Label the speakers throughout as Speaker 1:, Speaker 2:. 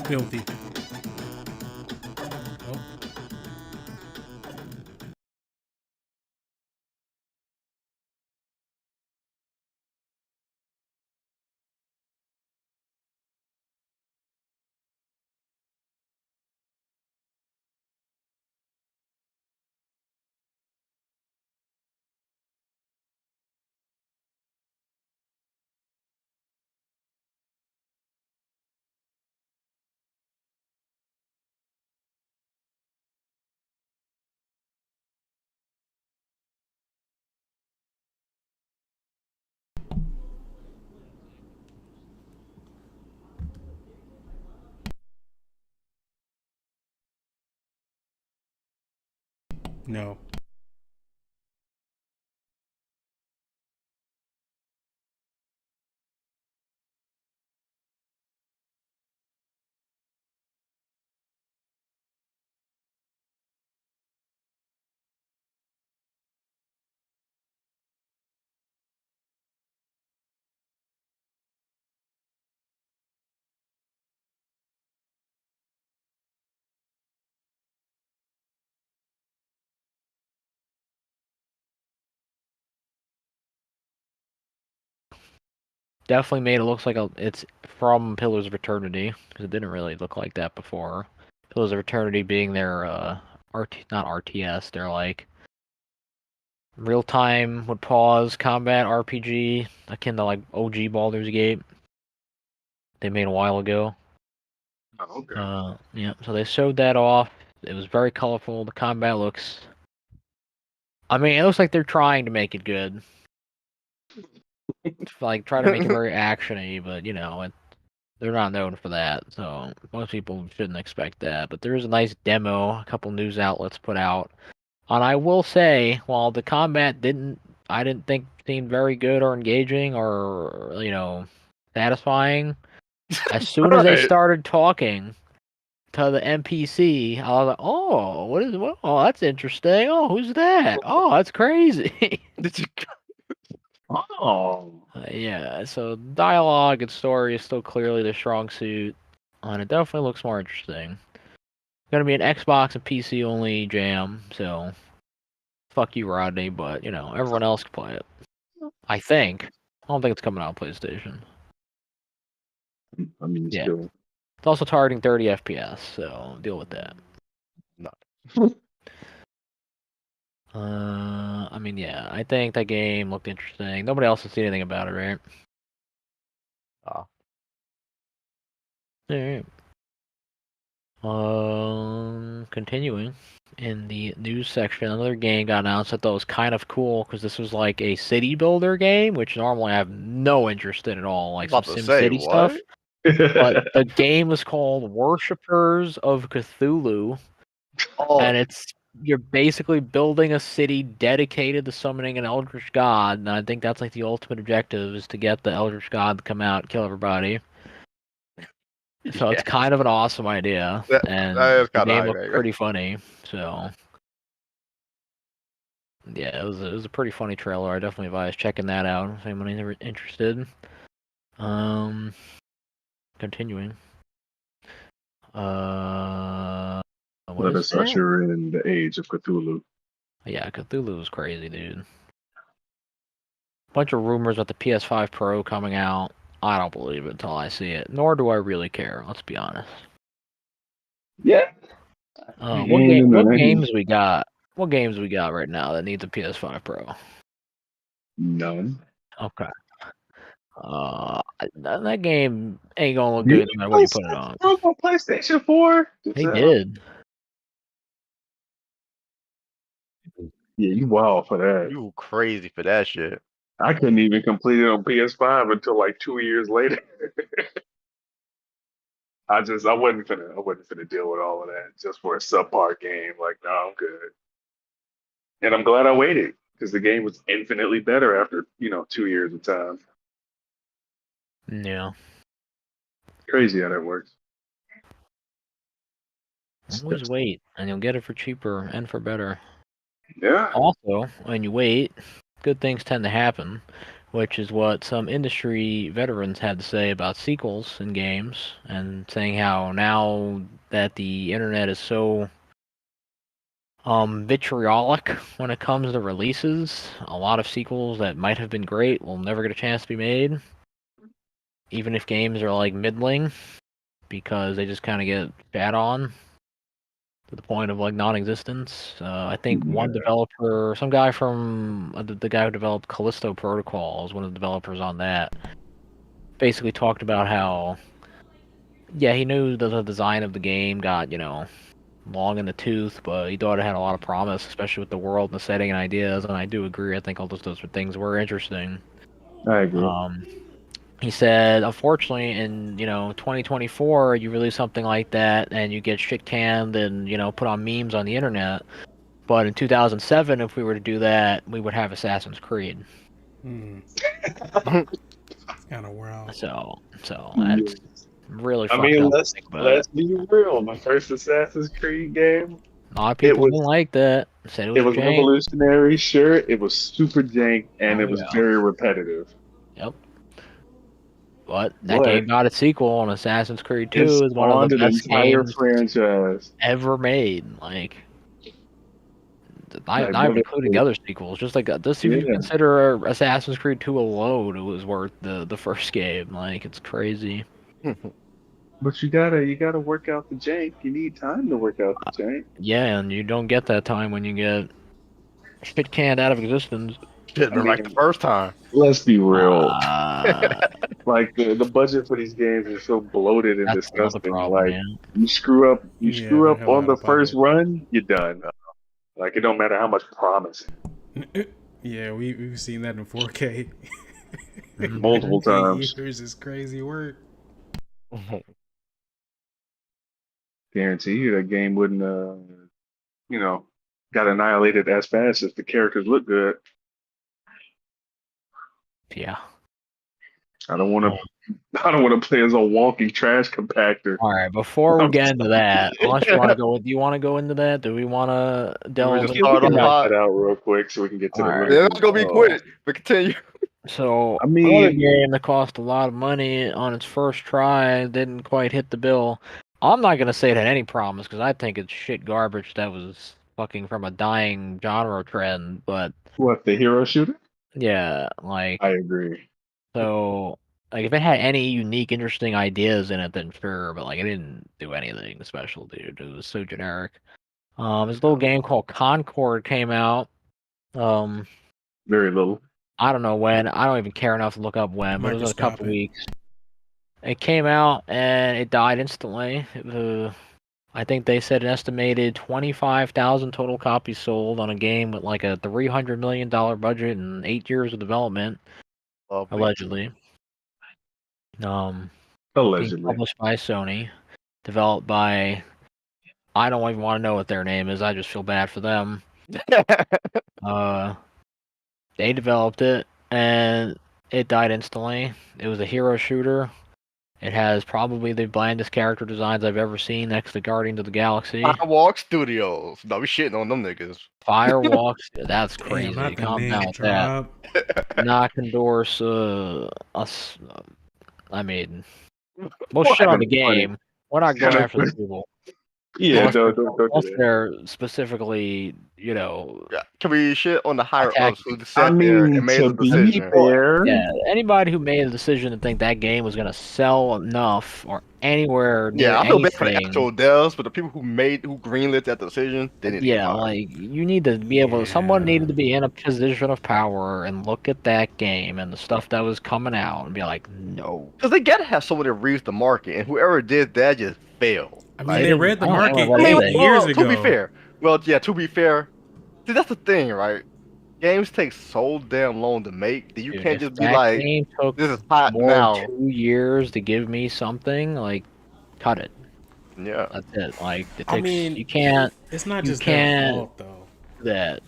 Speaker 1: Filthy. Oh. No.
Speaker 2: Definitely made it look like it's from Pillars of Eternity, because it didn't really look like that before. Pillars of Eternity being their not RTS, they're like real time with pause combat RPG, akin to like OG Baldur's Gate. They made a while ago.
Speaker 3: Oh, okay.
Speaker 2: Yeah, so they showed that off. It was very colorful. The combat looks. I mean, it looks like they're trying to make it good. Like, try to make it very actiony, but they're not known for that, so most people shouldn't expect that. But there is a nice demo a couple news outlets put out. And I will say, while the combat I didn't think seemed very good or engaging or, satisfying, as soon as they
Speaker 3: Right.
Speaker 2: started talking to the NPC, I was like, oh, oh, that's interesting. Oh, who's that? Oh, that's crazy.
Speaker 3: Did you? Oh.
Speaker 2: Yeah, so dialogue and story is still clearly the strong suit, and it definitely looks more interesting. Gonna be an Xbox and PC only jam, so fuck you, Rodney, but everyone else can play it. I think. I don't think it's coming out on PlayStation.
Speaker 3: I mean,
Speaker 2: Yeah.
Speaker 3: still.
Speaker 2: It's also targeting 30 FPS, so deal with that.
Speaker 3: No.
Speaker 2: I mean, yeah, I think that game looked interesting. Nobody else has seen anything about it, right? Alright. Continuing in the news section, another game got announced I thought was kind of cool because this was like a city builder game, which normally I have no interest in at all, like some
Speaker 4: About to say,
Speaker 2: SimCity stuff.
Speaker 4: what?
Speaker 2: But the game was called Worshippers of Cthulhu, and you're basically building a city dedicated to summoning an eldritch god, and I think that's like the ultimate objective is to get the eldritch god to come out and kill everybody. So it's kind of an awesome idea, and
Speaker 4: that is
Speaker 2: the
Speaker 4: kind of
Speaker 2: game
Speaker 4: hype,
Speaker 2: looked
Speaker 4: man.
Speaker 2: pretty funny. So yeah, it was a pretty funny trailer. I definitely advise checking that out if anyone's interested. Continuing. What
Speaker 3: Let
Speaker 2: is
Speaker 3: us
Speaker 2: that?
Speaker 3: usher in the age of Cthulhu.
Speaker 2: Yeah, Cthulhu was crazy, dude. Bunch of rumors about the PS5 Pro coming out. I don't believe it until I see it. Nor do I really care. Let's be honest.
Speaker 3: Yeah.
Speaker 2: What games we got? What games we got right now that needs a PS5 Pro?
Speaker 3: None.
Speaker 2: Okay. That game ain't gonna look good no matter what you put it on.
Speaker 3: On PlayStation 4?
Speaker 2: They did.
Speaker 3: Yeah, you wild for that.
Speaker 4: You crazy for that shit.
Speaker 3: I couldn't even complete it on PS5 until like 2 years later. I wasn't finna deal with all of that just for a subpar game. Like, no, I'm good. And I'm glad I waited because the game was infinitely better after 2 years of time.
Speaker 2: Yeah.
Speaker 3: Crazy how that works.
Speaker 2: Always wait, and you'll get it for cheaper and for better.
Speaker 3: Yeah.
Speaker 2: Also, when you wait, good things tend to happen, which is what some industry veterans had to say about sequels in games, and saying how now that the internet is so vitriolic when it comes to releases, a lot of sequels that might have been great will never get a chance to be made, even if games are like middling, because they just kind of get shat on to the point of like non-existence. I think one developer, some guy from the guy who developed Callisto Protocol, is one of the developers on that, basically talked about how, yeah, he knew the design of the game got, long in the tooth, but he thought it had a lot of promise, especially with the world and the setting and ideas, and I do agree. I think all those things were interesting.
Speaker 3: I agree.
Speaker 2: He said, unfortunately, in 2024, you release something like that and you get shit canned and put on memes on the internet. But in 2007, if we were to do that, we would have Assassin's Creed.
Speaker 1: It's kind of wild.
Speaker 2: So that's really
Speaker 3: I
Speaker 2: fucked
Speaker 3: mean,
Speaker 2: up.
Speaker 3: let's be real. My first Assassin's Creed game,
Speaker 2: A lot of people didn't like that. Said
Speaker 3: it was
Speaker 2: jank.
Speaker 3: revolutionary. Sure, it was super jank, and
Speaker 2: Oh,
Speaker 3: it was
Speaker 2: yeah.
Speaker 3: very repetitive.
Speaker 2: Yep. But that game got its sequel, and Assassin's Creed 2 is one of the
Speaker 3: an
Speaker 2: best
Speaker 3: entire
Speaker 2: games
Speaker 3: franchise.
Speaker 2: ever made. Like, not
Speaker 3: Like,
Speaker 2: even including the other sequels. Just like this, if you
Speaker 3: Yeah.
Speaker 2: consider Assassin's Creed 2 alone, it was worth the first game. Like, it's crazy.
Speaker 3: But you gotta work out the jank. You need time to work out the jank.
Speaker 2: Yeah, and you don't get that time when you get shit canned out of existence.
Speaker 4: Shit, been like the first time.
Speaker 3: Let's be real.
Speaker 2: Uh,
Speaker 3: Like the budget for these games is so bloated and
Speaker 2: that's another
Speaker 3: disgusting.
Speaker 2: problem,
Speaker 3: Like
Speaker 2: man.
Speaker 3: you screw up
Speaker 1: Yeah, they have
Speaker 3: on
Speaker 1: a
Speaker 3: the
Speaker 1: lot of
Speaker 3: first
Speaker 1: budget.
Speaker 3: run, you're done. Like it don't matter how much promise.
Speaker 1: Yeah, we've seen that in 4K.
Speaker 3: Multiple times.
Speaker 1: Years is crazy work.
Speaker 3: Guarantee you that game wouldn't got annihilated as fast if the characters look good.
Speaker 2: Yeah.
Speaker 3: I don't want to play as a walking trash compactor.
Speaker 2: All right. Before we get into that, unless you want to go, do you want to go into that? Do we want to delve
Speaker 4: just
Speaker 2: into
Speaker 4: start
Speaker 3: We can
Speaker 4: off
Speaker 3: knock
Speaker 4: hot.
Speaker 3: that out real quick so we can get to the
Speaker 2: Alright.
Speaker 3: real.
Speaker 4: Yeah, it's gonna be quick, but continue.
Speaker 2: So,
Speaker 3: I mean-
Speaker 2: another game that cost a lot of money on its first try didn't quite hit the bill. I'm not gonna say it had any problems because I think it's shit garbage that was fucking from a dying genre trend. But
Speaker 3: What, the hero shooter?
Speaker 2: yeah, like,
Speaker 3: I agree.
Speaker 2: so, like, if it had any unique, interesting ideas in it, then sure. But like, it didn't do anything special, dude. It was so generic. This little game called Concord came out.
Speaker 3: Very little.
Speaker 2: I don't know when. I don't even care enough to look up when, but it was a couple weeks. It came out and it died instantly. I think they said an estimated 25,000 total copies sold on a game with like a $300 million budget and 8 years of development, allegedly. Being
Speaker 3: Allegedly.
Speaker 2: published by Sony, developed by, I don't even want to know what their name is. I just feel bad for them. They developed it and it died instantly. It was a hero shooter. It has probably the blandest character designs I've ever seen next to Guardians of the Galaxy.
Speaker 4: Firewalk Studios. No, we shitting on them niggas.
Speaker 2: Firewalks, that's
Speaker 1: Damn,
Speaker 2: crazy.
Speaker 1: not the
Speaker 2: Calm
Speaker 1: name
Speaker 2: down with that.
Speaker 1: drop.
Speaker 2: Not endorse us. I mean, we'll shit on the game. We're not going after the people.
Speaker 3: Yeah,
Speaker 2: Unless
Speaker 3: don't do that.
Speaker 2: they're specifically,
Speaker 4: Yeah. Can we shit on the higher ups who sat
Speaker 3: I
Speaker 4: there
Speaker 3: mean,
Speaker 4: and made
Speaker 3: to
Speaker 4: the
Speaker 3: be
Speaker 4: decision?
Speaker 3: fair,
Speaker 2: yeah, anybody who made a decision to think that game was gonna sell enough or anywhere near
Speaker 4: Yeah, I feel bad for the
Speaker 2: anything.
Speaker 4: actual devs, but the people who greenlit that decision, they didn't.
Speaker 2: Yeah, like you need to be able. Someone needed to be in a position of power and look at that game and the stuff that was coming out and be like, no.
Speaker 4: Because they gotta have someone that reads the market, and whoever did that just failed.
Speaker 1: I mean, they read the market
Speaker 2: I mean,
Speaker 1: 8 years ago.
Speaker 4: To be fair, to be fair, see that's the thing, right? Games take so damn long to make that you
Speaker 2: Dude,
Speaker 4: can't
Speaker 2: if
Speaker 4: just be
Speaker 2: that
Speaker 4: like,
Speaker 2: game took
Speaker 4: this is hot
Speaker 2: more
Speaker 4: now.
Speaker 2: than 2 years to give me something, like, cut it.
Speaker 4: Yeah,
Speaker 2: That's it. Like, it takes.
Speaker 1: I mean,
Speaker 2: you can't.
Speaker 1: It's not
Speaker 2: you
Speaker 1: just their
Speaker 2: can't
Speaker 1: fault though.
Speaker 2: do that.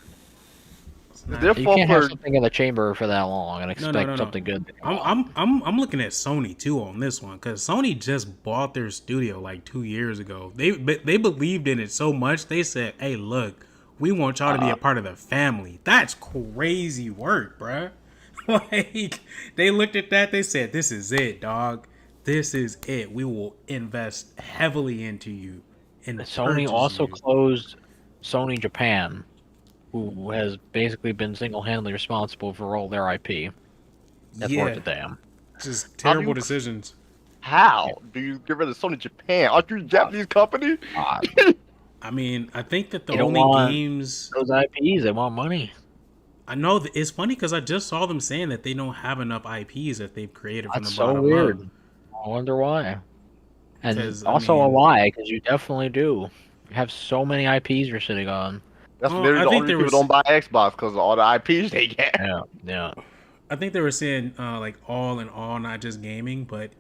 Speaker 1: It's not.
Speaker 4: They're
Speaker 2: You can't have
Speaker 4: for
Speaker 2: something in the chamber for that long and expect
Speaker 1: no.
Speaker 2: something good. to come out.
Speaker 1: I'm looking at Sony too on this one because Sony just bought their studio like 2 years ago. They believed in it so much they said, "Hey, look, we want y'all to be a part of the family." That's crazy work, bruh. Like they looked at that, they said, "This is it, dog. This is it. We will invest heavily into you." And
Speaker 2: Sony also closed Sony Japan, who has basically been single-handedly responsible for all their IP. That's worth a damn.
Speaker 1: Just
Speaker 4: How do
Speaker 1: terrible
Speaker 4: you-
Speaker 1: decisions.
Speaker 4: How do you get rid of Sony Japan? Aren't you a Japanese company?
Speaker 1: I mean, I think that the
Speaker 2: They don't
Speaker 1: only
Speaker 2: want
Speaker 1: games
Speaker 2: those IPs, they want money.
Speaker 1: I know that it's funny because I just saw them saying that they don't have enough IPs that they've created from
Speaker 2: That's
Speaker 1: the
Speaker 2: so
Speaker 1: bottom
Speaker 2: weird.
Speaker 1: up.
Speaker 2: I wonder why. And
Speaker 1: 'Cause, I
Speaker 2: also a
Speaker 1: mean-
Speaker 2: lie, because you definitely do. You have so many IPs you're sitting on.
Speaker 4: That's
Speaker 1: Well,
Speaker 4: literally
Speaker 1: I
Speaker 4: the
Speaker 1: think
Speaker 4: only
Speaker 1: there
Speaker 4: people
Speaker 1: was-
Speaker 4: don't buy Xbox because of all the IPs they get.
Speaker 2: Yeah.
Speaker 1: I think they were saying like all in all, not just gaming, but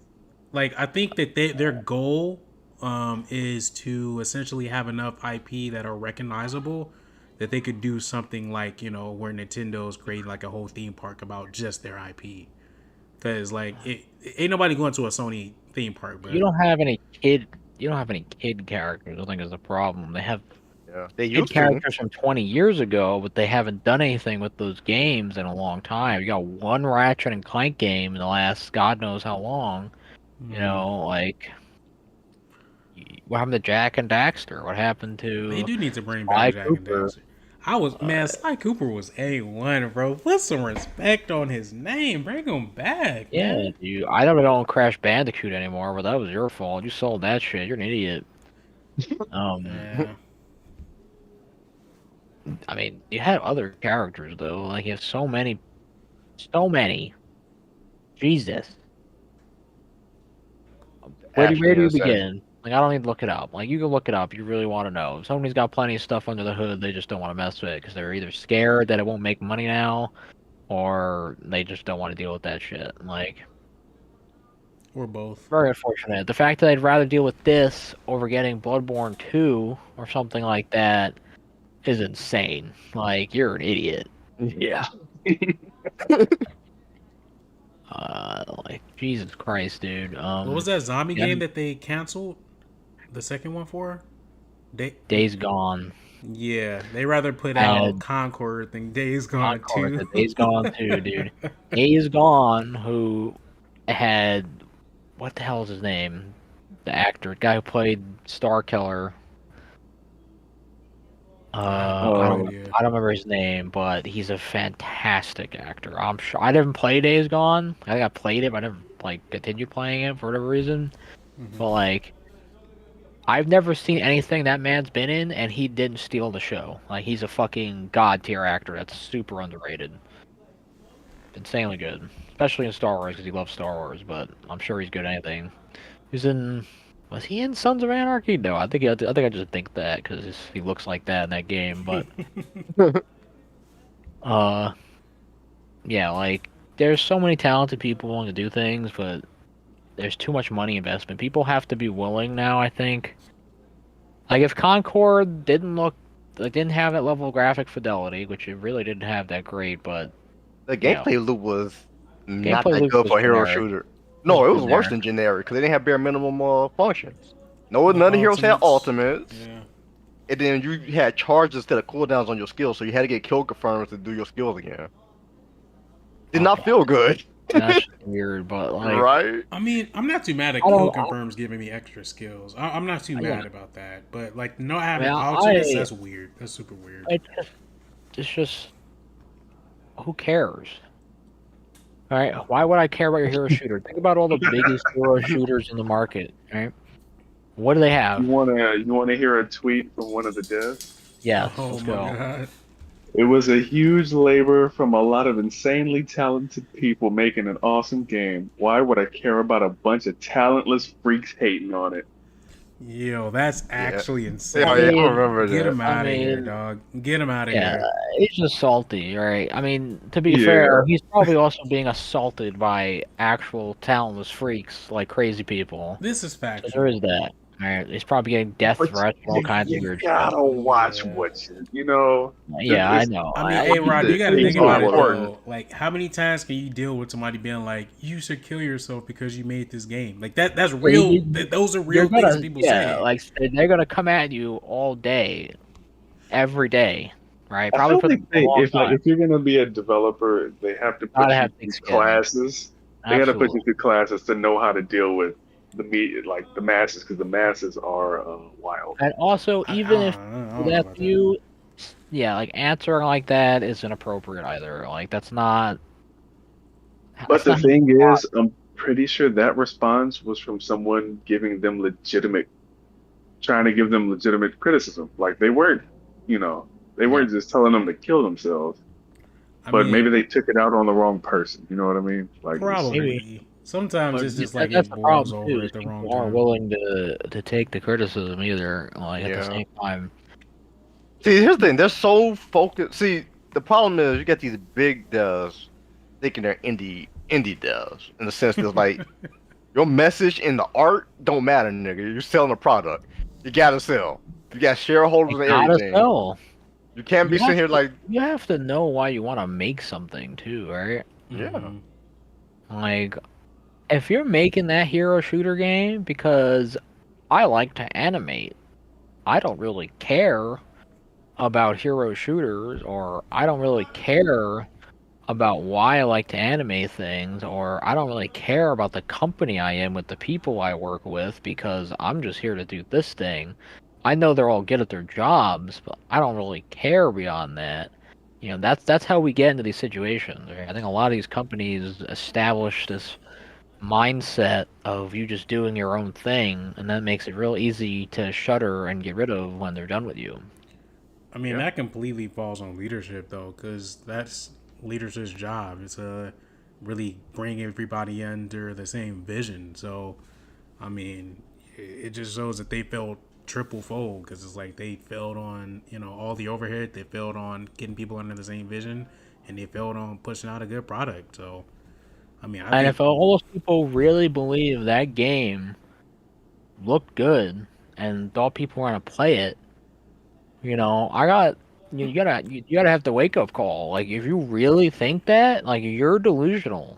Speaker 1: like I think that their goal is to essentially have enough IP that are recognizable that they could do something like, you know, where Nintendo's creating like a whole theme park about just their IP. Because like ain't nobody going to a Sony theme park, bro.
Speaker 2: You don't have any kid characters, I think is the problem. They have
Speaker 4: Yeah, they
Speaker 2: kid
Speaker 4: used to.
Speaker 2: characters from 20 years ago, but they haven't done anything with those games in a long time. You got one Ratchet and Clank game in the last God knows how long. You know, like what happened to Jack and Daxter? What happened to
Speaker 1: They do need to bring
Speaker 2: Sly
Speaker 1: back Jack and
Speaker 2: Cooper?
Speaker 1: Daxter. Sly Cooper was A1, bro. Put some respect on his name. Bring him back,
Speaker 2: Yeah,
Speaker 1: man.
Speaker 2: dude. I never don't Crash Bandicoot anymore, but that was your fault. You sold that shit. You're an idiot.
Speaker 1: Yeah.
Speaker 2: I mean, you had other characters though. Like you have so many. Jesus. Where do you begin? Like I don't need to look it up. Like you can look it up. You really want to know. If somebody's got plenty of stuff under the hood, they just don't want to mess with it because they're either scared that it won't make money now, or they just don't want to deal with that shit. Like.
Speaker 1: Or both.
Speaker 2: Very unfortunate. The fact that I'd rather deal with this over getting Bloodborne 2 or something like that is insane. Like, you're an idiot.
Speaker 4: Yeah.
Speaker 2: Like, Jesus Christ, dude.
Speaker 1: What was that zombie
Speaker 2: yeah.
Speaker 1: game that they canceled? The second one for?
Speaker 2: Days Gone.
Speaker 1: Yeah, they rather put out Concord than Days Gone 2.
Speaker 2: Days Gone 2, dude. Days Gone, who had... What the hell is his name? The actor, guy who played Star Killer. I don't remember his name, but he's a fantastic actor. I'm sure I didn't play Days Gone. I think I played it, but I never continued playing it for whatever reason.
Speaker 1: Mm-hmm.
Speaker 2: But I've never seen anything that man's been in, and he didn't steal the show. Like he's a fucking god tier actor that's super underrated. Insanely good, especially in Star Wars because he loves Star Wars. But I'm sure he's good at anything. Was he in Sons of Anarchy? No, I think I just think that because he looks like that in that game. But yeah, there's so many talented people willing to do things, but there's too much money investment. People have to be willing now. I think. If Concord didn't have that level of graphic fidelity, which it really didn't have that great, but
Speaker 4: the gameplay loop was not
Speaker 2: Gameplay
Speaker 4: that
Speaker 2: loop
Speaker 4: good
Speaker 2: was
Speaker 4: for a hero
Speaker 2: generic.
Speaker 4: shooter. No, it was worse
Speaker 2: generic.
Speaker 4: than generic because they didn't have bare minimum functions. None of the heroes had ultimates.
Speaker 1: Yeah.
Speaker 4: And then you had charges instead of cooldowns on your skills, so you had to get kill confirms to do your skills again. Did not feel good.
Speaker 2: That's weird. But
Speaker 4: right?
Speaker 1: I mean, I'm not too mad at kill confirms giving me extra skills. I'm not too mad about that. But not having alternates, that's weird. That's super weird.
Speaker 2: It's just who cares? All right, why would I care about your hero shooter? Think about all the biggest hero shooters in the market. Right? What do they have?
Speaker 3: You wanna hear a tweet from one of the devs?
Speaker 2: Yeah.
Speaker 1: Oh
Speaker 2: Let's
Speaker 1: my
Speaker 2: go.
Speaker 1: god.
Speaker 3: It was a huge labor from a lot of insanely talented people making an awesome game. Why would I care about a bunch of talentless freaks hating on it?
Speaker 1: Yo, that's actually insane.
Speaker 4: Yeah, I remember
Speaker 1: Get
Speaker 4: that.
Speaker 1: him out of here, dog. Get him out of here.
Speaker 2: He's just salty, right? I mean, to be fair, he's probably also being assaulted by actual talentless freaks like crazy people.
Speaker 1: This is factual.
Speaker 2: So there is that. Right? He's probably getting death
Speaker 3: But
Speaker 2: threats and all kinds of
Speaker 3: you
Speaker 2: weird shit.
Speaker 3: gotta watch
Speaker 1: Yeah.
Speaker 3: what you know.
Speaker 2: Yeah, I
Speaker 3: It's,
Speaker 2: know.
Speaker 1: I mean, hey, Rod, you got to
Speaker 3: it's
Speaker 1: think
Speaker 3: so
Speaker 1: about it
Speaker 3: important.
Speaker 1: though. Like, how many times can you deal with somebody being like, "You should kill yourself because you made this game"? Like that's
Speaker 2: Well,
Speaker 1: real. Those are real
Speaker 2: you're
Speaker 1: things
Speaker 2: gonna,
Speaker 1: people
Speaker 2: yeah,
Speaker 1: say.
Speaker 2: like they're gonna come at you all day, every day, right?
Speaker 3: I
Speaker 2: Probably
Speaker 3: feel
Speaker 2: for
Speaker 3: like
Speaker 2: a long time.
Speaker 3: if you're gonna be a developer, they have to
Speaker 2: Gotta
Speaker 3: put you
Speaker 2: have thick
Speaker 3: through
Speaker 2: skin.
Speaker 3: classes. They got to put you
Speaker 2: Absolutely.
Speaker 3: through classes to know how to deal with the media, like the masses, because the masses are wild.
Speaker 2: And also, even if
Speaker 1: I don't know
Speaker 2: that's
Speaker 1: about that.
Speaker 2: you, yeah, like answering like that is inappropriate either. Like
Speaker 3: But
Speaker 2: that's
Speaker 3: the
Speaker 2: not.
Speaker 3: thing is, I'm pretty sure that response was from someone giving them legitimate, trying to give them legitimate criticism. Like you know, they
Speaker 2: Yeah.
Speaker 3: weren't just telling them to kill themselves,
Speaker 1: I
Speaker 3: but maybe
Speaker 1: mean,
Speaker 3: they took it out on the wrong person. You know what I mean? Like it's
Speaker 2: Maybe.
Speaker 1: probably. Sometimes
Speaker 2: But
Speaker 1: it's just like
Speaker 2: that's
Speaker 1: it
Speaker 2: the
Speaker 1: boils
Speaker 2: problem too.
Speaker 1: over
Speaker 2: Is
Speaker 1: at the wrong
Speaker 2: people aren't
Speaker 1: time.
Speaker 2: willing to take the criticism either. Like at the
Speaker 4: Yeah.
Speaker 2: same time,
Speaker 4: See, here's the thing. They're so focused. See, the problem is you get these big devs thinking they're indie devs in the sense that like your message in the art don't matter, nigga. You're selling a product. You gotta sell. You got shareholders
Speaker 2: you
Speaker 4: and
Speaker 2: gotta
Speaker 4: everything.
Speaker 2: sell.
Speaker 4: You can't be sitting here like,
Speaker 2: You have to know why you want to make something too, right?
Speaker 4: yeah,
Speaker 1: Mhm.
Speaker 2: Like if you're making that hero shooter game because I like to animate, I don't really care about hero shooters, or I don't really care about why I like to animate things, or I don't really care about the company I am with the people I work with because I'm just here to do this thing. I know they're all good at their jobs, but I don't really care beyond that. That's how we get into these situations. Right? I think a lot of these companies establish this mindset of you just doing your own thing, and that makes it real easy to shutter and get rid of when they're done with you.
Speaker 1: I mean,
Speaker 4: yeah,
Speaker 1: that completely falls on leadership though, because that's leadership's job. It's to really bring everybody under the same vision. So, I mean, it just shows that they felt triple fold because it's like they failed on all the overhead. They failed on getting people under the same vision, and they failed on pushing out a good product. So, I mean, I
Speaker 2: And
Speaker 1: think
Speaker 2: if all those people really believe that game looked good and thought people were gonna play it, I got you gotta have the wake up call. Like if you really think that, like you're delusional.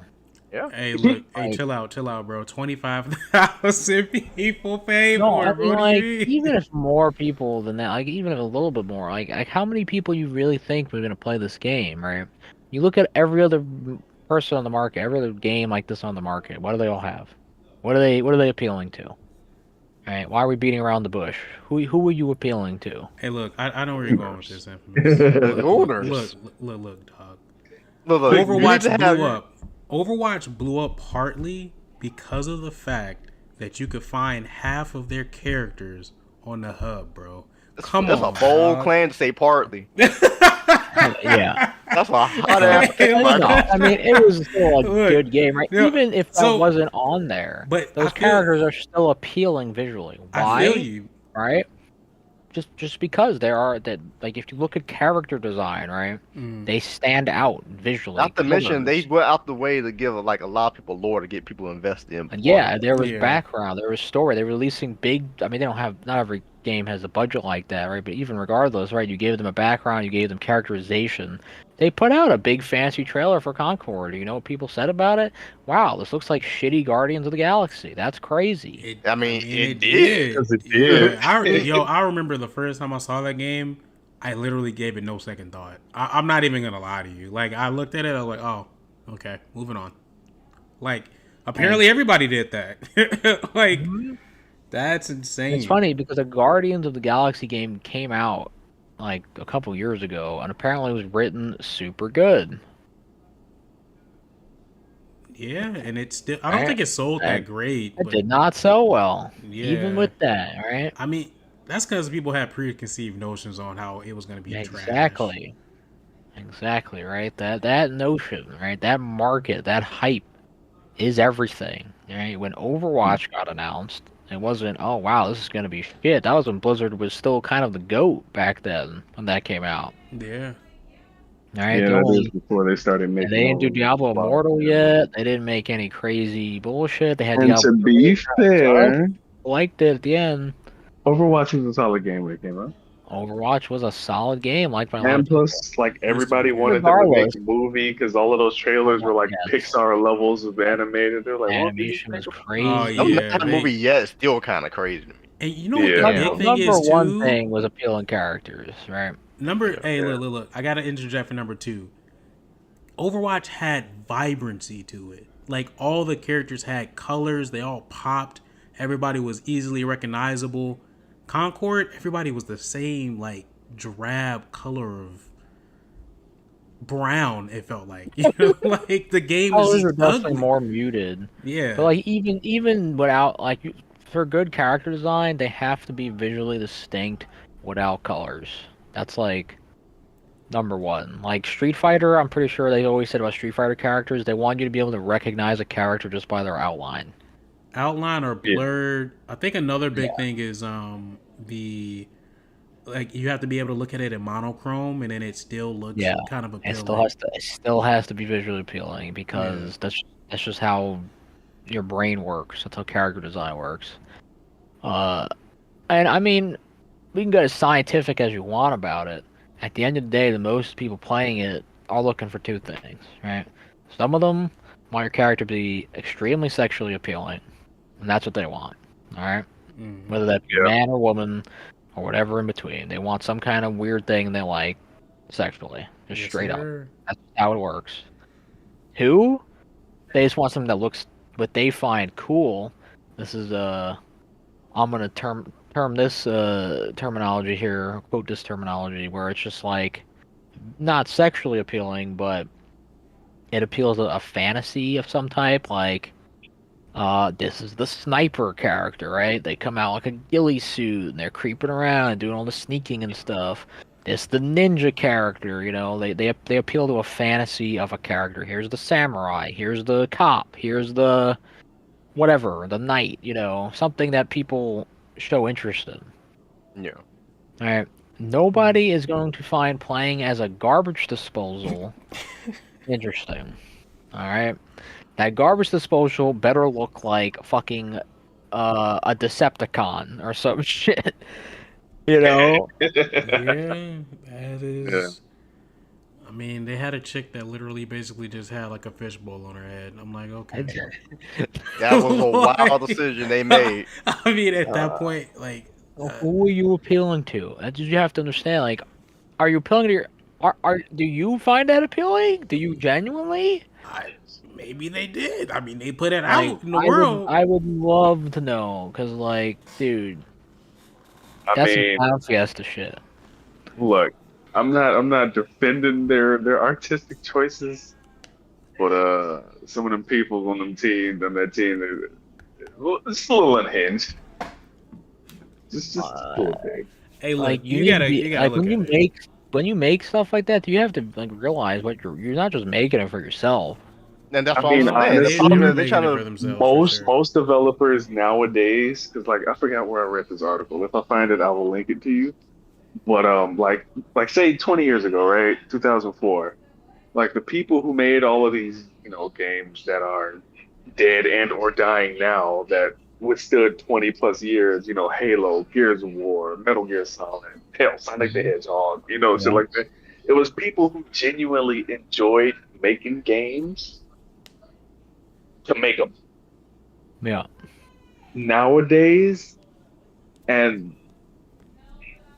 Speaker 4: yeah.
Speaker 1: hey, look, hey,
Speaker 2: Like
Speaker 1: chill out, bro. 25,000 people paid
Speaker 2: no,
Speaker 1: for
Speaker 2: I
Speaker 1: it.
Speaker 2: mean
Speaker 1: What do you
Speaker 2: like
Speaker 1: mean?
Speaker 2: even if more people than that, like even if a little bit more, like how many people you really think are gonna play this game, right? You look at every other person on the market, every other game like this on the market. What do they all have? What are they appealing to? Right? Why are we beating around the bush? Who are you appealing to?
Speaker 1: Hey, look, I know where you're going with this, Infamous.
Speaker 4: Owners.
Speaker 1: Look, dog.
Speaker 4: Look, you need to
Speaker 1: Overwatch
Speaker 4: have
Speaker 1: blew
Speaker 4: your.
Speaker 1: up. Overwatch blew up partly because of the fact that you could find half of their characters on the hub, bro. Come
Speaker 4: That's a
Speaker 1: on,
Speaker 4: bold
Speaker 1: dog.
Speaker 4: claim to say partly.
Speaker 2: Yeah.
Speaker 4: That's a hot
Speaker 2: Uh,
Speaker 4: ass take by
Speaker 2: no, I mean it was still a
Speaker 1: Look,
Speaker 2: good game, right?
Speaker 1: no,
Speaker 2: Even if that
Speaker 1: so,
Speaker 2: wasn't on there,
Speaker 1: but
Speaker 2: those characters are still appealing visually.
Speaker 1: I feel
Speaker 2: Why?
Speaker 1: you.
Speaker 2: Right? Just because there are that, like if you look at character design, right?
Speaker 1: Mm.
Speaker 2: They stand out visually.
Speaker 4: Not to mention, they
Speaker 2: Colors.
Speaker 4: went out the way to give like a lot of people lore to get people invested in.
Speaker 2: And
Speaker 4: Before
Speaker 2: yeah, there was
Speaker 1: Yeah,
Speaker 2: background, there was story. They're releasing big. I mean, they don't have. Not every game has a budget like that, right? But even regardless, right? You gave them a background, you gave them characterization. They put out a big fancy trailer for Concord. You know what people said about it? Wow, this looks like shitty Guardians of the Galaxy. That's crazy.
Speaker 4: I
Speaker 1: I
Speaker 4: mean,
Speaker 1: mean,
Speaker 4: it
Speaker 1: it
Speaker 4: did.
Speaker 1: did.
Speaker 3: because it
Speaker 1: Yeah,
Speaker 3: did.
Speaker 1: I remember the first time I saw that game. I literally gave it no second thought. I'm not even gonna lie to you. Like I looked at it, I was like, oh, okay, moving on. Like apparently everybody did that. Like that's insane.
Speaker 2: It's funny because the Guardians of the Galaxy game came out like a couple years ago, and apparently it was written super good.
Speaker 1: Yeah, and it's still. I don't
Speaker 2: Right?
Speaker 1: think it sold that great,
Speaker 2: It
Speaker 1: but
Speaker 2: did not sell well, even
Speaker 1: yeah.
Speaker 2: with that, right?
Speaker 1: I mean, that's because people had preconceived notions on how it was gonna be trash.
Speaker 2: Exactly. Exactly, right? That notion, right? That market, that hype is everything. Right? When Overwatch got announced, it wasn't, oh wow, this is gonna be shit. That was when Blizzard was still kind of the GOAT back then when that came out.
Speaker 1: Yeah.
Speaker 2: Right?
Speaker 3: Yeah,
Speaker 2: The
Speaker 3: that is
Speaker 2: only
Speaker 3: before they started
Speaker 2: and they
Speaker 3: making
Speaker 2: didn't
Speaker 3: all
Speaker 2: do
Speaker 3: of
Speaker 2: Diablo
Speaker 3: the
Speaker 2: Immortal yet. They didn't make any crazy bullshit. They had
Speaker 3: And
Speaker 2: Diablo
Speaker 3: to
Speaker 2: 3
Speaker 3: be
Speaker 2: kind of suck.
Speaker 3: fair,
Speaker 2: liked it at the end.
Speaker 3: Overwatch was a solid game when it came out.
Speaker 2: Overwatch was a solid game, liked by a lot
Speaker 3: And
Speaker 2: of people.
Speaker 3: plus, like
Speaker 1: Used to be
Speaker 3: everybody
Speaker 1: good.
Speaker 3: wanted them to make
Speaker 2: Regardless,
Speaker 3: a movie because all of those trailers were like
Speaker 2: yes,
Speaker 3: Pixar levels of animated. They're like, well, we need to
Speaker 2: animation was
Speaker 3: make a
Speaker 1: Oh
Speaker 2: crazy.
Speaker 4: Them not
Speaker 1: yeah,
Speaker 4: had a movie yet. It's still kind of crazy to me.
Speaker 1: and you know what the
Speaker 3: yeah.
Speaker 1: big
Speaker 2: Number,
Speaker 1: thing
Speaker 2: number
Speaker 1: is
Speaker 2: one
Speaker 1: too.
Speaker 2: thing was appealing characters, right?
Speaker 1: Number,
Speaker 4: Yeah.
Speaker 1: hey, look. I gotta interject for number 2. Overwatch had vibrancy to it. Like all the characters had colors. They all popped. Everybody was easily recognizable. Concord, everybody was the same, like drab color of brown. It felt like, like the game was
Speaker 2: Colors
Speaker 1: just
Speaker 2: are definitely
Speaker 1: ugly.
Speaker 2: more muted,
Speaker 1: Yeah,
Speaker 2: but like even without like for good character design, they have to be visually distinct without colors. That's like number one. Like Street Fighter, I'm pretty sure they always said about Street Fighter characters, they want you to be able to recognize a character just by their outline.
Speaker 1: outline or
Speaker 3: Yeah.
Speaker 1: blurred. I think another big
Speaker 2: Yeah.
Speaker 1: thing is the like you have to be able to look at it in monochrome and then it still looks
Speaker 2: Yeah,
Speaker 1: kind of
Speaker 2: it
Speaker 1: appealing.
Speaker 2: still has to be visually appealing because that's just how your brain works. That's how character design works. Uh, and I mean, we can get as scientific as you want about it. At the end of the day, the most people playing it are looking for two things, right? Some of them want your character to be extremely sexually appealing, and that's what they want. All right,
Speaker 1: Mhm.
Speaker 2: whether that be
Speaker 3: Yeah.
Speaker 2: man or woman or whatever in between, they want some kind of weird thing they like sexually, just
Speaker 1: Yes,
Speaker 2: straight up.
Speaker 1: sir.
Speaker 2: That's how it works. Two, they just want something that looks what they find cool. This is I'm gonna term this terminology here, quote this terminology, where it's just like not sexually appealing, but it appeals to a fantasy of some type. Like, this is the sniper character, right? They come out like a ghillie suit and they're creeping around and doing all the sneaking and stuff. This the ninja character, they appeal to a fantasy of a character. Here's the samurai. Here's the cop. Here's the whatever, the knight. Something that people show interest in.
Speaker 4: Yeah.
Speaker 2: All right. Nobody is going to find playing as a garbage disposal interesting. All right. That garbage disposal better look like fucking a Decepticon or some shit.
Speaker 1: Yeah, that is. I mean, they had a chick that literally basically just had like a fishbowl on her head. I'm like, okay.
Speaker 4: That was a wild
Speaker 1: Like,
Speaker 4: decision they made.
Speaker 1: I mean, at that point, like,
Speaker 2: Who are you appealing to? That's what you have to understand. Like, are you appealing to your? Do you find that appealing? Do you genuinely?
Speaker 1: maybe they did. I mean, they put it
Speaker 2: Like,
Speaker 1: out in the world.
Speaker 2: I would love to know, cause like, dude,
Speaker 3: I
Speaker 2: that's some
Speaker 3: mean,
Speaker 2: Clown Fiesta shit.
Speaker 3: look, I'm not defending their artistic choices, but some of them people on that team, it's a little unhinged. Just a little big.
Speaker 1: Hey, look,
Speaker 2: Like,
Speaker 1: you gotta
Speaker 2: like
Speaker 1: look
Speaker 2: when you
Speaker 1: at it.
Speaker 2: when you make stuff like that, you have to like realize what you're not just making it for yourself.
Speaker 4: And that's
Speaker 3: I
Speaker 4: what I'm
Speaker 3: mean,
Speaker 4: saying.
Speaker 1: They,
Speaker 4: The
Speaker 3: honestly,
Speaker 1: they
Speaker 4: problem
Speaker 1: were
Speaker 4: is they're
Speaker 1: making
Speaker 4: trying
Speaker 1: it for
Speaker 4: to.
Speaker 1: themselves.
Speaker 3: most
Speaker 1: For sure.
Speaker 3: most developers nowadays, because like I forgot where I read this article. If I find it, I will link it to you. But like say 20 years ago, right, 2004, like the people who made all of these games that are dead and or dying now that withstood 20 plus years, Halo, Gears of War, Metal Gear Solid, hell, Sonic the Hedgehog, so
Speaker 2: Yeah.
Speaker 3: like that. It was people who genuinely enjoyed making games to make them.
Speaker 2: Yeah.
Speaker 3: Nowadays, and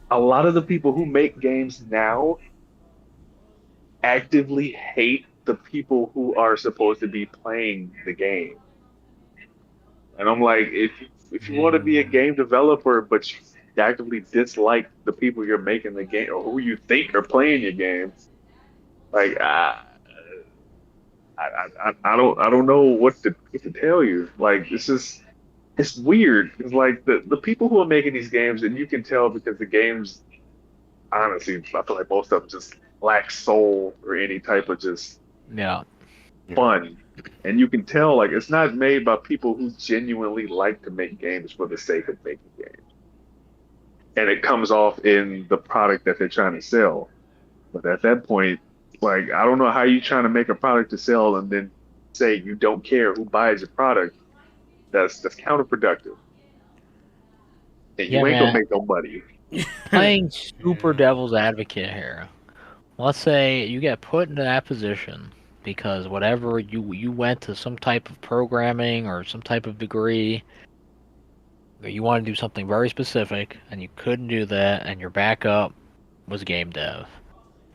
Speaker 3: a lot of the people who make games now actively hate the people who are supposed to be playing the game. And I'm like, if you want to be a game developer, but you actively dislike the people you're making the game or who you think are playing your game, like I don't know what to tell you. Like it's weird. It's like the people who are making these games, and you can tell because the games, honestly, I feel like most of them just lack soul or any type of just
Speaker 2: Yeah.
Speaker 3: fun. And you can tell, like, it's not made by people who genuinely like to make games for the sake of making games. And it comes off in the product that they're trying to sell. But at that point, like, I don't know how you're trying to make a product to sell and then say you don't care who buys your product. That's counterproductive. and
Speaker 2: Yeah,
Speaker 3: you ain't gonna
Speaker 2: man.
Speaker 3: make no money.
Speaker 2: Playing super
Speaker 1: Yeah.
Speaker 2: devil's advocate here. Let's say you get put into that position because whatever you went to some type of programming or some type of degree, or you want to do something very specific and you couldn't do that, and your backup was game dev.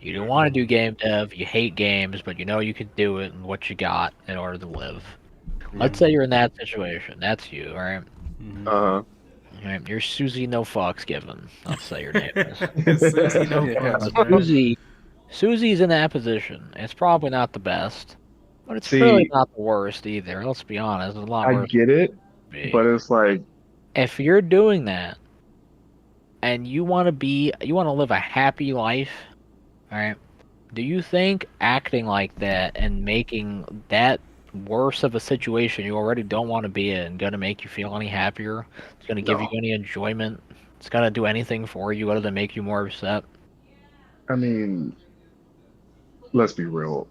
Speaker 2: You didn't want to do game dev, you hate games, but you know you could do it and what you got in order to live. Let's say you're in that situation. That's you, right?
Speaker 3: Uh
Speaker 2: Right, you're Susie No Fucks Given. Let's say your name is.
Speaker 1: Susie, no
Speaker 3: huh.
Speaker 1: fucks, man.
Speaker 2: Susie's in that position. It's probably not the best, but it's really
Speaker 3: See,
Speaker 2: not the worst either. Let's be honest, it's a lot
Speaker 3: I
Speaker 2: worse
Speaker 3: get it,
Speaker 2: than it
Speaker 3: but
Speaker 2: be.
Speaker 3: it's like,
Speaker 2: If you're doing that and you want to live a happy life, right? Do you think acting like that and making that worse of a situation you already don't want to be in gonna make you feel any happier? It's gonna give you
Speaker 3: no.
Speaker 2: any enjoyment? It's gonna do anything for you other than make you more upset?
Speaker 3: I mean, let's be real.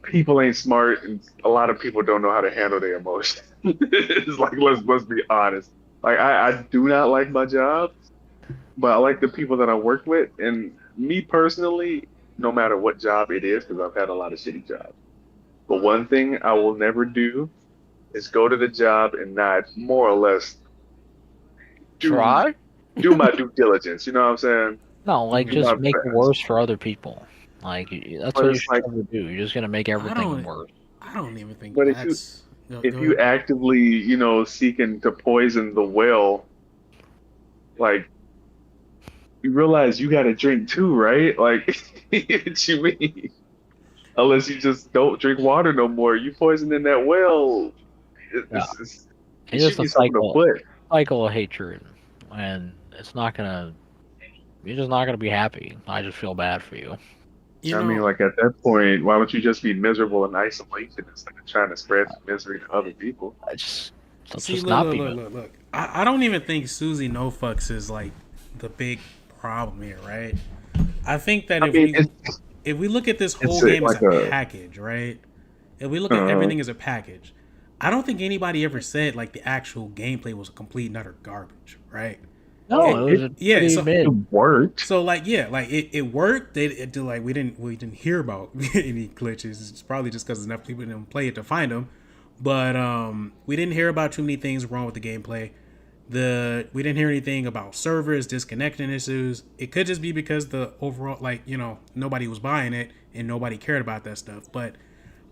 Speaker 3: People ain't smart, and a lot of people don't know how to handle their emotions. It's like let's be honest. Like I do not like my job, but I like the people that I work with. And me personally, no matter what job it is, because I've had a lot of shitty jobs. But one thing I will never do is go to the job and not more or less do
Speaker 4: Try.
Speaker 3: do my due diligence. You know what I'm saying?
Speaker 2: No, like
Speaker 3: Do my
Speaker 2: just make it
Speaker 3: best.
Speaker 2: worse for other people. Like that's
Speaker 3: But
Speaker 2: what you
Speaker 3: it's
Speaker 2: should
Speaker 3: like,
Speaker 2: try to do. You're just gonna make
Speaker 1: I
Speaker 2: everything
Speaker 1: don't.
Speaker 2: worse.
Speaker 1: I don't even think
Speaker 3: but
Speaker 1: that's. Go
Speaker 3: if
Speaker 1: ahead.
Speaker 3: you actively, seeking to poison the well, like you realize you got to drink too, right? Like, what you mean? Unless you just don't drink water no more, you poisoning that well.
Speaker 2: Yeah,
Speaker 3: It
Speaker 2: it's
Speaker 3: should
Speaker 2: just a
Speaker 3: be something to put.
Speaker 2: cycle of hatred, and it's not gonna. You're just not gonna be happy. I just feel bad for you.
Speaker 1: You
Speaker 3: I mean,
Speaker 1: know,
Speaker 3: like at that point, why don't you just be miserable in isolation instead of trying to spread the misery to other people?
Speaker 2: Let's
Speaker 1: see,
Speaker 2: just
Speaker 1: look,
Speaker 2: not
Speaker 1: look,
Speaker 2: be
Speaker 1: look,
Speaker 2: miserable.
Speaker 1: look, look. I don't even think Susie No Fucks is like the big problem here, right? I think that
Speaker 3: I mean,
Speaker 1: if we look at this whole
Speaker 3: it's
Speaker 1: game as
Speaker 3: like
Speaker 1: a
Speaker 3: a
Speaker 1: package, right? If we look at
Speaker 3: uh,
Speaker 1: everything as a package, I don't think anybody ever said like the actual gameplay was a complete and utter garbage, right?
Speaker 2: No,
Speaker 3: no,
Speaker 2: it was
Speaker 3: it
Speaker 2: a
Speaker 1: Yeah,
Speaker 2: pretty
Speaker 1: so
Speaker 3: it
Speaker 2: mid.
Speaker 3: worked.
Speaker 1: like yeah, like it worked. It did, like we didn't hear about any glitches. It's probably just because enough people didn't play it to find them. But we didn't hear about too many things wrong with the gameplay. We didn't hear anything about servers disconnecting issues. It could just be because the overall nobody was buying it and nobody cared about that stuff. But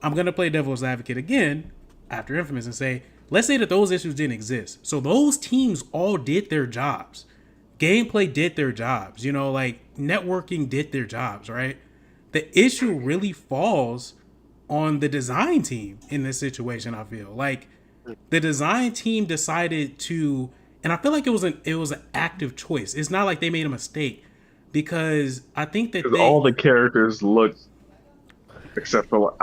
Speaker 1: I'm gonna play devil's advocate again after Infamous and say, let's say that those issues didn't exist. So those teams all did their jobs. Gameplay did their jobs. Like networking did their jobs, right? The issue really falls on the design team in this situation. I feel like the design team decided to, and I feel like it was an active choice. It's not like they made a mistake, because I think that
Speaker 3: Because all
Speaker 1: they
Speaker 3: the characters look, except for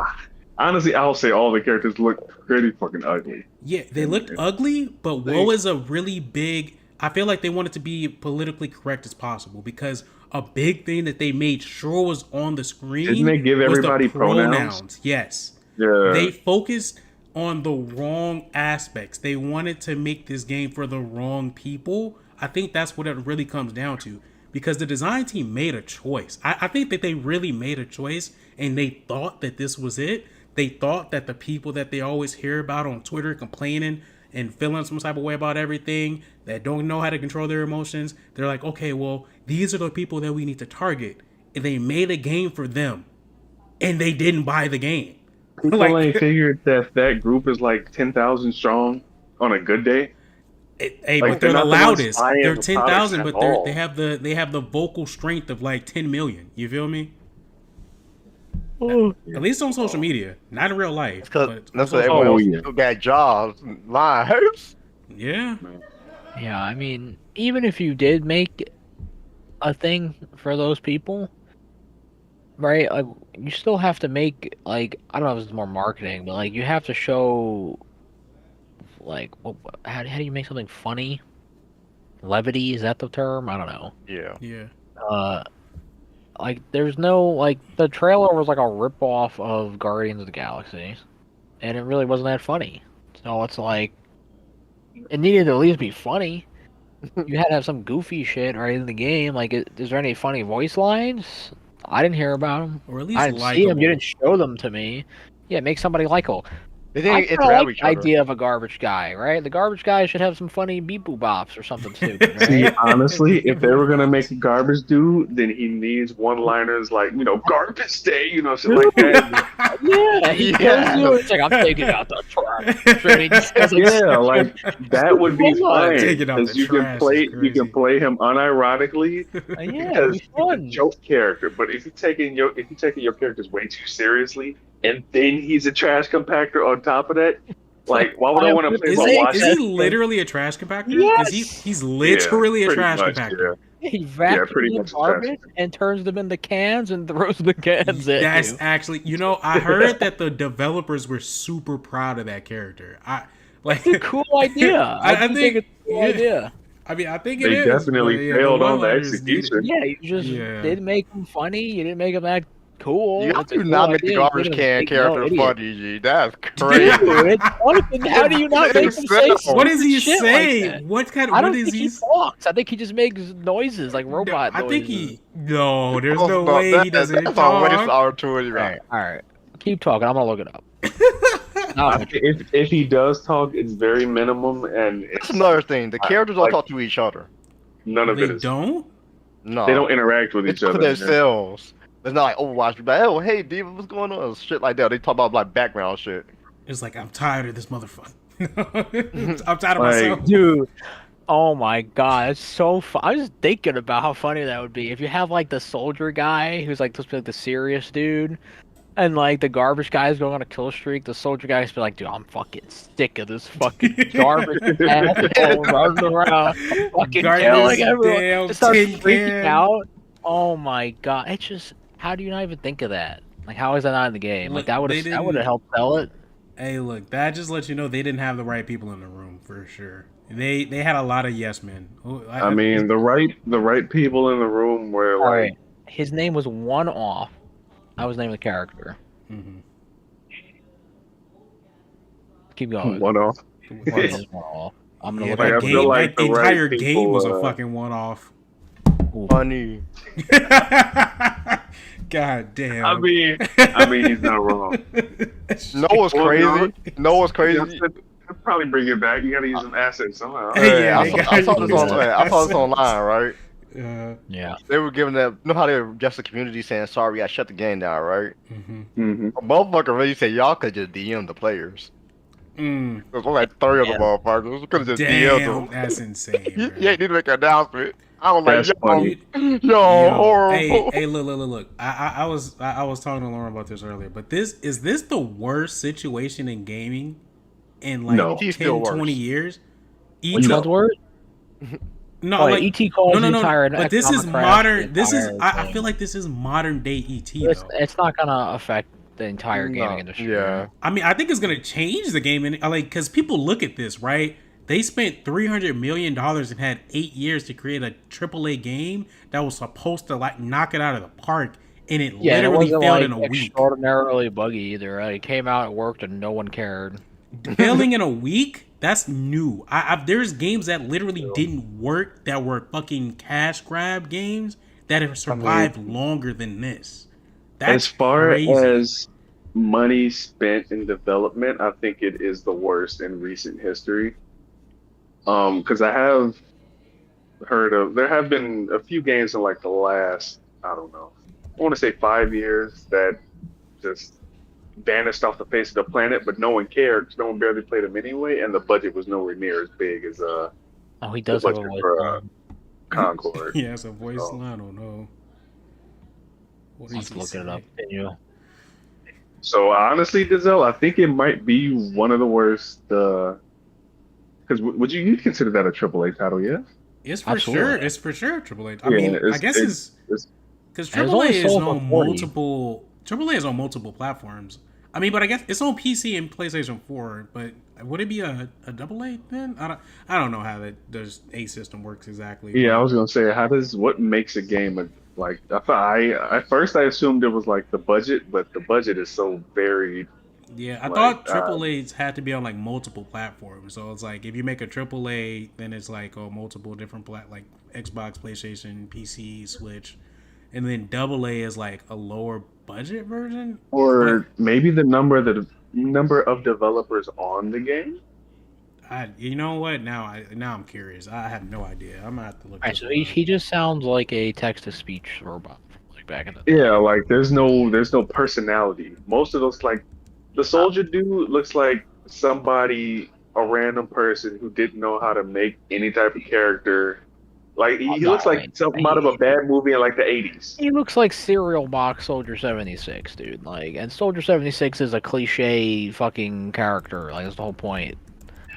Speaker 3: honestly, I'll say all the characters look pretty fucking ugly.
Speaker 1: yeah, they
Speaker 3: And
Speaker 1: looked ugly, but what
Speaker 4: See,
Speaker 1: was a really big, I feel like they wanted to be politically correct as possible, because a big thing that they made sure was on the
Speaker 3: didn't
Speaker 1: screen
Speaker 3: they give
Speaker 1: was the
Speaker 3: everybody pronouns?
Speaker 1: pronouns. Yes.
Speaker 3: Yeah,
Speaker 1: They focused on the wrong aspects. They wanted to make this game for the wrong people. I think that's what it really comes down to, because the design team made a choice. I think that they really made a choice, and they thought that this was it. They thought that the people that they always hear about on Twitter complaining and feeling some type of way about everything, that don't know how to control their emotions, they're like, okay, well, these are the people that we need to target. And they made a game for them, and they didn't buy the game.
Speaker 3: people ain't
Speaker 1: Like,
Speaker 3: figured that that group is like 10,000 strong on a good day.
Speaker 1: hey,
Speaker 3: Like
Speaker 1: but
Speaker 3: they're
Speaker 1: they're the
Speaker 3: not the ones
Speaker 1: loudest.
Speaker 3: buying
Speaker 1: They're
Speaker 3: the
Speaker 1: ten
Speaker 3: products
Speaker 1: thousand,
Speaker 3: at
Speaker 1: but they
Speaker 3: all.
Speaker 1: have the vocal strength of like 10 million. You feel me?
Speaker 2: Oh,
Speaker 1: At least on social media, not in real life,
Speaker 4: because
Speaker 1: but on
Speaker 4: that's what
Speaker 1: social
Speaker 4: everyone
Speaker 3: Oh
Speaker 1: media.
Speaker 4: else
Speaker 3: yeah,
Speaker 4: still got jobs and lives.
Speaker 1: Yeah,
Speaker 2: yeah, I mean, even if you did make a thing for those people, right? Like, you still have to make, like, I don't know if it's more marketing, but like you have to show, like, how do you make something funny? Levity, is that the term? I don't know.
Speaker 4: Yeah.
Speaker 1: yeah.
Speaker 2: Uh, like there's no, like, the trailer was like a rip off of Guardians of the Galaxy, and it really wasn't that funny. So it's like it needed to at least be funny. You had to have some goofy shit right in the game. Like, is there any funny voice lines? I didn't hear about them.
Speaker 1: Or at
Speaker 2: I
Speaker 1: least
Speaker 2: didn't see them. You
Speaker 1: likable.
Speaker 2: didn't show them to me. Yeah, make somebody likable.
Speaker 4: They
Speaker 2: I
Speaker 4: didn't
Speaker 2: kind of
Speaker 4: interact
Speaker 2: like
Speaker 4: with each
Speaker 2: the
Speaker 4: other.
Speaker 2: idea of a garbage guy, right? The garbage guy should have some funny beep boop bops or something stupid,
Speaker 3: See,
Speaker 2: right?
Speaker 3: honestly, if they were gonna make a garbage dude, then he needs one-liners like, garbage day, shit like that.
Speaker 2: Yeah, he kills you.
Speaker 4: Yeah.
Speaker 2: It's like, I'm taking out the trash. And he just does, like,
Speaker 3: Yeah, like that would be
Speaker 2: Come on.
Speaker 3: fine
Speaker 1: Taking out
Speaker 3: because
Speaker 1: the
Speaker 3: you can
Speaker 1: trash
Speaker 3: play
Speaker 1: is crazy.
Speaker 3: him unironically
Speaker 2: Yeah, it'd
Speaker 3: because
Speaker 2: be
Speaker 3: he's a
Speaker 2: fun.
Speaker 3: joke character. But if you're taking your characters way too seriously, and then he's a trash compactor on top of that, like why would I want to play
Speaker 1: Is
Speaker 3: my
Speaker 1: he,
Speaker 3: watch?
Speaker 1: is he literally a trash compactor?
Speaker 2: Yes.
Speaker 1: He's literally a
Speaker 3: pretty
Speaker 1: trash
Speaker 3: much,
Speaker 1: compactor?
Speaker 2: He
Speaker 3: pretty
Speaker 2: vacuums
Speaker 3: much
Speaker 2: the garbage and turns them into cans and throws the cans at
Speaker 1: That's
Speaker 2: you.
Speaker 1: actually, I heard that the developers were super proud of that character.
Speaker 2: It's a cool idea. I
Speaker 1: I
Speaker 2: do
Speaker 1: think
Speaker 2: it's a cool
Speaker 1: yeah.
Speaker 2: idea.
Speaker 1: I mean, I think it
Speaker 3: They
Speaker 1: is.
Speaker 3: definitely
Speaker 1: but, yeah,
Speaker 3: failed on the
Speaker 1: one-liners
Speaker 3: execution.
Speaker 2: Yeah, you just
Speaker 1: Yeah.
Speaker 2: didn't make them funny. You didn't make them act cool.
Speaker 4: You
Speaker 2: It's a
Speaker 4: do
Speaker 2: cool
Speaker 4: not make the
Speaker 2: idea. You
Speaker 4: garbage
Speaker 2: made him
Speaker 4: can
Speaker 2: think,
Speaker 4: character
Speaker 2: idiot.
Speaker 4: funny, G. That's crazy.
Speaker 2: Dude, it's funny. How do you not make him say
Speaker 4: What
Speaker 1: What does he
Speaker 2: shit
Speaker 1: say?
Speaker 2: Like that?
Speaker 1: What kind?
Speaker 2: I
Speaker 1: What
Speaker 2: don't
Speaker 1: is
Speaker 2: think
Speaker 1: he?
Speaker 2: he talks. I think he just makes noises like robot
Speaker 1: I
Speaker 2: noises.
Speaker 1: think he. No, there's
Speaker 4: Oh,
Speaker 1: no
Speaker 4: no,
Speaker 1: way he doesn't
Speaker 4: That's a waste of
Speaker 1: talk.
Speaker 4: opportunity, right?
Speaker 2: All right. Keep talking. I'm gonna look it up.
Speaker 3: If he does talk, it's very minimum, and
Speaker 4: That's
Speaker 3: it's
Speaker 4: another thing. The characters don't
Speaker 3: like-
Speaker 4: talk to each other.
Speaker 3: none of
Speaker 1: They
Speaker 3: it is.
Speaker 1: don't.
Speaker 4: No.
Speaker 3: They don't interact with
Speaker 4: It's
Speaker 3: each
Speaker 4: for
Speaker 3: other.
Speaker 4: themselves. It's not like Overwatch. Like, oh, hey, Diva, what's going on? Shit like that. They talk about like background shit.
Speaker 1: It's like I'm tired of this motherfucker. I'm tired of
Speaker 3: Like,
Speaker 1: myself.
Speaker 2: Dude, oh my god, it's so fun. I was thinking about how funny that would be if you have like the soldier guy who's like supposed to be like the serious dude, and like the garbage guy is going on a kill streak. The soldier guy's be like, dude, I'm fucking sick of this fucking garbage asshole running around, fucking
Speaker 1: Guard
Speaker 2: killing
Speaker 1: this
Speaker 2: everyone.
Speaker 1: damn
Speaker 2: Just starts
Speaker 1: tin
Speaker 2: freaking
Speaker 1: can.
Speaker 2: out. Oh my god, it's just how do you not even think of that? Like, how is that not in the game? Like
Speaker 1: Look,
Speaker 2: that would
Speaker 1: they
Speaker 2: have
Speaker 1: didn't-
Speaker 2: helped sell it.
Speaker 1: Hey, look, that just lets you know they didn't have the right people in the room for sure. They had a lot of yes men.
Speaker 3: I mean, the right people in the room were
Speaker 2: All
Speaker 3: like,
Speaker 2: right, his name was One Off. That was the name of the character.
Speaker 1: Mhm.
Speaker 2: Keep going.
Speaker 3: one off.
Speaker 2: One Off. I'm gonna
Speaker 1: Yeah,
Speaker 2: look
Speaker 3: Like,
Speaker 1: that
Speaker 3: I
Speaker 2: at
Speaker 3: feel
Speaker 1: game,
Speaker 3: like
Speaker 1: the
Speaker 3: the right
Speaker 1: entire game
Speaker 3: people,
Speaker 1: was a fucking one-off.
Speaker 4: Funny.
Speaker 1: God damn.
Speaker 3: I mean, he's not wrong.
Speaker 4: No what's
Speaker 3: Well,
Speaker 4: crazy? No what's crazy?
Speaker 3: They'll probably bring it back. You got to use some assets somehow.
Speaker 1: Hey, yeah,
Speaker 4: I
Speaker 1: they
Speaker 4: saw,
Speaker 1: got
Speaker 4: I saw this
Speaker 1: you.
Speaker 4: on. I saw this online, right?
Speaker 2: Yeah.
Speaker 4: They were giving that. You know how they were just the community saying, "Sorry, I shut the game down," right?
Speaker 1: Mm-hmm.
Speaker 3: Mm-hmm.
Speaker 4: A motherfucker really said, "Y'all could just DM the players."
Speaker 1: Mm.
Speaker 4: There's only like 3 of the
Speaker 2: Yeah.
Speaker 4: motherfuckers. Could have just
Speaker 1: Damn,
Speaker 4: DM'd them.
Speaker 1: that's insane.
Speaker 4: You
Speaker 1: bro.
Speaker 4: ain't need to make an announcement. I was like,
Speaker 3: That's
Speaker 4: yo,
Speaker 3: funny.
Speaker 4: yo,
Speaker 1: Yo,
Speaker 4: horrible.
Speaker 1: hey, look. I was talking to Lauren about this earlier, but is this the worst situation in gaming in like
Speaker 3: No.
Speaker 1: 10,
Speaker 4: ET still worse.
Speaker 1: 20 years?
Speaker 2: Which
Speaker 1: ET
Speaker 2: one's worse?
Speaker 1: No,
Speaker 2: Oh,
Speaker 1: like
Speaker 2: ET calls the entire.
Speaker 1: But this is
Speaker 2: economic crash,
Speaker 1: modern.
Speaker 2: the
Speaker 1: This is
Speaker 2: entire
Speaker 1: I
Speaker 2: thing.
Speaker 1: feel like this is modern day ET
Speaker 2: It's,
Speaker 1: though.
Speaker 2: it's not gonna affect the entire gaming industry.
Speaker 4: Yeah.
Speaker 1: I mean, I think it's gonna change the game, and like, because people look at this, right? They spent $300 million and had 8 years to create a AAA game that was supposed to like knock it out of the park, and it
Speaker 2: Yeah, and it
Speaker 1: literally
Speaker 2: wasn't
Speaker 1: failed
Speaker 2: like
Speaker 1: in a week.
Speaker 2: extraordinarily buggy either. It came out, it worked, and no one cared.
Speaker 1: Failing in a week? That's new. There's games that literally didn't work that were fucking cash grab games that have survived longer than this. That's
Speaker 3: As far
Speaker 1: crazy.
Speaker 3: as money spent in development, I think it is the worst in recent history. Because I have heard of, there have been a few games in like the last, I don't know, I want to say 5 years that just vanished off the face of the planet, but no one cared 'cause no one barely played them anyway, and the budget was nowhere near as big as
Speaker 2: Oh, he does
Speaker 3: the
Speaker 2: have a
Speaker 3: budget
Speaker 2: voice
Speaker 3: for
Speaker 2: line.
Speaker 3: Concord.
Speaker 1: Yeah, it's a voice
Speaker 3: Oh.
Speaker 1: line. I don't know. What
Speaker 2: Let's
Speaker 1: does he
Speaker 2: look it
Speaker 1: say?
Speaker 2: up. Continue.
Speaker 3: So honestly, Dizel, I think it might be one of the worst. Because would you consider that a AAA title? Yeah.
Speaker 1: It's for
Speaker 2: Absolutely.
Speaker 1: sure. It's for sure AAA. I
Speaker 3: Yeah,
Speaker 1: mean, I
Speaker 3: it's-
Speaker 1: guess
Speaker 3: it's-
Speaker 1: it's because
Speaker 2: And it's only
Speaker 1: AAA is
Speaker 2: sold for
Speaker 1: on
Speaker 2: 40.
Speaker 1: multiple. AAA is on multiple platforms. I mean, but I guess it's on PC and PlayStation 4. But would it be a AA then? I don't know how the A system works exactly.
Speaker 3: Yeah, I was gonna say, what makes a game like? At first I assumed it was like the budget, but the budget is so varied.
Speaker 1: Yeah, I
Speaker 3: Like,
Speaker 1: thought AAA's had to be on like multiple platforms. So it's like if you make a AAA, then it's like multiple different like Xbox, PlayStation, PC, Switch, and then AA is like a lower budget version. But
Speaker 3: or maybe the number of developers on the game.
Speaker 1: you know what? Now I'm curious. I have no idea. I'm gonna have to look
Speaker 2: Alright,
Speaker 1: this
Speaker 2: so
Speaker 1: one up.
Speaker 2: he just sounds like a text-to-speech robot, like back in the day.
Speaker 3: Yeah, like there's no personality. Most of those, like the soldier dude looks like somebody, a random person who didn't know how to make any type of character. Like
Speaker 2: Oh,
Speaker 3: he
Speaker 2: no,
Speaker 3: looks like something out of a bad movie in like the 80s.
Speaker 2: he looks like Cereal Box Soldier 76, dude. Like, and Soldier 76 is a cliche fucking character. Like, that's the whole point.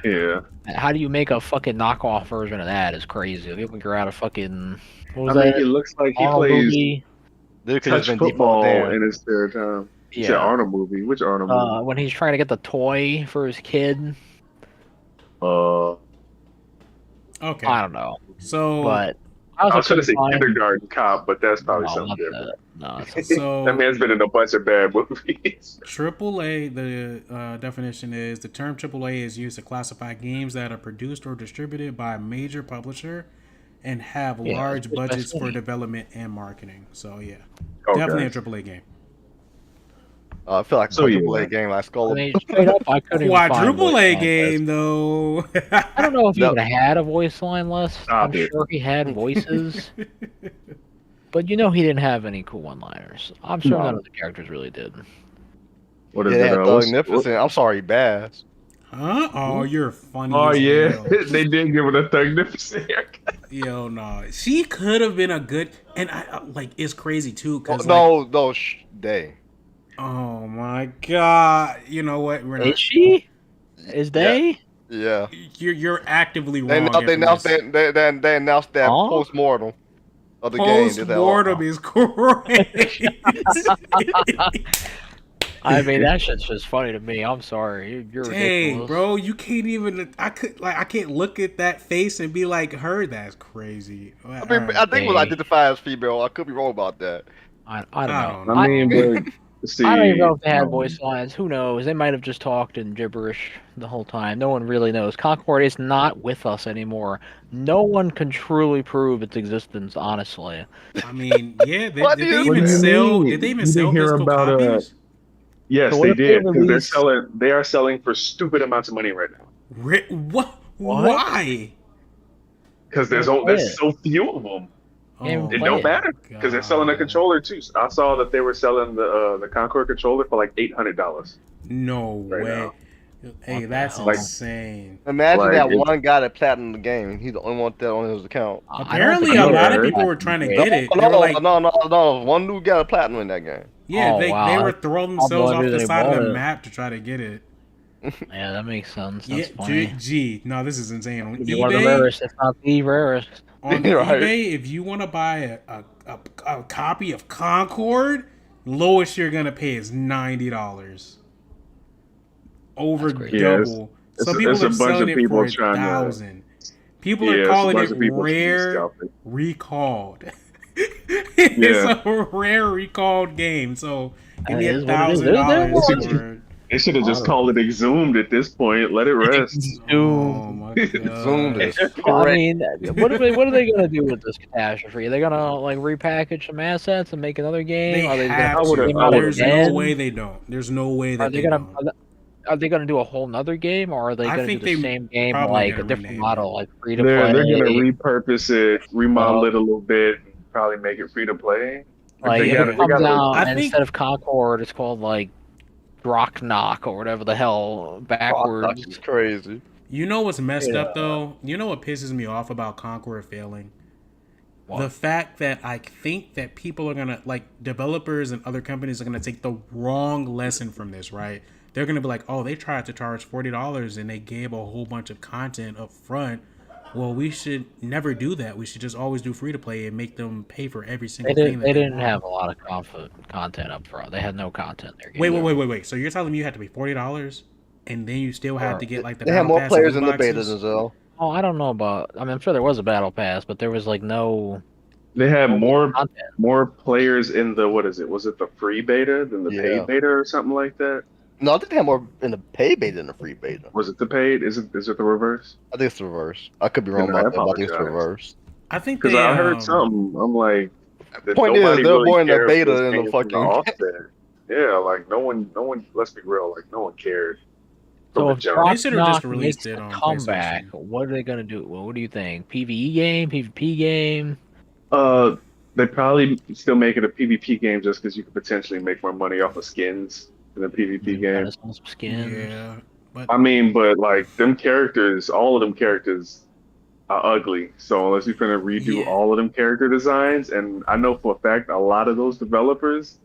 Speaker 3: Yeah.
Speaker 2: How do you make a fucking knockoff version of that? Is crazy. If you figure out a fucking what was
Speaker 3: I mean,
Speaker 2: that?
Speaker 3: he looks like he
Speaker 2: Arnold
Speaker 3: plays
Speaker 2: movie?
Speaker 4: There could have
Speaker 3: touch
Speaker 4: been
Speaker 3: football
Speaker 4: default
Speaker 3: in
Speaker 4: there.
Speaker 3: his spare time. You said
Speaker 2: Yeah.
Speaker 3: Arnold movie. Which Arnold movie?
Speaker 2: When he's trying to get the toy for his kid.
Speaker 3: Uh,
Speaker 1: Okay,
Speaker 2: I don't know,
Speaker 1: so
Speaker 2: but
Speaker 3: I was trying to say
Speaker 2: find-
Speaker 3: Kindergarten Cop, but that's probably
Speaker 2: No,
Speaker 3: something
Speaker 2: not
Speaker 3: different.
Speaker 2: that. No, it's
Speaker 1: So-
Speaker 3: that man's been in a bunch of bad movies.
Speaker 1: AAA, the definition is the term AAA is used to classify games that are produced or distributed by a major publisher and have
Speaker 2: Yeah,
Speaker 1: large
Speaker 2: it's just
Speaker 1: budgets for
Speaker 2: Sony.
Speaker 1: development and marketing. So yeah,
Speaker 3: Okay.
Speaker 1: definitely a AAA game.
Speaker 4: I feel like
Speaker 3: So, yeah.
Speaker 4: a game like
Speaker 2: I
Speaker 4: Skull.
Speaker 2: mean, straight up, I couldn't even find
Speaker 1: Quadruple
Speaker 2: voice
Speaker 1: A
Speaker 2: line
Speaker 1: game though.
Speaker 2: I don't know if he
Speaker 4: No.
Speaker 2: even had a voice line list.
Speaker 3: Stop
Speaker 2: I'm
Speaker 3: it.
Speaker 2: sure he had voices, but you know he didn't have any cool one-liners. I'm sure
Speaker 3: No.
Speaker 2: none of the characters really did.
Speaker 3: What is
Speaker 4: Yeah,
Speaker 3: it?
Speaker 4: they had Magnificent. I'm sorry, Bass.
Speaker 1: Huh? Oh, you're funny.
Speaker 3: Oh
Speaker 1: as
Speaker 3: yeah,
Speaker 1: hell.
Speaker 3: they did give it a magnificent haircut.
Speaker 1: Yo, no, she could have been a good, and I like it's crazy too. Cause
Speaker 4: They.
Speaker 1: oh my god, you know what? We're
Speaker 2: Is
Speaker 1: not.
Speaker 2: she? Is they?
Speaker 4: Yeah.
Speaker 1: You're actively
Speaker 4: They,
Speaker 1: wrong.
Speaker 4: they announced
Speaker 1: Infamous.
Speaker 4: they announced that
Speaker 2: Huh?
Speaker 4: post-mortem of the game. They said,
Speaker 1: Post-mortem is correct.
Speaker 2: I mean, that shit's just funny to me. I'm sorry. You're
Speaker 1: Dang,
Speaker 2: ridiculous.
Speaker 1: bro, you can't even. I can't look at that face and be like, her. That's crazy.
Speaker 4: I mean, I think it was identified as female. I could be wrong about that.
Speaker 2: I don't
Speaker 1: I
Speaker 2: know.
Speaker 1: don't
Speaker 3: I mean, but see,
Speaker 2: I don't even know if they had voice lines. Who knows? They might have just talked in gibberish the whole time. No one really knows. Concord is not with us anymore. No one can truly prove its existence, honestly.
Speaker 1: I mean, yeah.
Speaker 4: What
Speaker 1: Did
Speaker 4: do
Speaker 1: they
Speaker 4: you
Speaker 1: even
Speaker 3: mean?
Speaker 1: sell? Did they
Speaker 3: You
Speaker 1: even
Speaker 3: didn't
Speaker 1: sell
Speaker 3: hear
Speaker 1: physical
Speaker 3: about,
Speaker 1: copies?
Speaker 3: Yes,
Speaker 2: So what
Speaker 3: they
Speaker 2: if they
Speaker 3: did because
Speaker 2: release-
Speaker 3: they are selling for stupid amounts of money right now
Speaker 1: What?
Speaker 2: What?
Speaker 1: Why?
Speaker 3: because there's
Speaker 2: Yeah.
Speaker 3: so few of them.
Speaker 2: Game
Speaker 1: Oh
Speaker 3: It
Speaker 2: play
Speaker 3: don't
Speaker 2: it.
Speaker 3: matter because they're selling a controller too. I saw that they were selling the Concord controller for like $800.
Speaker 1: No
Speaker 3: Right
Speaker 1: way.
Speaker 3: now.
Speaker 1: Hey,
Speaker 2: What the
Speaker 1: that's
Speaker 2: hell?
Speaker 1: insane.
Speaker 4: Imagine
Speaker 3: Like,
Speaker 4: that
Speaker 3: it-
Speaker 4: one guy that platinum the game. He's the only one that on his account.
Speaker 2: I don't
Speaker 1: Apparently,
Speaker 2: think
Speaker 1: a
Speaker 2: I
Speaker 1: lot of
Speaker 2: heard
Speaker 1: people
Speaker 2: that.
Speaker 1: were trying to
Speaker 2: Yeah.
Speaker 1: get it. They
Speaker 4: No,
Speaker 1: were like,
Speaker 4: no. One dude got a platinum in that game.
Speaker 1: yeah,
Speaker 2: Oh,
Speaker 1: they
Speaker 2: wow.
Speaker 1: were throwing
Speaker 2: I'll
Speaker 1: themselves off
Speaker 2: believe
Speaker 1: the
Speaker 2: they
Speaker 1: side of
Speaker 2: bought
Speaker 1: the
Speaker 2: it.
Speaker 1: map to try to get it.
Speaker 2: Yeah, that makes sense. That's
Speaker 1: Yeah,
Speaker 2: funny.
Speaker 1: no, this is insane. On
Speaker 2: It'd be one of the
Speaker 1: eBay,
Speaker 2: rarest, if not the rarest.
Speaker 1: on
Speaker 4: Right.
Speaker 1: eBay, if you want to buy a copy of Concord, lowest you're gonna pay is $90. Over
Speaker 2: That's crazy.
Speaker 3: Yeah,
Speaker 1: double.
Speaker 3: it's
Speaker 1: Some
Speaker 3: a-
Speaker 1: people
Speaker 3: it's a
Speaker 1: are
Speaker 3: bunch
Speaker 1: selling
Speaker 3: of
Speaker 1: it
Speaker 3: people
Speaker 1: for
Speaker 3: trying to-
Speaker 1: 1,000. People
Speaker 3: Yeah,
Speaker 1: are
Speaker 3: it's a
Speaker 1: calling
Speaker 3: bunch
Speaker 1: it
Speaker 3: of people
Speaker 1: rare
Speaker 3: scalping.
Speaker 1: recalled. It's a rare recalled game, so give me
Speaker 2: That is what it is.
Speaker 1: $1,000
Speaker 3: There's-
Speaker 1: for it.
Speaker 3: They should have just called it exhumed at this point. Let it rest.
Speaker 1: Oh my
Speaker 4: Zoomed
Speaker 1: god.
Speaker 4: is
Speaker 2: Well, I
Speaker 4: correct.
Speaker 2: mean, what are they gonna do with this catastrophe? Are they gonna like repackage some assets and make another game?
Speaker 1: They
Speaker 2: Are they
Speaker 1: have
Speaker 2: gonna
Speaker 3: I would've-
Speaker 1: to.
Speaker 2: game out
Speaker 1: There's
Speaker 2: again?
Speaker 1: no way they don't. There's no way that
Speaker 2: Are they
Speaker 1: they
Speaker 2: gonna?
Speaker 1: don't.
Speaker 2: Are they gonna do a whole nother game, or are they
Speaker 1: I
Speaker 2: gonna do
Speaker 1: think
Speaker 2: the
Speaker 1: they
Speaker 2: same game
Speaker 1: probably
Speaker 2: like
Speaker 1: gonna
Speaker 2: a different
Speaker 1: rename
Speaker 2: model,
Speaker 1: it.
Speaker 2: like free to
Speaker 3: They're
Speaker 2: play?
Speaker 3: gonna repurpose it, remodel it a little bit, and probably make it free to play.
Speaker 2: Like
Speaker 3: They
Speaker 2: if
Speaker 3: gotta-
Speaker 2: it
Speaker 3: they
Speaker 2: comes
Speaker 3: gotta-
Speaker 2: out
Speaker 1: I
Speaker 2: and
Speaker 1: think-
Speaker 2: instead of Concord, it's called like Knock or whatever the hell backwards.
Speaker 4: It's crazy.
Speaker 1: You know what's messed
Speaker 2: Yeah.
Speaker 1: up though? You know what pisses me off about Conqueror failing?
Speaker 2: What?
Speaker 1: The fact that I think that people are gonna, like, developers and other companies are gonna take the wrong lesson from this, right? They're gonna be like, oh, they tried to charge $40 and they gave a whole bunch of content up front. Well, we should never do that. We should just always do free to play and make them pay for every single thing.
Speaker 2: They didn't have a lot of content up front. They had no content there.
Speaker 1: Wait. So you're telling me you had to pay $40 and then you still had to get like the
Speaker 4: They had
Speaker 1: battle
Speaker 4: more
Speaker 1: pass
Speaker 4: players
Speaker 1: and
Speaker 4: in
Speaker 1: loot
Speaker 4: the beta
Speaker 1: boxes?
Speaker 4: than Zell.
Speaker 2: Oh, I don't know about. I mean, I'm sure there was a battle pass, but there was like no
Speaker 3: They had more
Speaker 2: content.
Speaker 3: players in the, what is it? Was it the free beta than the
Speaker 4: Yeah.
Speaker 3: paid beta or something like that?
Speaker 4: No, I think they have more in the paid beta than the free beta.
Speaker 3: Was it the paid? Is it the reverse?
Speaker 4: I think it's the reverse. I could be wrong
Speaker 3: Then I
Speaker 4: about that, but I think it's the
Speaker 3: apologize.
Speaker 4: reverse.
Speaker 1: I think
Speaker 3: Because
Speaker 1: they
Speaker 3: I heard something. I'm like, that
Speaker 4: Point is,
Speaker 3: nobody
Speaker 4: they're
Speaker 3: really
Speaker 4: more in the
Speaker 3: cared if this
Speaker 4: beta than the
Speaker 3: came from the
Speaker 4: fucking.
Speaker 3: offset. Yeah, like no one. Let's be real. Like no one cared from
Speaker 2: So
Speaker 3: the
Speaker 2: if
Speaker 3: jump.
Speaker 1: They should have just
Speaker 2: Proxmox
Speaker 1: released
Speaker 2: makes
Speaker 1: it
Speaker 2: a
Speaker 1: on
Speaker 2: comeback,
Speaker 1: PlayStation.
Speaker 2: what are they gonna do? Well, what do you think? PVE game, PvP game?
Speaker 3: Uh, they probably still make it a PvP game just because you could potentially make more money off of skins in a PvP
Speaker 2: Gotta
Speaker 3: game.
Speaker 2: sell some skins.
Speaker 1: Yeah, but
Speaker 3: I mean, but like them characters, all of them characters are ugly. So unless you're gonna redo
Speaker 1: yeah,
Speaker 3: all of them character designs, and I know for a fact a lot of those developers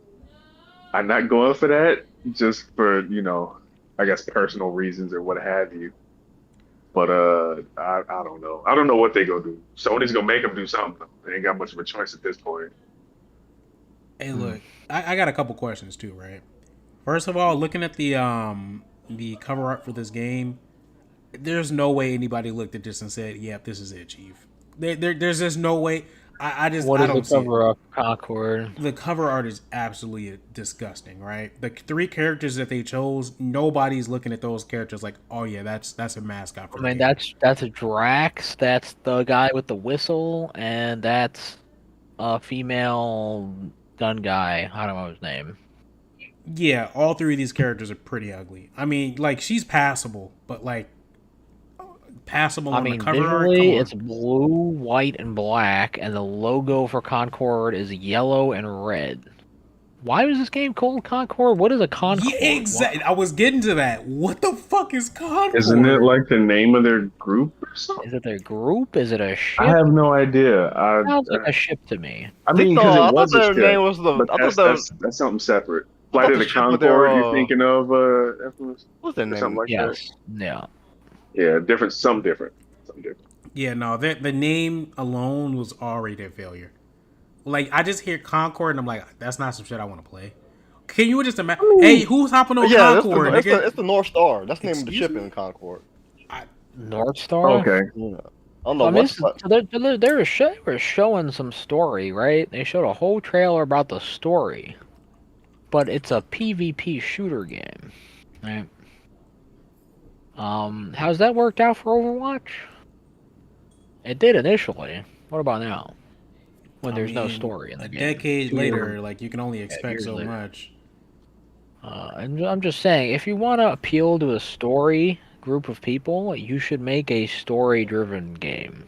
Speaker 3: are not going for that just for, I guess personal reasons or what have you. But I don't know. I don't know what they gonna do. Sony's gonna make them do something. They ain't got much of a choice at this point.
Speaker 1: hey,
Speaker 2: Hmm.
Speaker 1: look, I got a couple questions too, right? First of all, looking at the cover art for this game, there's no way anybody looked at this and said, "Yep, this is it, Chief." There's just no way.
Speaker 2: What
Speaker 1: I
Speaker 2: is the
Speaker 1: don't see it.
Speaker 2: cover up, Concord?
Speaker 1: The cover art is absolutely disgusting, right? The three characters that they chose, nobody's looking at those characters like, "Oh yeah, that's a mascot for
Speaker 2: I
Speaker 1: the
Speaker 2: mean,
Speaker 1: game."
Speaker 2: that's a Drax. That's the guy with the whistle, and that's a female gun guy. I don't know his name.
Speaker 1: Yeah, all three of these characters are pretty ugly. I mean, like she's passable, but like passable
Speaker 2: I
Speaker 1: on the
Speaker 2: mean,
Speaker 1: cover art. Come
Speaker 2: visually,
Speaker 1: on.
Speaker 2: it's blue, white, and black, and the logo for Concord is yellow and red. Why was this game called Concord? What is a
Speaker 1: Yeah,
Speaker 2: Concord?
Speaker 1: exactly. I was getting to that. What the fuck is
Speaker 3: Isn't it
Speaker 1: Concord?
Speaker 3: like the name of their group or something?
Speaker 2: Is it a group? Is it a
Speaker 3: I
Speaker 2: ship?
Speaker 3: have no idea.
Speaker 2: Sounds like a ship to me.
Speaker 3: I
Speaker 4: I think
Speaker 3: mean,
Speaker 4: no,
Speaker 3: because it
Speaker 4: I thought
Speaker 3: was a
Speaker 4: their name
Speaker 3: ship,
Speaker 4: was the.
Speaker 3: but
Speaker 4: I thought
Speaker 3: that's something separate.
Speaker 4: I
Speaker 3: Flight
Speaker 4: thought
Speaker 3: of
Speaker 4: the
Speaker 3: the
Speaker 4: ship was their.
Speaker 3: Concord, you're thinking of Infamous
Speaker 4: What's their
Speaker 3: or something
Speaker 4: name?
Speaker 3: like that?
Speaker 2: Yes. Yeah.
Speaker 3: Yeah, different, something different, something different.
Speaker 1: Yeah, no, the name alone was already a failure. Like I just hear Concord and I'm like, that's not some shit I want to play. Can you just imagine? Hey, who's hopping on
Speaker 4: Yeah, that's the,
Speaker 1: Concord,
Speaker 4: it's the
Speaker 1: nigga?
Speaker 4: it's the North Star. That's the name of the
Speaker 1: Excuse
Speaker 4: ship
Speaker 1: me?
Speaker 4: in Concord.
Speaker 1: I,
Speaker 2: North Star?
Speaker 3: Okay,
Speaker 4: Yeah. I don't know
Speaker 2: I mean,
Speaker 4: what.
Speaker 2: this is, so they were showing some story, right? They showed a whole trailer about the story, but it's a PvP shooter game, right? How's that worked out for Overwatch? It did initially. What about now? When
Speaker 1: I
Speaker 2: there's no
Speaker 1: mean,
Speaker 2: story in the
Speaker 1: a
Speaker 2: game.
Speaker 1: decade
Speaker 2: 2 years,
Speaker 1: later, like you can only expect
Speaker 2: years
Speaker 1: so
Speaker 2: later.
Speaker 1: much.
Speaker 2: And I'm just saying, if you want to appeal to a story group of people, you should make a story-driven game.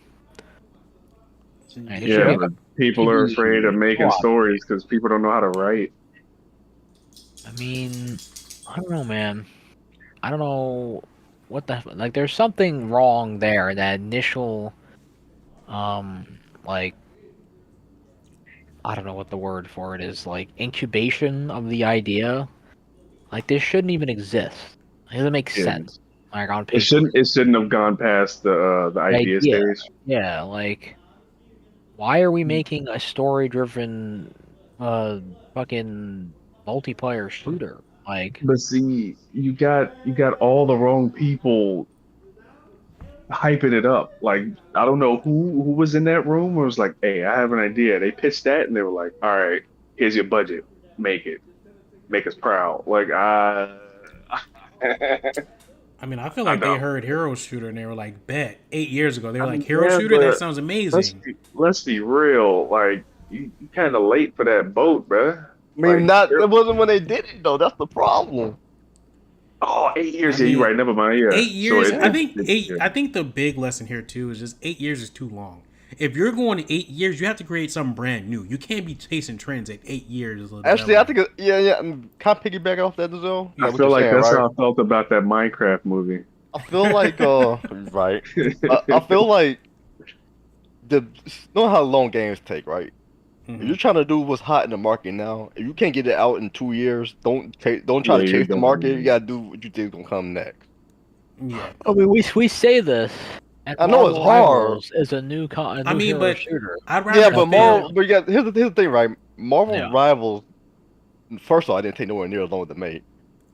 Speaker 2: And you should
Speaker 3: yeah,
Speaker 2: make
Speaker 3: but
Speaker 2: a
Speaker 3: people are afraid of
Speaker 2: PvE
Speaker 3: making
Speaker 2: co-op.
Speaker 3: stories because people don't know how to write.
Speaker 2: I mean, I don't know, man. I don't know what the like. There's something wrong there. That initial, like I don't know what the word for it is. Like incubation of the idea. Like this shouldn't even exist. It doesn't make
Speaker 3: Yeah.
Speaker 2: sense. Like on
Speaker 3: It
Speaker 2: paper.
Speaker 3: shouldn't have gone past the idea
Speaker 2: Idea.
Speaker 3: stage.
Speaker 2: Yeah, like why are we making a story-driven, fucking multiplayer shooter? Like,
Speaker 3: But see, you got all the wrong people hyping it up. Like I don't know who was in that room where it was like, "Hey, I have an idea." They pitched that and they were like, "All right, here's your budget. Make it. Make us proud." Like
Speaker 1: I mean, I feel
Speaker 3: I
Speaker 1: like they
Speaker 3: know.
Speaker 1: heard Hero Shooter and they were like, bet 8 years ago. They were
Speaker 3: I
Speaker 1: like,
Speaker 3: mean,
Speaker 1: Hero
Speaker 3: yeah,
Speaker 1: Shooter? That
Speaker 3: but
Speaker 1: sounds
Speaker 3: let's
Speaker 1: amazing.
Speaker 3: let's be real. Like you kind of late for that boat, bruh.
Speaker 4: I mean,
Speaker 3: Like,
Speaker 4: it wasn't when they did it though. That's the problem.
Speaker 3: oh, 8 years.
Speaker 1: I
Speaker 3: Yeah, you're
Speaker 1: mean,
Speaker 3: right. Never mind. Yeah.
Speaker 1: 8 years.
Speaker 3: So
Speaker 1: I think
Speaker 3: yeah.
Speaker 1: I think the big lesson here too is just 8 years is too long. If you're going to 8 years, you have to create something brand new. You can't be chasing trends at 8 years. As a
Speaker 4: Actually, I
Speaker 1: developer.
Speaker 4: think yeah. Kind of piggyback off that as well.
Speaker 3: I
Speaker 4: What
Speaker 3: feel
Speaker 4: you're
Speaker 3: like
Speaker 4: saying,
Speaker 3: that's
Speaker 4: right?
Speaker 3: how I felt about that Minecraft movie.
Speaker 4: I feel like right. I feel like know how long games take, right? If
Speaker 1: Mhm.
Speaker 4: you're trying to do what's hot in the market now, if you can't get it out in 2 years, don't try
Speaker 3: Yeah,
Speaker 4: to
Speaker 3: you're
Speaker 4: chase the market. You
Speaker 3: done.
Speaker 4: gotta do what you think is gonna come next.
Speaker 1: Yeah.
Speaker 2: I mean, we say this, and
Speaker 4: I know it's
Speaker 2: Marvel
Speaker 4: hard.
Speaker 2: Rivals is a new
Speaker 1: I mean,
Speaker 2: hero
Speaker 1: but
Speaker 2: shooter.
Speaker 1: I'd rather
Speaker 4: Yeah, but
Speaker 1: fail.
Speaker 4: Marvel. But here's the thing, right? Marvel
Speaker 2: Yeah.
Speaker 4: Rivals. First of all, I didn't take nowhere near as long as it made.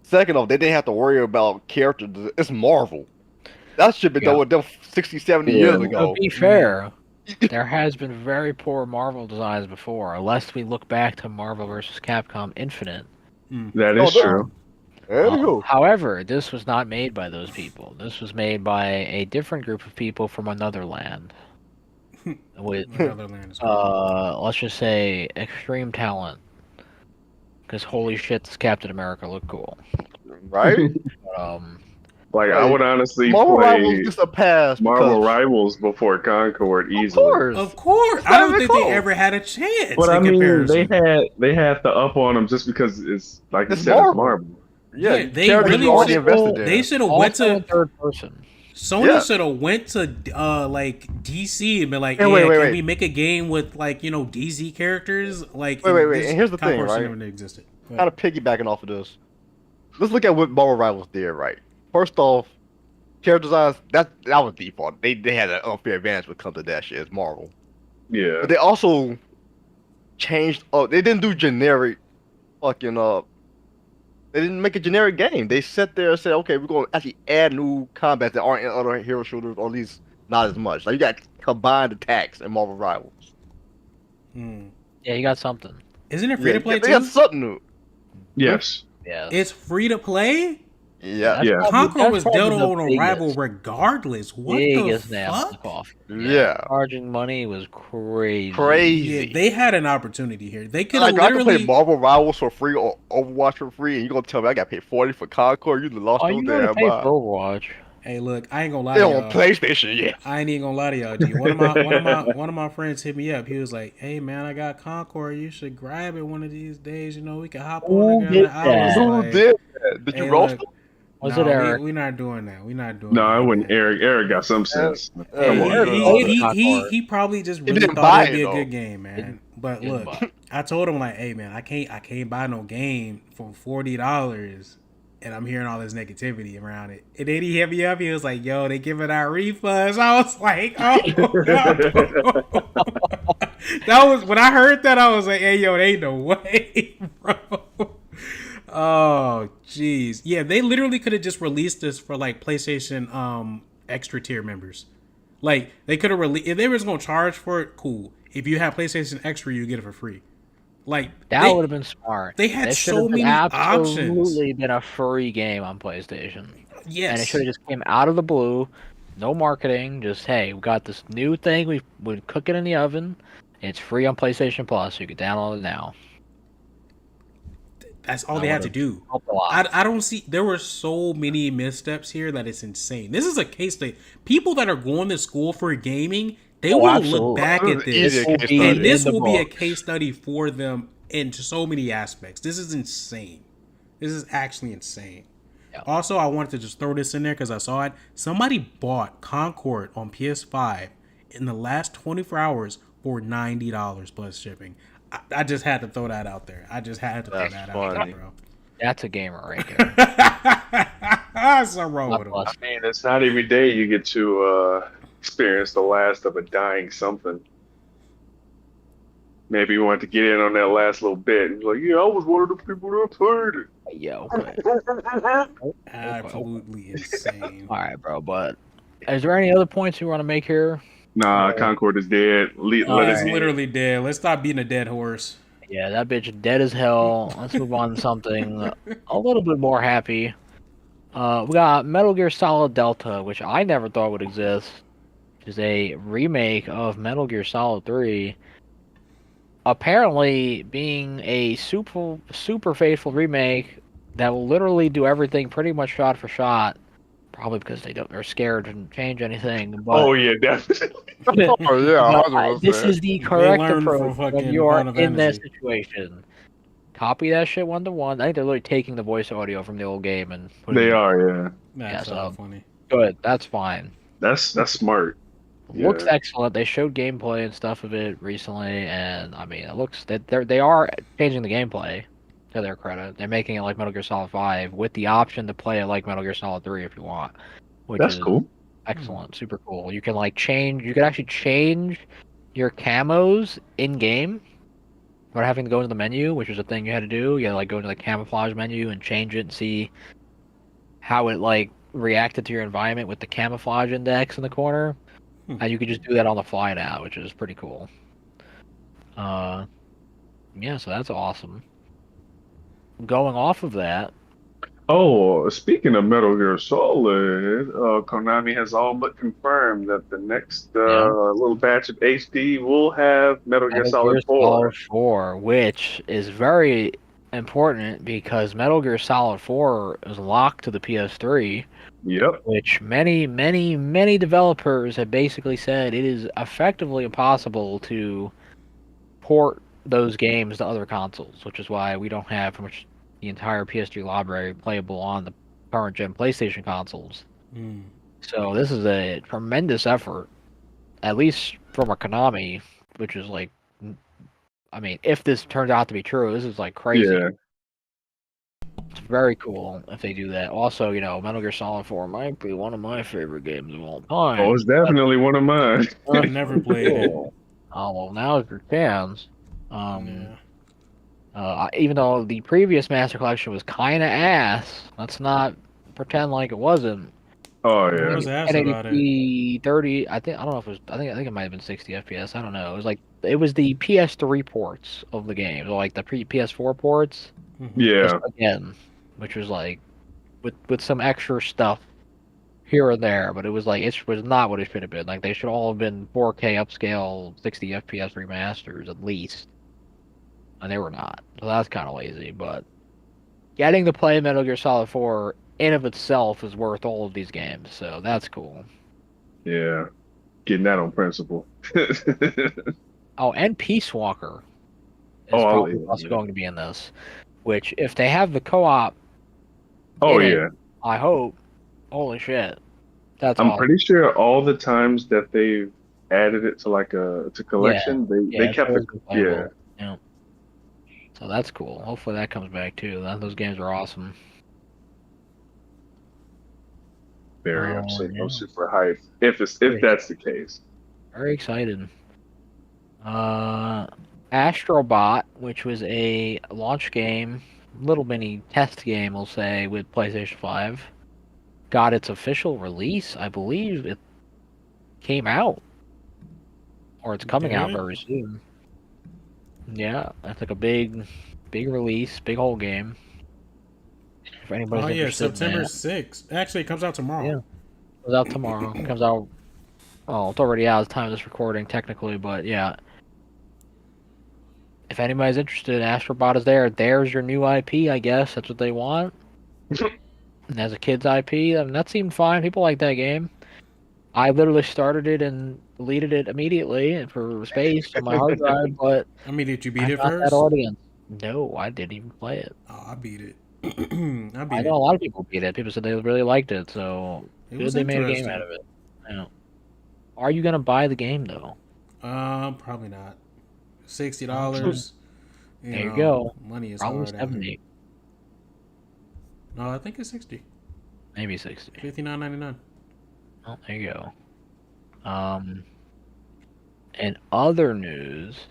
Speaker 4: Second off, they didn't have to worry about characters. It's Marvel. That should be done with them 60, 70 years
Speaker 3: Yeah.
Speaker 4: ago.
Speaker 2: To be fair, there has been very poor Marvel designs before, unless we look back to Marvel vs. Capcom Infinite.
Speaker 3: That
Speaker 4: Oh,
Speaker 3: is true.
Speaker 4: There you go.
Speaker 2: However, this was not made by those people. This was made by a different group of people from another land. With
Speaker 1: Another land is great.
Speaker 2: let's just say extreme talent. Because holy shit, this Captain America looked cool.
Speaker 4: Right?
Speaker 3: Like I would honestly
Speaker 4: Marvel Rivals
Speaker 3: play
Speaker 4: gets a pass
Speaker 3: Marvel
Speaker 4: because,
Speaker 3: Rivals before Concord
Speaker 4: of
Speaker 3: easily.
Speaker 4: course.
Speaker 1: Of course,
Speaker 4: It's
Speaker 1: I don't
Speaker 4: not
Speaker 1: think
Speaker 4: even
Speaker 1: they
Speaker 4: close.
Speaker 1: ever had a chance.
Speaker 3: But I
Speaker 1: in
Speaker 3: mean,
Speaker 1: comparison.
Speaker 3: they had the up on them just because it's like you
Speaker 4: It's
Speaker 3: said,
Speaker 4: Marvel.
Speaker 3: it's Marvel.
Speaker 4: Yeah,
Speaker 1: Yeah, they
Speaker 4: characters
Speaker 1: really
Speaker 4: you already
Speaker 1: should-
Speaker 4: invested in.
Speaker 1: They should have went
Speaker 2: Also in
Speaker 1: to
Speaker 2: third person.
Speaker 1: Sony.
Speaker 4: Yeah.
Speaker 1: Should have went to like DC and been like,
Speaker 4: Hey,
Speaker 1: yeah,
Speaker 4: wait,
Speaker 1: can
Speaker 4: wait.
Speaker 1: we make a game with like DC characters? Like,
Speaker 4: Wait. And here's the thing,
Speaker 1: Concord should
Speaker 4: right?
Speaker 1: never existed. Go
Speaker 4: Kind
Speaker 1: ahead.
Speaker 4: of piggybacking off of this. Let's look at what Marvel Rivals did, right? First off, character designs, that was default. They had an unfair advantage when it comes to that shit. It's Marvel.
Speaker 3: Yeah.
Speaker 4: But they also changed. Oh, they didn't do generic fucking. They didn't make a generic game. They sat there and said, okay, we're going to actually add new combats that aren't in other hero shooters, or at least not as much. Like, you got combined attacks in Marvel Rivals.
Speaker 1: Hmm.
Speaker 2: Yeah, you got something.
Speaker 1: Isn't it free to play
Speaker 4: they
Speaker 1: too?
Speaker 4: got something new.
Speaker 3: Yes.
Speaker 2: Yeah.
Speaker 1: It's free to play.
Speaker 4: Yeah.
Speaker 2: That's
Speaker 3: Yeah.
Speaker 2: probably-
Speaker 1: Concord
Speaker 2: that's
Speaker 1: was
Speaker 2: probably
Speaker 1: dead
Speaker 2: the
Speaker 1: on arrival
Speaker 2: biggest-
Speaker 1: regardless. What
Speaker 2: biggest
Speaker 1: the
Speaker 2: nail in the
Speaker 1: fuck?
Speaker 2: coffin.
Speaker 4: Yeah.
Speaker 2: Charging money was crazy.
Speaker 4: Crazy.
Speaker 1: Yeah, they had an opportunity here. They could
Speaker 4: Like,
Speaker 1: have
Speaker 4: I can play
Speaker 1: literally.
Speaker 4: Marvel Rivals for free or Overwatch for free, and you gonna tell me I got to pay 40 for Concord? You done lost
Speaker 2: Oh,
Speaker 4: your
Speaker 2: you gotta
Speaker 4: damn
Speaker 2: pay
Speaker 4: mind.
Speaker 2: for Overwatch.
Speaker 1: Hey, look, I ain't gonna lie
Speaker 4: They
Speaker 1: to
Speaker 4: on
Speaker 1: y'all.
Speaker 4: PlayStation, yeah.
Speaker 1: I ain't even gonna lie to y'all, G. One of my friends hit me up. He was like, "Hey man, I got Concord. You should grab it one of these days. You know, we can hop
Speaker 2: Who
Speaker 1: on together."
Speaker 2: did
Speaker 1: I
Speaker 2: that?
Speaker 1: was
Speaker 4: Who
Speaker 1: like,
Speaker 4: did that? Did you
Speaker 1: "Hey,
Speaker 4: roast
Speaker 1: look,
Speaker 2: Was
Speaker 1: no,
Speaker 2: it Eric?
Speaker 1: We're not doing that. We're not doing
Speaker 3: No,
Speaker 1: that.
Speaker 3: I wouldn't.
Speaker 1: man."
Speaker 3: Eric got some sense.
Speaker 1: Hey,
Speaker 3: Come on.
Speaker 2: Eric
Speaker 1: he,
Speaker 2: loves
Speaker 1: he, he,
Speaker 2: Concord.
Speaker 1: he probably just
Speaker 4: He
Speaker 1: really
Speaker 4: didn't
Speaker 1: thought
Speaker 4: buy
Speaker 1: it'd be
Speaker 4: it,
Speaker 1: a
Speaker 4: though.
Speaker 1: good game, man. But
Speaker 2: Didn't
Speaker 1: look,
Speaker 2: buy
Speaker 1: I told him like, "Hey man, I can't buy no game for $40." And I'm hearing all this negativity around it. And then he hit me up. He was like, "Yo, they giving out refunds." I was like, "Oh no!" That was when I heard that. I was like, "Hey, yo, there ain't no way, bro." Oh, jeez. Yeah, they literally could have just released this for like PlayStation extra tier members. Like they could have released if they was gonna charge for it. Cool. If you have PlayStation Extra, you get it for free. Like
Speaker 2: That
Speaker 1: they-
Speaker 2: would have been smart.
Speaker 1: they had
Speaker 2: It should
Speaker 1: so
Speaker 2: have been
Speaker 1: many options.
Speaker 2: absolutely been a free game on PlayStation.
Speaker 1: Yes.
Speaker 2: And it should have just came out of the blue, no marketing. Just hey, we got this new thing. We cook it in the oven. It's free on PlayStation Plus. So you can download it now.
Speaker 1: That's all
Speaker 2: I
Speaker 1: they had to
Speaker 2: would've
Speaker 1: do.
Speaker 2: helped a lot.
Speaker 1: I don't see. There were so many missteps here that it's insane. This is a case that people that are going to school for gaming, they
Speaker 2: Oh,
Speaker 1: will
Speaker 2: absolutely.
Speaker 1: look back at
Speaker 4: This
Speaker 1: this,
Speaker 4: is easy case
Speaker 2: be
Speaker 4: study.
Speaker 1: and this
Speaker 2: in the
Speaker 1: will be a
Speaker 2: books.
Speaker 1: case study for them in so many aspects. This is insane. This is actually insane.
Speaker 2: Yeah.
Speaker 1: Also, I wanted to just throw this in there because I saw it. Somebody bought Concord on PS5 in the last 24 hours for $90 plus shipping. I just had to throw that out there. I just had to throw
Speaker 4: That's
Speaker 1: that out
Speaker 4: funny.
Speaker 1: there, bro.
Speaker 2: That's a gamer right there.
Speaker 1: Something wrong with him.
Speaker 2: Plus.
Speaker 3: I mean, it's not every day you get to experience the last of a dying something. Maybe you wanted to get in on that last little bit. And you're like, yeah, I was one of the people that played it.
Speaker 2: Yeah, okay.
Speaker 1: Absolutely insane.
Speaker 2: All right, bro. But is there any other points you want to make here?
Speaker 3: Nah, Concord is dead. Let
Speaker 1: It's
Speaker 3: it be.
Speaker 1: literally dead. Let's stop beating a dead horse.
Speaker 2: Yeah, that bitch is dead as hell. Let's move on to something a little bit more happy. We got Metal Gear Solid Delta, which I never thought would exist. Which is a remake of Metal Gear Solid 3. Apparently being a super faithful remake that will literally do everything pretty much shot for shot. Probably because they're scared to change anything. But
Speaker 3: Oh, yeah, definitely.
Speaker 4: Oh yeah, 100%.
Speaker 2: this is the correct
Speaker 1: learned from
Speaker 2: approach when
Speaker 1: fucking
Speaker 2: you are
Speaker 1: Final
Speaker 2: in that
Speaker 1: Fantasy.
Speaker 2: situation. Copy that shit 1-to-1. I think they're literally taking the voice audio from the old game and putting
Speaker 3: They
Speaker 2: it.
Speaker 3: are, yeah.
Speaker 1: That's
Speaker 2: Yeah,
Speaker 1: so
Speaker 2: so-
Speaker 1: funny.
Speaker 2: Good. That's fine.
Speaker 3: That's smart.
Speaker 2: Looks
Speaker 3: Yeah.
Speaker 2: excellent. They showed gameplay and stuff of it recently, and I mean, it looks that they are changing the gameplay. To their credit, they're making it like Metal Gear Solid 5 with the option to play it like Metal Gear Solid 3 if you want. Which
Speaker 3: That's
Speaker 2: is
Speaker 3: cool.
Speaker 2: excellent, super cool. You can like change. You can actually change your camos in game without having to go into the menu, which is a thing you had to do. You had to like go into the camouflage menu and change it and see how it like reacted to your environment with the camouflage index in the corner. And you could just do that on the fly now, which is pretty cool. Yeah, so that's awesome. Going off of that,
Speaker 3: Oh, speaking of Metal Gear Solid, Konami has all but confirmed that the next
Speaker 2: Yeah.
Speaker 3: little batch of HD will have Metal Gear
Speaker 2: Metal Gear
Speaker 3: Solid
Speaker 2: Solid
Speaker 3: 4.
Speaker 2: 4, which is very important because Metal Gear Solid 4 is locked to the PS3,
Speaker 3: Yep.
Speaker 2: which many, many, many developers have basically said it is effectively impossible to port those games to other consoles, which is why we don't have pretty much the entire PS3 library playable on the current gen PlayStation consoles.
Speaker 1: Mm.
Speaker 2: So this is a tremendous effort, at least from a Konami, which is like, I mean, if this turns out to be true, this is like crazy.
Speaker 3: Yeah.
Speaker 2: It's very cool if they do that. Also, Metal Gear Solid 4 might be one of my favorite games of all
Speaker 3: Oh,
Speaker 2: time.
Speaker 3: it's definitely one of mine.
Speaker 1: I never played it.
Speaker 2: Cool. Oh well, now it's your chance.
Speaker 1: Yeah.
Speaker 2: Even though the previous Master Collection was kind of ass, let's not pretend like it wasn't.
Speaker 3: Oh
Speaker 1: What
Speaker 3: yeah.
Speaker 1: was ass about it?
Speaker 2: 1080p 30. I don't know if it was. I think it might have been 60 FPS. I don't know. It was the PS3 ports of the game, so like the PS4 ports.
Speaker 1: Hmm.
Speaker 2: Just
Speaker 3: Yeah.
Speaker 2: again, which was like with some extra stuff here and there, but it was like it was not what it should have been. Like they should all have been 4K upscale 60 FPS remasters at least, and they were not. So that's kind of lazy. But getting to play Metal Gear Solid 4 in of itself is worth all of these games, so that's cool.
Speaker 3: Yeah. Getting that on principle.
Speaker 2: Oh, and Peace Walker is
Speaker 3: Oh,
Speaker 2: probably also
Speaker 3: yeah.
Speaker 2: going to be in this. Which, if they have the co-op
Speaker 3: Oh
Speaker 2: in it,
Speaker 3: yeah.
Speaker 2: I hope. Holy shit, that's
Speaker 3: I'm
Speaker 2: awesome.
Speaker 3: pretty sure all the times that they've added it to like a to
Speaker 2: Yeah,
Speaker 3: collection, they
Speaker 2: yeah, it's
Speaker 3: kept it.
Speaker 2: always been
Speaker 3: Yeah.
Speaker 2: playable. Yeah. So that's cool. Hopefully that comes back too. Those games are awesome.
Speaker 3: Very. I'm
Speaker 2: Yeah,
Speaker 3: super hyped. If
Speaker 2: very,
Speaker 3: that's the case.
Speaker 2: very excited. Uh, Astrobot, which was a launch game, little mini test game, we'll say, with PlayStation 5, got its official release. I believe it came out, or it's coming
Speaker 1: Did
Speaker 2: out
Speaker 1: it?
Speaker 2: very soon. Yeah, that's like a big, big release, big whole game. If anybody's
Speaker 1: Oh yeah,
Speaker 2: interested in
Speaker 1: September
Speaker 2: that,
Speaker 1: 6th. Actually, it comes out tomorrow.
Speaker 2: yeah, comes out tomorrow. Comes out. Oh, it's already out at the time of this recording, technically, but yeah. If anybody's interested, Astrobot is there. There's your new IP, I guess. That's what they want. And as a kid's IP, I mean, that seemed fine. People like that game. I literally started it and deleted it immediately for space on my hard drive, but
Speaker 1: I mean, did you beat
Speaker 2: I'm
Speaker 1: it
Speaker 2: not that
Speaker 1: first?
Speaker 2: audience. No, I didn't even play it.
Speaker 1: Oh, I beat it. I
Speaker 2: I
Speaker 1: beat
Speaker 2: know
Speaker 1: it.
Speaker 2: a lot of people beat it. People said they really liked it, so
Speaker 1: It
Speaker 2: good
Speaker 1: was
Speaker 2: they made a game out
Speaker 1: interesting.
Speaker 2: of it. Yeah. Are you gonna buy the game though?
Speaker 1: Probably not. $60.
Speaker 2: Okay.
Speaker 1: You
Speaker 2: There you
Speaker 1: know,
Speaker 2: go.
Speaker 1: money is
Speaker 2: Probably
Speaker 1: hard out here.
Speaker 2: 70,
Speaker 1: No, I think it's 60.
Speaker 2: maybe 60.
Speaker 1: 59.99.
Speaker 2: Oh, there you go. Um, in other news,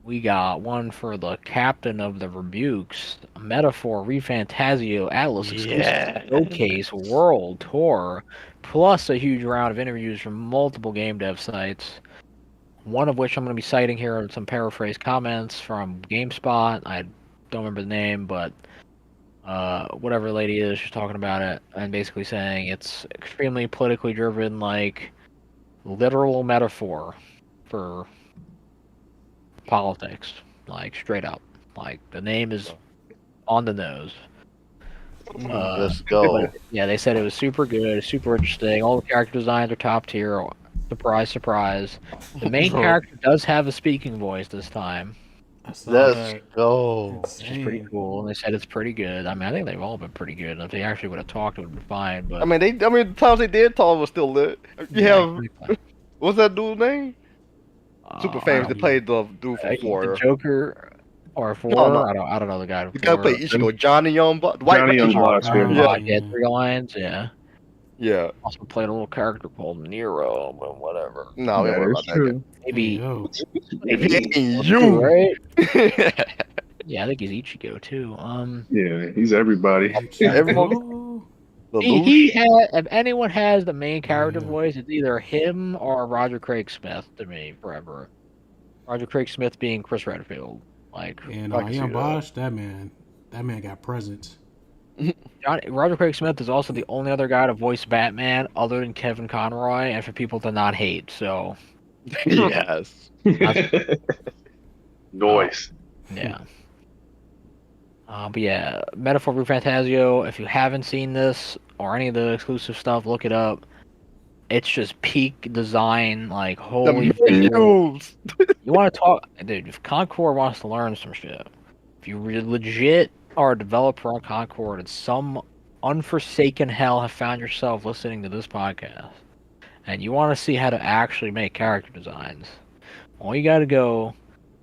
Speaker 2: we got one for the captain of the Rebukes, Metaphor Refantasio Atlas exclusive
Speaker 4: Yeah.
Speaker 2: showcase world tour, plus a huge round of interviews from multiple game dev sites. One of which I'm going to be citing here are some paraphrased comments from GameSpot. I don't remember the name, but whatever lady is, she's talking about it and basically saying it's extremely politically driven, like literal metaphor for politics, like straight up. Like the name is on the nose.
Speaker 4: Let's go.
Speaker 2: But yeah, they said it was super good, super interesting. All the character designs are top tier. Surprise, surprise. The main character does have a speaking voice this time,
Speaker 1: I saw
Speaker 4: Let's
Speaker 1: that.
Speaker 4: go.
Speaker 2: which is pretty
Speaker 1: Insane.
Speaker 2: cool. And they said it's pretty good. I mean, I think they've all been pretty good. If they actually would have talked, it would have been fine.
Speaker 4: I
Speaker 2: But
Speaker 4: mean, the times they did talk was still lit. You
Speaker 2: yeah,
Speaker 4: have what's that dude's name? Super
Speaker 2: I
Speaker 4: famous. They
Speaker 2: don't.
Speaker 4: played the dude from
Speaker 2: The
Speaker 4: Four.
Speaker 2: Joker or
Speaker 4: No,
Speaker 2: four.
Speaker 4: no,
Speaker 2: I don't know the guy
Speaker 4: the guy who
Speaker 2: before.
Speaker 4: played Ichigo, Johnny Youngblood, White
Speaker 3: Johnny
Speaker 4: Ichigo.
Speaker 3: Youngblood, yeah.
Speaker 4: Yeah,
Speaker 2: Yeah,
Speaker 1: yeah.
Speaker 2: 3 lines. Yeah.
Speaker 4: yeah.
Speaker 2: Also played a little character called Nero, but whatever.
Speaker 4: No, we don't worry
Speaker 3: That is
Speaker 4: about that guy.
Speaker 3: true.
Speaker 1: Hey,
Speaker 2: Maybe
Speaker 1: yo.
Speaker 4: If he ain't
Speaker 2: Ichigo,
Speaker 4: you,
Speaker 2: right? Yeah, I think he's Ichigo too.
Speaker 3: Yeah, he's everybody.
Speaker 4: every
Speaker 1: Ichigo.
Speaker 4: the
Speaker 2: He
Speaker 4: Loosh.
Speaker 2: had. If anyone has the main character
Speaker 1: Yeah.
Speaker 2: voice, it's either him or Roger Craig Smith to me forever. Roger Craig Smith being Chris Redfield, like
Speaker 1: And
Speaker 4: I can see
Speaker 1: Young
Speaker 4: that.
Speaker 1: Bosch, that man got presents.
Speaker 2: Roger Craig Smith is also the only other guy to voice Batman other than Kevin Conroy, and for people to not hate. So,
Speaker 4: Yes.
Speaker 3: Noise.
Speaker 2: yeah. But yeah, Metaphor for Fantasio. If you haven't seen this or any of the exclusive stuff, look it up. It's just peak design, like holy.
Speaker 4: The menus.
Speaker 2: You want to talk, dude? If Concord wants to learn some shit, if you legit are a developer on Concord and some unforsaken hell have found yourself listening to this podcast, and you want to see how to actually make character designs, all you got to go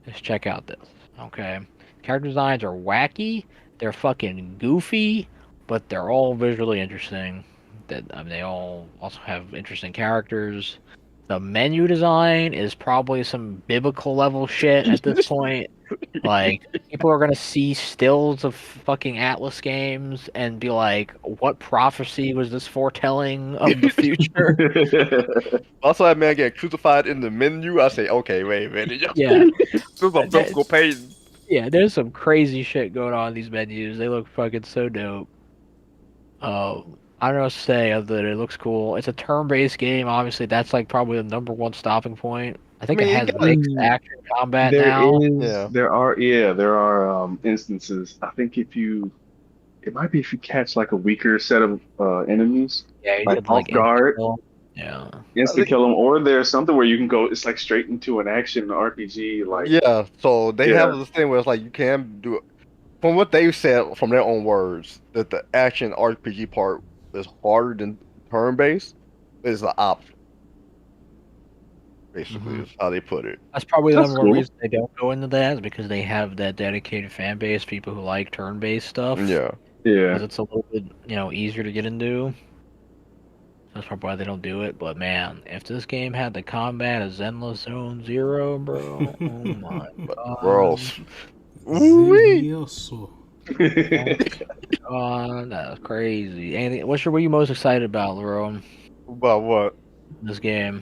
Speaker 2: is check out this. Okay, character designs are wacky, they're fucking goofy, but they're all visually interesting. They all also have interesting characters. The menu design is probably some biblical level shit at this point. Like, people are gonna see stills of fucking Atlas games and be like, "What prophecy was this foretelling of the future?"
Speaker 4: Also, that man get crucified in the menu. I say, okay, wait a minute.
Speaker 2: Yeah,
Speaker 4: This is a biblical page.
Speaker 2: yeah. There's some crazy shit going on in these menus. They look fucking so dope. I don't know what to say other than it looks cool. It's a turn-based game. Obviously, that's like probably the number one stopping point. I think
Speaker 4: I mean,
Speaker 2: it has
Speaker 4: you gotta-
Speaker 2: mixed action combat
Speaker 3: There
Speaker 2: now.
Speaker 3: is, there are instances. I think it might be if you catch like a weaker set of enemies,
Speaker 2: Yeah, you
Speaker 3: like
Speaker 2: could
Speaker 3: off guard,
Speaker 2: insta-kill. Yeah.
Speaker 3: insta kill them, or there's something where you can go. It's like straight into an action RPG. Like
Speaker 4: Yeah, so they
Speaker 3: Yeah.
Speaker 4: have this thing where it's like you can do it. From what they've said, from their own words, that the action RPG part is harder than turn-based. Is the option. Basically, is how they put it.
Speaker 2: That's probably the
Speaker 3: That's
Speaker 2: number one
Speaker 3: cool.
Speaker 2: reason they don't go into that is because they have that dedicated fan base, people who like turn-based stuff.
Speaker 4: Yeah.
Speaker 3: yeah,
Speaker 2: Because it's a little bit, easier to get into. That's probably why they don't do it. But man, if this game had the combat of Zenless Zone Zero, bro, oh my god,
Speaker 4: Bro. Ooh-wee.
Speaker 1: Zilioso.
Speaker 2: that's crazy. Anything? What were you most excited about, Lerone?
Speaker 4: About what?
Speaker 2: This game?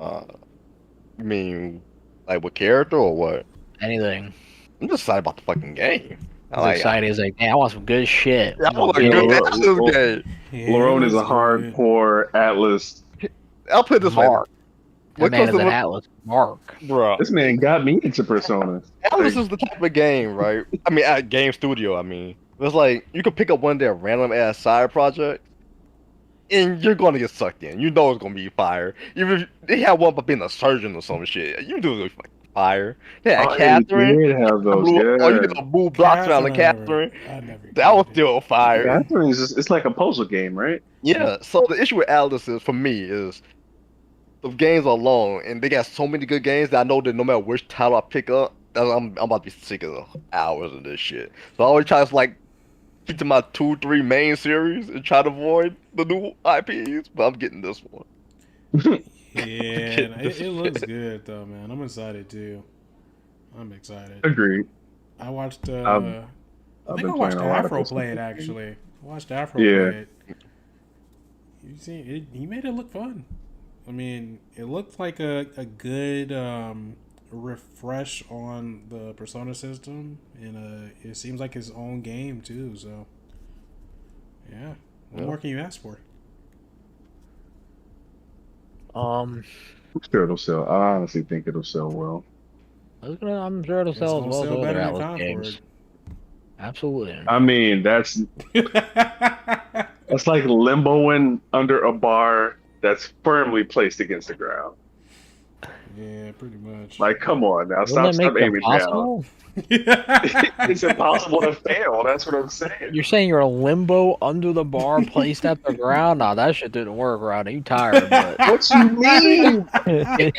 Speaker 4: You mean, like what character or what?
Speaker 2: Anything?
Speaker 4: I'm just excited about the fucking game.
Speaker 2: As excited as like, man, I want some good shit.
Speaker 4: I want a
Speaker 3: Yeah,
Speaker 4: good
Speaker 3: well,
Speaker 4: Atlas
Speaker 3: well,
Speaker 4: game.
Speaker 1: Yeah,
Speaker 3: Lerone is a
Speaker 1: that's good.
Speaker 3: hardcore Atlas.
Speaker 4: I'll put it this way.
Speaker 2: Mark. That
Speaker 4: What
Speaker 2: man
Speaker 4: comes
Speaker 2: is
Speaker 4: to
Speaker 2: an Atlas Mark.
Speaker 4: bro?
Speaker 3: This man got me into Persona.
Speaker 4: Atlas is the type of game, right? I mean, at Game Studio, I mean. It's like, you can pick up one of their random-ass side projects, and you're going to get sucked in. You know it's going to be fire. Even if they have one about being a surgeon or some shit, you do it's like fire. Yeah,
Speaker 3: Oh,
Speaker 4: Catherine.
Speaker 3: He did have those.
Speaker 4: Or you
Speaker 3: Yeah.
Speaker 4: get a move blocks around the Catherine.
Speaker 1: I never
Speaker 4: That was
Speaker 1: did.
Speaker 4: still fire.
Speaker 3: Catherine is just, it's like a puzzle game, right?
Speaker 4: Yeah, so the issue with Atlas is, for me, is the games are long, and they got so many good games that I know that no matter which title I pick up, I'm about to be sick of hours of this shit. So I always try to like keep to my 2-3 main series and try to avoid the new IPs, but I'm getting this one.
Speaker 1: Yeah, it looks good though, man. I'm excited too. I'm excited.
Speaker 3: Agreed.
Speaker 1: I watched.
Speaker 3: I've
Speaker 1: I
Speaker 3: been
Speaker 1: think I watched
Speaker 3: playing a lot of
Speaker 1: Afro
Speaker 3: Persona.
Speaker 1: play it actually. I watched Afro
Speaker 3: Yeah.
Speaker 1: play it. You see, he made it look fun. I mean, it looked like a good refresh on the Persona system, and it seems like his own game too. So, yeah, what more can you ask for?
Speaker 3: I'm sure it'll sell. I honestly think it'll sell well.
Speaker 2: I'm sure it'll
Speaker 1: It's
Speaker 2: sell as
Speaker 1: gonna
Speaker 2: well as
Speaker 1: sell
Speaker 2: other
Speaker 1: better than
Speaker 2: Atlas
Speaker 1: Concord.
Speaker 2: games. Absolutely.
Speaker 3: I mean, that's like limboing under a bar that's firmly placed against the ground.
Speaker 1: Yeah, pretty much.
Speaker 3: Like, come on now,
Speaker 2: Wouldn't that
Speaker 3: stop
Speaker 2: make it
Speaker 3: aiming down.
Speaker 2: impossible?
Speaker 3: It's impossible to fail. That's what I'm saying.
Speaker 2: You're saying you're a limbo under the bar placed at the ground? Nah, that shit didn't work, Rodney. You tired, but
Speaker 3: What you mean?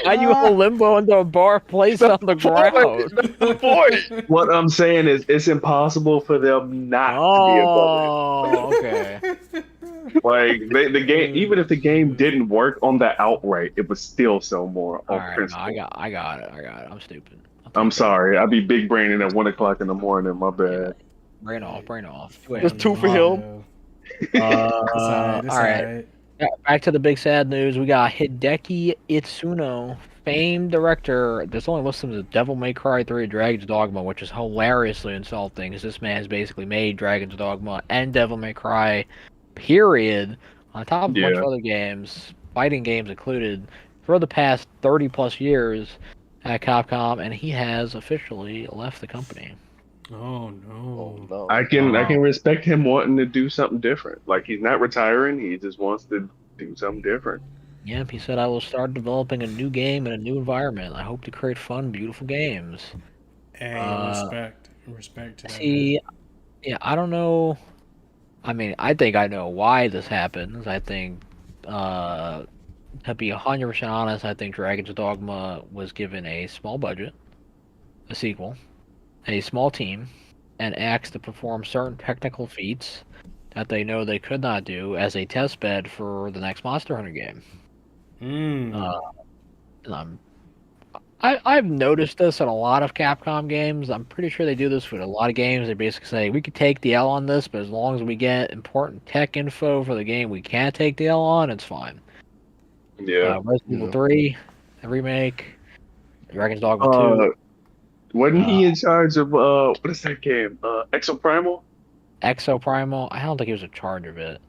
Speaker 2: how you a limbo under a bar placed on the ground?
Speaker 4: That's the point.
Speaker 3: What I'm saying is, it's impossible for them not to be above
Speaker 2: Oh, okay.
Speaker 3: it. Like the game, even if the game didn't work on the outright, it would still sell more
Speaker 2: All
Speaker 3: on
Speaker 2: right, no,
Speaker 3: principle.
Speaker 2: I got it. I'm stupid.
Speaker 3: I'm sorry, I'd be big braining at 1 o'clock in the morning. My bad.
Speaker 2: Brain off.
Speaker 4: There's 2 for him.
Speaker 2: All right. Back to the big sad news. We got Hideki Itsuno famed director that's only listed as Devil May Cry 3 Dragon's Dogma, which is hilariously insulting, because this man has basically made Dragon's Dogma and Devil May Cry, period, on top of a bunch
Speaker 3: Yeah.
Speaker 2: of other games, fighting games included, for the past 30 plus years at Capcom, and he has officially left the company.
Speaker 1: Oh
Speaker 4: Oh
Speaker 1: no.
Speaker 4: no.
Speaker 3: I can respect him wanting to do something different. Like he's not retiring, he just wants to do something different.
Speaker 2: Yep, he said, I will start developing a new game in a new environment. I hope to create fun, beautiful games.
Speaker 1: Hey, respect to that.
Speaker 2: See, yeah, I don't know. I mean, I think I know why this happens. I think, to be 100% honest, I think Dragon's Dogma was given a small budget, a sequel, a small team, and asked to perform certain technical feats that they know they could not do as a test bed for the next Monster Hunter game. And I've noticed this in a lot of Capcom games. I'm pretty sure they do this with a lot of games. They basically say, we could take the L on this, but as long as we get important tech info for the game we can't take the L on, it's fine.
Speaker 3: Yeah.
Speaker 2: Resident Evil 3, the remake, Dragon's Dogma 2,
Speaker 3: Wasn't he in charge of what is that game? Exoprimal?
Speaker 2: Exoprimal. I don't think he was in charge of it.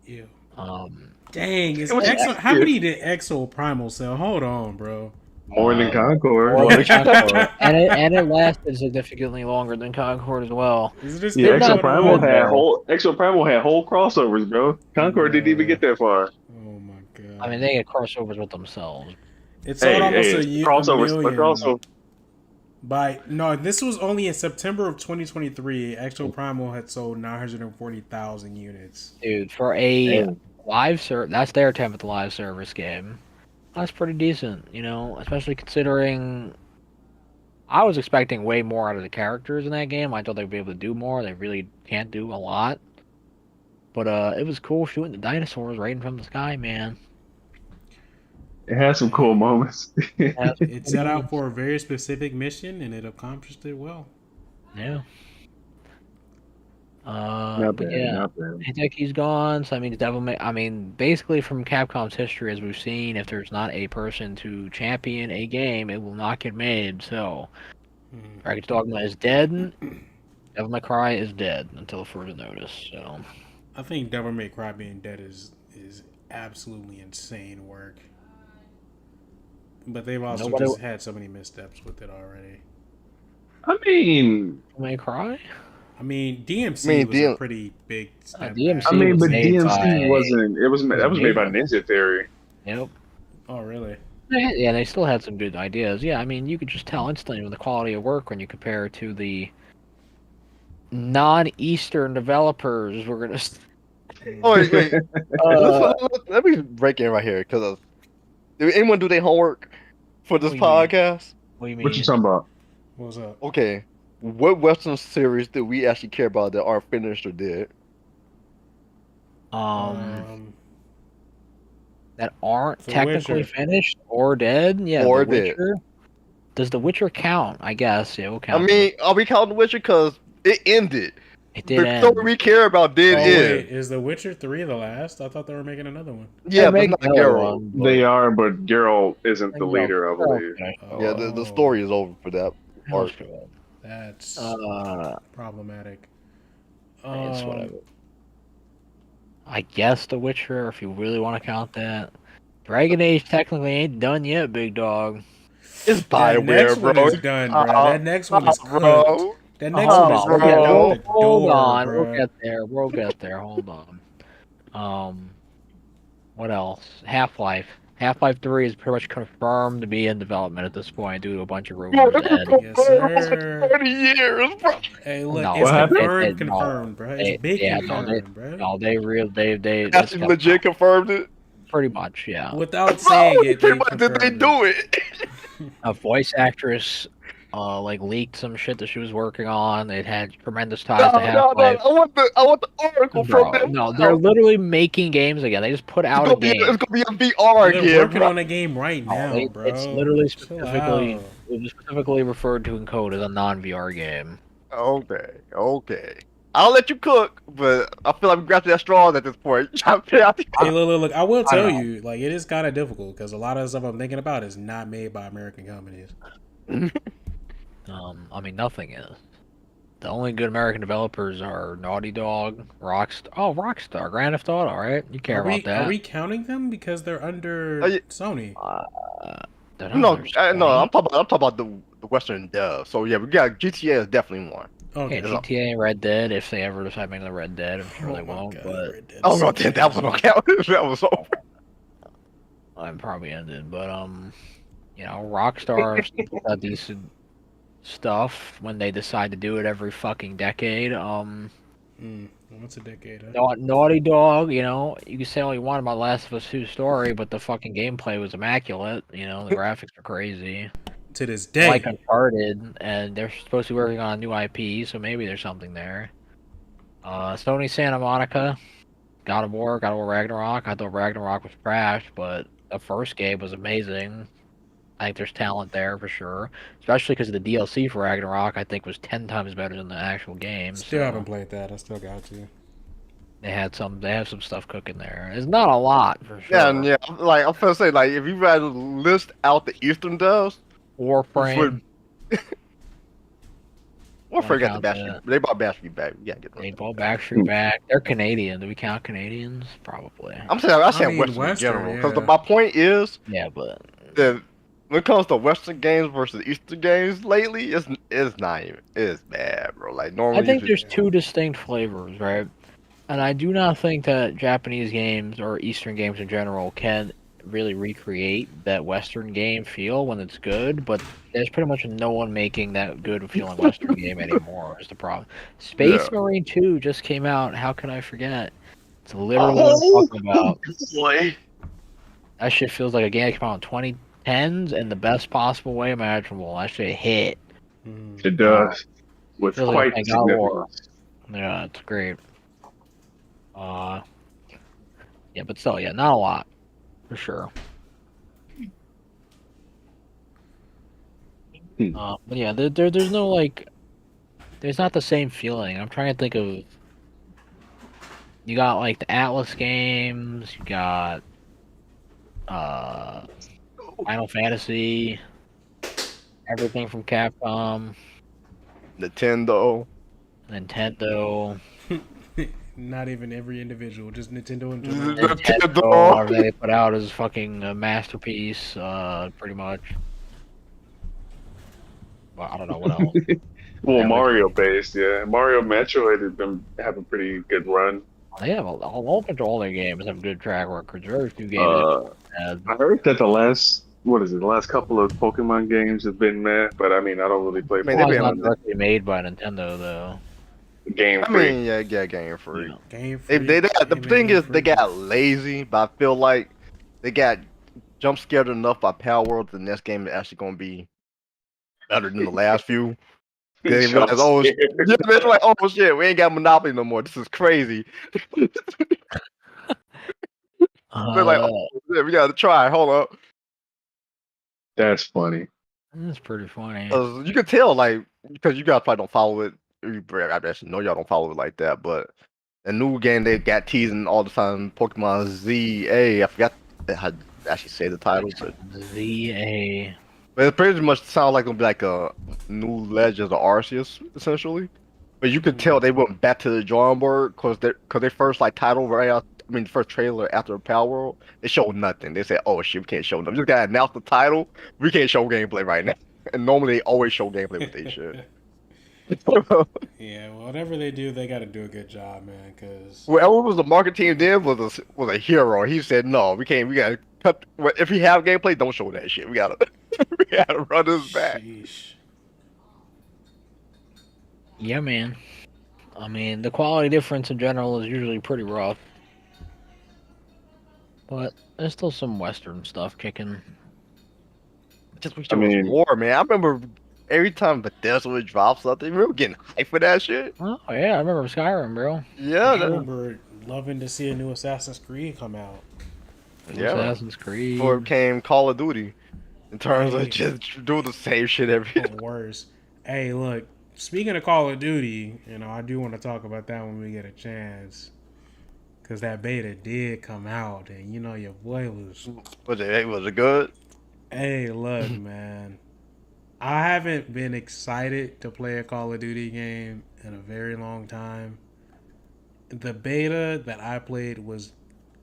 Speaker 1: Ew.
Speaker 2: Um,
Speaker 1: Dang, is
Speaker 3: It was-
Speaker 1: Exo, how many did Exo Primal sell? Hold on, bro.
Speaker 3: More than Concord.
Speaker 2: More than Concord. and it lasted significantly longer than Concord as well.
Speaker 1: Is this
Speaker 3: Yeah,
Speaker 1: thing
Speaker 3: Exoprimal
Speaker 1: going on?
Speaker 3: had whole crossovers, bro. Concord didn't even get that far.
Speaker 1: Oh my god.
Speaker 2: I mean, they get crossovers with themselves.
Speaker 1: It sold almost a
Speaker 3: crossovers,
Speaker 1: million.
Speaker 3: but also
Speaker 1: No, this was only in September of 2023. Exo Primal had sold 940,000 units.
Speaker 2: Dude, for a live service, that's their 10th live service game. That's pretty decent, you know, especially considering I was expecting way more out of the characters in that game. I thought they'd be able to do more. They really can't do a lot. But it was cool shooting the dinosaurs right in from the sky, man.
Speaker 3: it had some cool moments.
Speaker 1: It set out for a very specific mission and it accomplished it well.
Speaker 2: Yeah.
Speaker 3: Not
Speaker 2: But
Speaker 3: bad,
Speaker 2: yeah.
Speaker 3: not bad.
Speaker 2: Hideki's gone, so I mean, basically from Capcom's history, as we've seen, if there's not a person to champion a game, it will not get made. So, Dragon's Dogma is dead. Devil May Cry is dead until further notice. So,
Speaker 1: I think Devil May Cry being dead is absolutely insane work. But they've also just had so many missteps with it already.
Speaker 3: I mean,
Speaker 2: Devil May Cry.
Speaker 1: I mean, DMC was a pretty big step
Speaker 2: DMC
Speaker 1: back.
Speaker 3: I mean,
Speaker 2: was
Speaker 3: but
Speaker 2: made
Speaker 3: DMC
Speaker 2: by-
Speaker 3: wasn't. That was made by Ninja Theory.
Speaker 2: Yep.
Speaker 1: Oh, really?
Speaker 2: Yeah, they still had some good ideas. Yeah, I mean, you could just tell instantly with the quality of work when you compare it to the non-Eastern developers. We're gonna.
Speaker 4: Oh, wait. Let me break in right here because did anyone do their homework for this
Speaker 2: What do you mean?
Speaker 4: podcast?
Speaker 2: What do you mean?
Speaker 3: What you talking about?
Speaker 1: What's up?
Speaker 4: Okay, what Western series do we actually care about that aren't finished or dead?
Speaker 2: That aren't
Speaker 1: The
Speaker 2: technically
Speaker 1: Witcher.
Speaker 2: finished or dead. Yeah,
Speaker 4: Or
Speaker 2: The
Speaker 4: dead.
Speaker 2: Witcher. Does The Witcher count? I guess it will
Speaker 4: I
Speaker 2: count.
Speaker 4: mean, are we counting The Witcher because it ended?
Speaker 2: it did
Speaker 4: The
Speaker 2: end.
Speaker 4: story we care about did
Speaker 1: Oh,
Speaker 4: end.
Speaker 1: wait, is The Witcher 3 the last? I thought they were making another one.
Speaker 4: Yeah, but
Speaker 2: Make
Speaker 4: not
Speaker 2: another
Speaker 4: Geralt.
Speaker 2: one, but-
Speaker 3: They are, but Geralt isn't the
Speaker 2: Geralt-
Speaker 3: leader, I believe.
Speaker 2: Okay.
Speaker 4: Yeah, the story is over for that.
Speaker 2: Hell's
Speaker 4: arc.
Speaker 2: good.
Speaker 1: That's
Speaker 2: Uh,
Speaker 1: problematic.
Speaker 2: it's whatever. I guess The Witcher, if you really want to count that. Dragon Age technically ain't done yet, big dog.
Speaker 4: It's
Speaker 1: That next
Speaker 4: Bioware,
Speaker 1: one
Speaker 4: bro.
Speaker 1: is done, bro. That next one is cooked.
Speaker 4: Bro.
Speaker 1: That next
Speaker 4: Oh,
Speaker 1: one is
Speaker 4: bro.
Speaker 1: right out the
Speaker 2: Hold
Speaker 1: door,
Speaker 2: on,
Speaker 1: bro.
Speaker 2: we'll get there. We'll get there. Hold on. What else? Half-Life. Half-Life 3 is pretty much confirmed to be in development at this point due to a bunch of rumors.
Speaker 1: Yes, sir.
Speaker 4: 30 years, bro.
Speaker 1: Hey, look,
Speaker 2: No,
Speaker 1: it's
Speaker 3: what happened?
Speaker 1: confirmed, bro. It's
Speaker 2: They-
Speaker 1: big
Speaker 2: yeah,
Speaker 1: confirmed, bro.
Speaker 2: No, they
Speaker 4: That's
Speaker 2: it's
Speaker 4: legit confirmed it.
Speaker 2: pretty much, yeah.
Speaker 1: Without saying it,
Speaker 4: Pretty much, did they
Speaker 1: confirmed
Speaker 4: do it?
Speaker 2: A voice actress leaked some shit that she was working on. It had tremendous ties to Half-Life.
Speaker 4: I want the article
Speaker 2: Bro,
Speaker 4: from them.
Speaker 2: no, they're literally making games again. They just put out a game.
Speaker 4: It's gonna be a VR
Speaker 1: They're
Speaker 4: game,
Speaker 1: working
Speaker 4: bro.
Speaker 1: on a game right now, bro.
Speaker 2: It's literally
Speaker 1: Chill
Speaker 2: specifically
Speaker 1: out.
Speaker 2: it was specifically referred to in code as a non-VR game.
Speaker 4: Okay. I'll let you cook, but I feel like we grasping at straws at this point.
Speaker 1: Hey, look, I will
Speaker 2: I
Speaker 1: tell
Speaker 2: don't know.
Speaker 1: you, like, it is kind of difficult because a lot of the stuff I'm thinking about is not made by American companies.
Speaker 2: I mean, nothing is. The only good American developers are Naughty Dog, Rockstar. Oh, Rockstar, Grand Theft Auto, right? You care about
Speaker 1: Are
Speaker 2: that?
Speaker 1: we counting them because they're under
Speaker 4: yeah.
Speaker 1: Sony?
Speaker 2: They're not
Speaker 4: No,
Speaker 2: under
Speaker 4: no,
Speaker 2: Sony.
Speaker 4: I'm talking about the Western dub. So yeah, we got GTA is definitely one.
Speaker 1: Okay.
Speaker 2: Yeah, GTA and Red Dead. If they ever decide to make another Red Dead, I'm sure
Speaker 1: Oh
Speaker 2: they
Speaker 1: my
Speaker 2: won't.
Speaker 1: God,
Speaker 2: But
Speaker 1: Red Dead
Speaker 4: Oh no,
Speaker 1: so
Speaker 4: that one don't count. That was over.
Speaker 2: I'm probably ended. But you know, Rockstar got decent stuff when they decide to do it every fucking decade.
Speaker 1: Once a decade. Huh?
Speaker 2: Naughty Dog, you know, you can say all you want about Last of Us 2 story, but the fucking gameplay was immaculate. You know, the graphics are crazy.
Speaker 1: To this
Speaker 2: Like
Speaker 1: day.
Speaker 2: Uncharted, and they're supposed to be working on a new IP, so maybe there's something there. Sony Santa Monica, God of War Ragnarok. I thought Ragnarok was trash, but the first game was amazing. I think there's talent there for sure, especially because the DLC for Ragnarok I think was 10 times better than the actual game.
Speaker 1: Still
Speaker 2: So
Speaker 1: haven't played that. I still got to.
Speaker 2: they have some stuff cooking there. It's not a lot for
Speaker 4: Yeah, and
Speaker 2: sure.
Speaker 4: yeah, like I'm gonna say, like if you rather list out the Eastern dubs,
Speaker 2: Warframe,
Speaker 4: Warfare got the
Speaker 2: count
Speaker 4: Bastion. They brought Bastion back. We gotta get rid of
Speaker 2: Paintball,
Speaker 4: that.
Speaker 2: Backstreet Back. They're Canadian. Do we count Canadians? Probably.
Speaker 4: I
Speaker 1: I
Speaker 4: said
Speaker 1: mean,
Speaker 4: Western in
Speaker 1: Western,
Speaker 4: general because
Speaker 1: yeah.
Speaker 4: my point is
Speaker 2: Yeah, but
Speaker 4: that when it comes to Western games versus Eastern games lately, it's not even it's bad, bro. Like
Speaker 2: I
Speaker 4: normally,
Speaker 2: think
Speaker 4: you
Speaker 2: there's two distinct flavors, right? And I do not think that Japanese games or Eastern games in general can really recreate that Western game feel when it's good, but there's pretty much no one making that good feeling Western game anymore is the problem.
Speaker 4: yeah.
Speaker 2: Space Marine 2 just came out. How can I forget? It's literally what I'm
Speaker 4: Oh
Speaker 2: talking about.
Speaker 4: boy.
Speaker 2: That shit feels like a game that came out in 2010s in the best possible way imaginable. That shit hit.
Speaker 1: Mm.
Speaker 3: It does with
Speaker 2: Feels like I'm
Speaker 3: quite
Speaker 2: playing God of War.
Speaker 3: significance.
Speaker 2: Yeah, it's great. Yeah, but still, yeah, not a lot for sure. But yeah, there's no like, there's not the same feeling. I'm trying to think of. You got like the Atlas games. You got Final Fantasy. Everything from Capcom,
Speaker 4: Nintendo.
Speaker 2: Nintendo,
Speaker 1: Not even every individual, just Nintendo in general.
Speaker 2: Nintendo. Everything they put out is fucking a masterpiece. Pretty much. Well, I don't know what else.
Speaker 3: Well,
Speaker 2: Yeah,
Speaker 3: Mario based, yeah. Mario Metroid has been have a pretty good run.
Speaker 2: they have a whole bunch of all their games have good track records. Very few games
Speaker 3: Uh,
Speaker 2: have
Speaker 3: I heard that the last what is it? The last couple of Pokemon games have been meh, but I mean, I don't really play
Speaker 4: I mean, they
Speaker 2: Well, it's not
Speaker 3: Pokemon.
Speaker 2: directly made by Nintendo though.
Speaker 3: Game
Speaker 4: I
Speaker 3: free.
Speaker 4: mean, yeah, Game Freak.
Speaker 2: Yeah.
Speaker 1: Game
Speaker 4: They,
Speaker 1: Freak.
Speaker 4: the
Speaker 1: Game
Speaker 4: thing
Speaker 1: Game
Speaker 4: is, they
Speaker 1: Freak.
Speaker 4: got lazy, but I feel like they got jump scared enough by Power World. The next game is actually gonna be better than the last few. They
Speaker 3: Jump
Speaker 4: realize, oh,
Speaker 3: scare.
Speaker 4: yeah, they're like, oh shit, we ain't got Monopoly no more. This is crazy. They're like,
Speaker 2: Uh,
Speaker 4: oh, shit, we gotta try. Hold up,
Speaker 3: That's funny.
Speaker 2: that's pretty funny.
Speaker 4: you can tell, like, because you guys probably don't follow it. I actually know y'all don't follow it like that, but the new game they got teasing all the time, Pokemon ZA. I forgot how to actually say the title, but
Speaker 2: ZA.
Speaker 4: it pretty much sounds like it'll be like a new Legends of Arceus, essentially. But you could tell they went back to the drawing board because they first like title right out. I mean, first trailer after Power World, they showed nothing. They said, "Oh shit, we can't show them. Just gotta announce the title. We can't show gameplay right now." And normally they always show gameplay with they shit.
Speaker 1: Yeah, well, whatever they do, they got to do a good job, man. Because
Speaker 4: Whoever was the market team then was a hero. He said, "No, we can't. We gotta cut. If we have gameplay, don't show that shit. We gotta we gotta run this back."
Speaker 1: sheesh.
Speaker 2: Yeah, man. I mean, the quality difference in general is usually pretty rough. But there's still some Western stuff kicking.
Speaker 4: Just wish
Speaker 3: I
Speaker 4: there was
Speaker 3: mean-
Speaker 4: more, man. I remember every time Bethesda would drop something, we were getting hyped for that shit.
Speaker 2: Oh, yeah, I remember Skyrim, bro.
Speaker 4: Yeah,
Speaker 1: I
Speaker 4: that,
Speaker 1: remember loving to see a new Assassin's Creed come out.
Speaker 4: yeah.
Speaker 2: Assassin's Creed.
Speaker 4: Before it became Call of Duty, in terms
Speaker 1: Hey.
Speaker 4: of just doing the same shit every.
Speaker 1: Or worse. Hey, look, speaking of Call of Duty, I do want to talk about that when we get a chance. Because that beta did come out, and your boy was...
Speaker 4: Was it good?
Speaker 1: Hey, look, man. I haven't been excited to play a Call of Duty game in a very long time. The beta that I played was...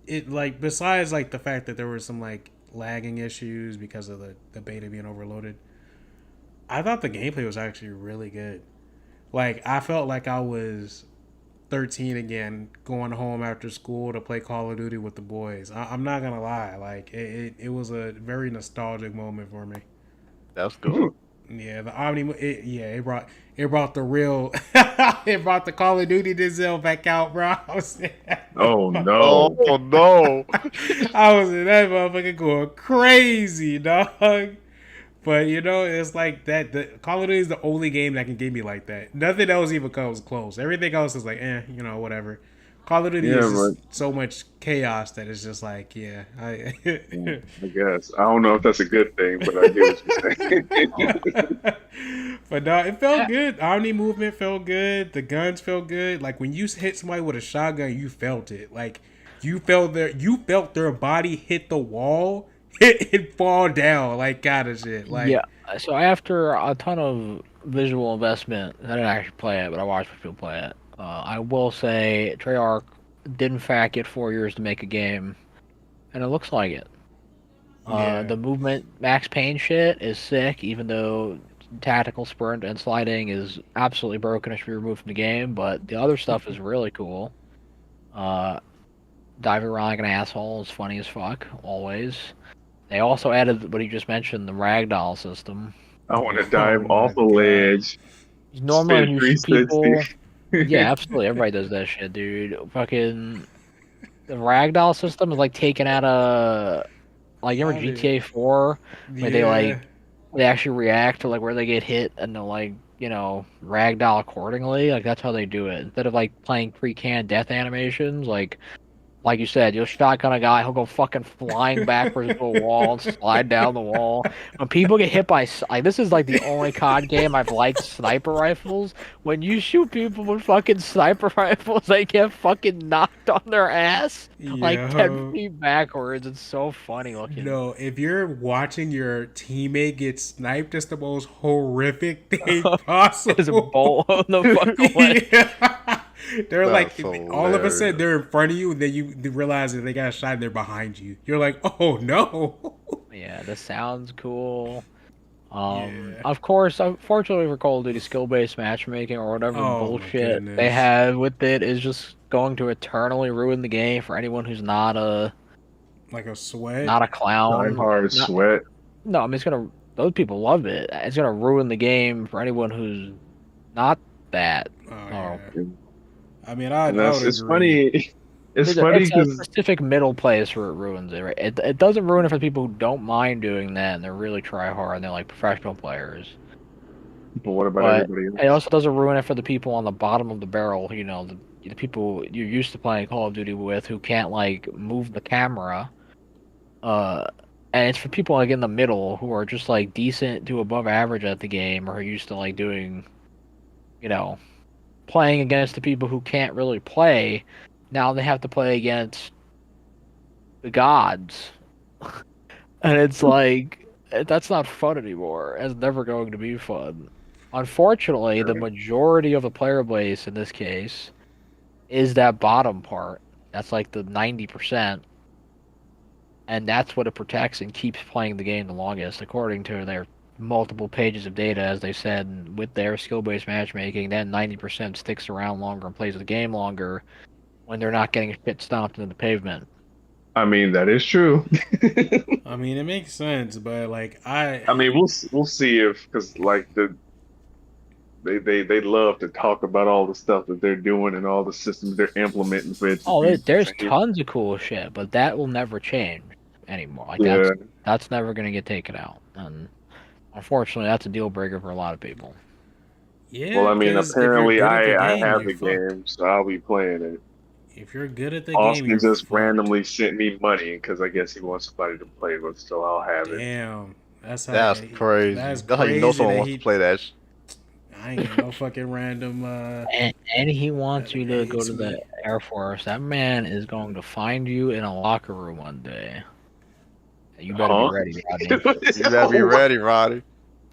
Speaker 1: besides, the fact that there were some, lagging issues because of the beta being overloaded, I thought the gameplay was actually really good. I felt like I was 13 again, going home after school to play Call of Duty with the boys. I'm not gonna lie, it was a very nostalgic moment for me.
Speaker 4: That's good.
Speaker 1: Yeah, the Omni, it brought the real, it brought the Call of Duty Denzel back out, bro.
Speaker 3: Oh no!
Speaker 4: Oh no!
Speaker 1: I was in that motherfucker going crazy, dog. But it's like that. The Call of Duty is the only game that can get me like that. Nothing else even comes close. Everything else is whatever. Call of Duty is just so much chaos that it's just I
Speaker 3: guess I don't know if that's a good thing, but I get what you're saying.
Speaker 1: But no, it felt good. Omni movement felt good. The guns felt good. When you hit somebody with a shotgun, you felt it. You felt their body hit the wall. It fall down kind of shit.
Speaker 2: Yeah. So after a ton of visual investment, I didn't actually play it, but I watched people play it. I will say Treyarch did in fact get 4 years to make a game, and it looks like it. The movement Max Payne shit is sick, even though tactical sprint and sliding is absolutely broken. It should be removed from the game, but the other stuff is really cool. Diving around like an asshole is funny as fuck, always. They also added what you just mentioned, the ragdoll system.
Speaker 3: I want to dive off a ledge.
Speaker 2: Normally when you see people... Yeah, absolutely. Everybody does that shit, dude. Fucking... The ragdoll system is taken out of... you remember GTA 4? Where they actually react to where they get hit and they'll ragdoll accordingly. That's how they do it. Instead of playing pre-canned death animations, like you said, you'll shotgun a guy, he'll go fucking flying backwards into a wall and slide down the wall. When people get hit by... this is the only COD game I've liked sniper rifles. When you shoot people with fucking sniper rifles, they get fucking knocked on their ass 10 feet backwards. It's so funny looking.
Speaker 1: No, if you're watching your teammate get sniped, it's the most horrific thing possible.
Speaker 2: There's a bolt on the fucking way.
Speaker 1: Yeah. They're
Speaker 4: so
Speaker 1: all of a sudden they're in front of you, and then you realize that they got a shot and they're behind you. You're like, oh no.
Speaker 2: Yeah, this sounds cool. Of course, unfortunately for Call of Duty, skill-based matchmaking or whatever bullshit they have with it is just going to eternally ruin the game for anyone who's not a
Speaker 1: sweat,
Speaker 2: not a clown.
Speaker 3: Hard sweat.
Speaker 2: No, I mean those people love it. It's gonna ruin the game for anyone who's not that.
Speaker 1: Yeah. I mean,
Speaker 3: it's funny. It's funny
Speaker 2: because a specific middle place where it ruins it. Right? It doesn't ruin it for people who don't mind doing that and they're really try hard and they're professional players.
Speaker 3: But what about everybody else?
Speaker 2: It also doesn't ruin it for the people on the bottom of the barrel. The people you're used to playing Call of Duty with who can't move the camera. And it's for people in the middle who are just decent to above average at the game or are used to doing, playing against the people who can't really play. Now they have to play against the gods. And it's that's not fun anymore. It's never going to be fun. Unfortunately, the majority of the player base in this case is that bottom part. That's the 90%. And that's what it protects and keeps playing the game the longest, according to their multiple pages of data, as they said, with their skill-based matchmaking. Then 90% sticks around longer and plays the game longer when they're not getting shit stomped into the pavement.
Speaker 3: I mean, that is true.
Speaker 1: I mean, it makes sense, but
Speaker 3: I mean, we'll see if because they love to talk about all the stuff that they're doing and all the systems they're implementing for it.
Speaker 2: Oh, there's tons of cool shit, but that will never change anymore. That's never gonna get taken out, and unfortunately, that's a deal breaker for a lot of people.
Speaker 1: Yeah.
Speaker 3: Well, I mean, apparently I have the game, so I'll be playing it.
Speaker 1: If you're good at the
Speaker 3: Austin
Speaker 1: game,
Speaker 3: just randomly sent me money because I guess he wants somebody to play with, so I'll have it.
Speaker 1: Damn, that's
Speaker 4: crazy. That's how you know someone wants to play that.
Speaker 1: I ain't got no fucking random.
Speaker 2: And he wants you to go
Speaker 1: hates
Speaker 2: to the
Speaker 1: me.
Speaker 2: Air Force. That man is going to find you in a locker room one day. You better be
Speaker 3: Huh?
Speaker 2: ready, Rodney.
Speaker 4: You better be ready, Roddy.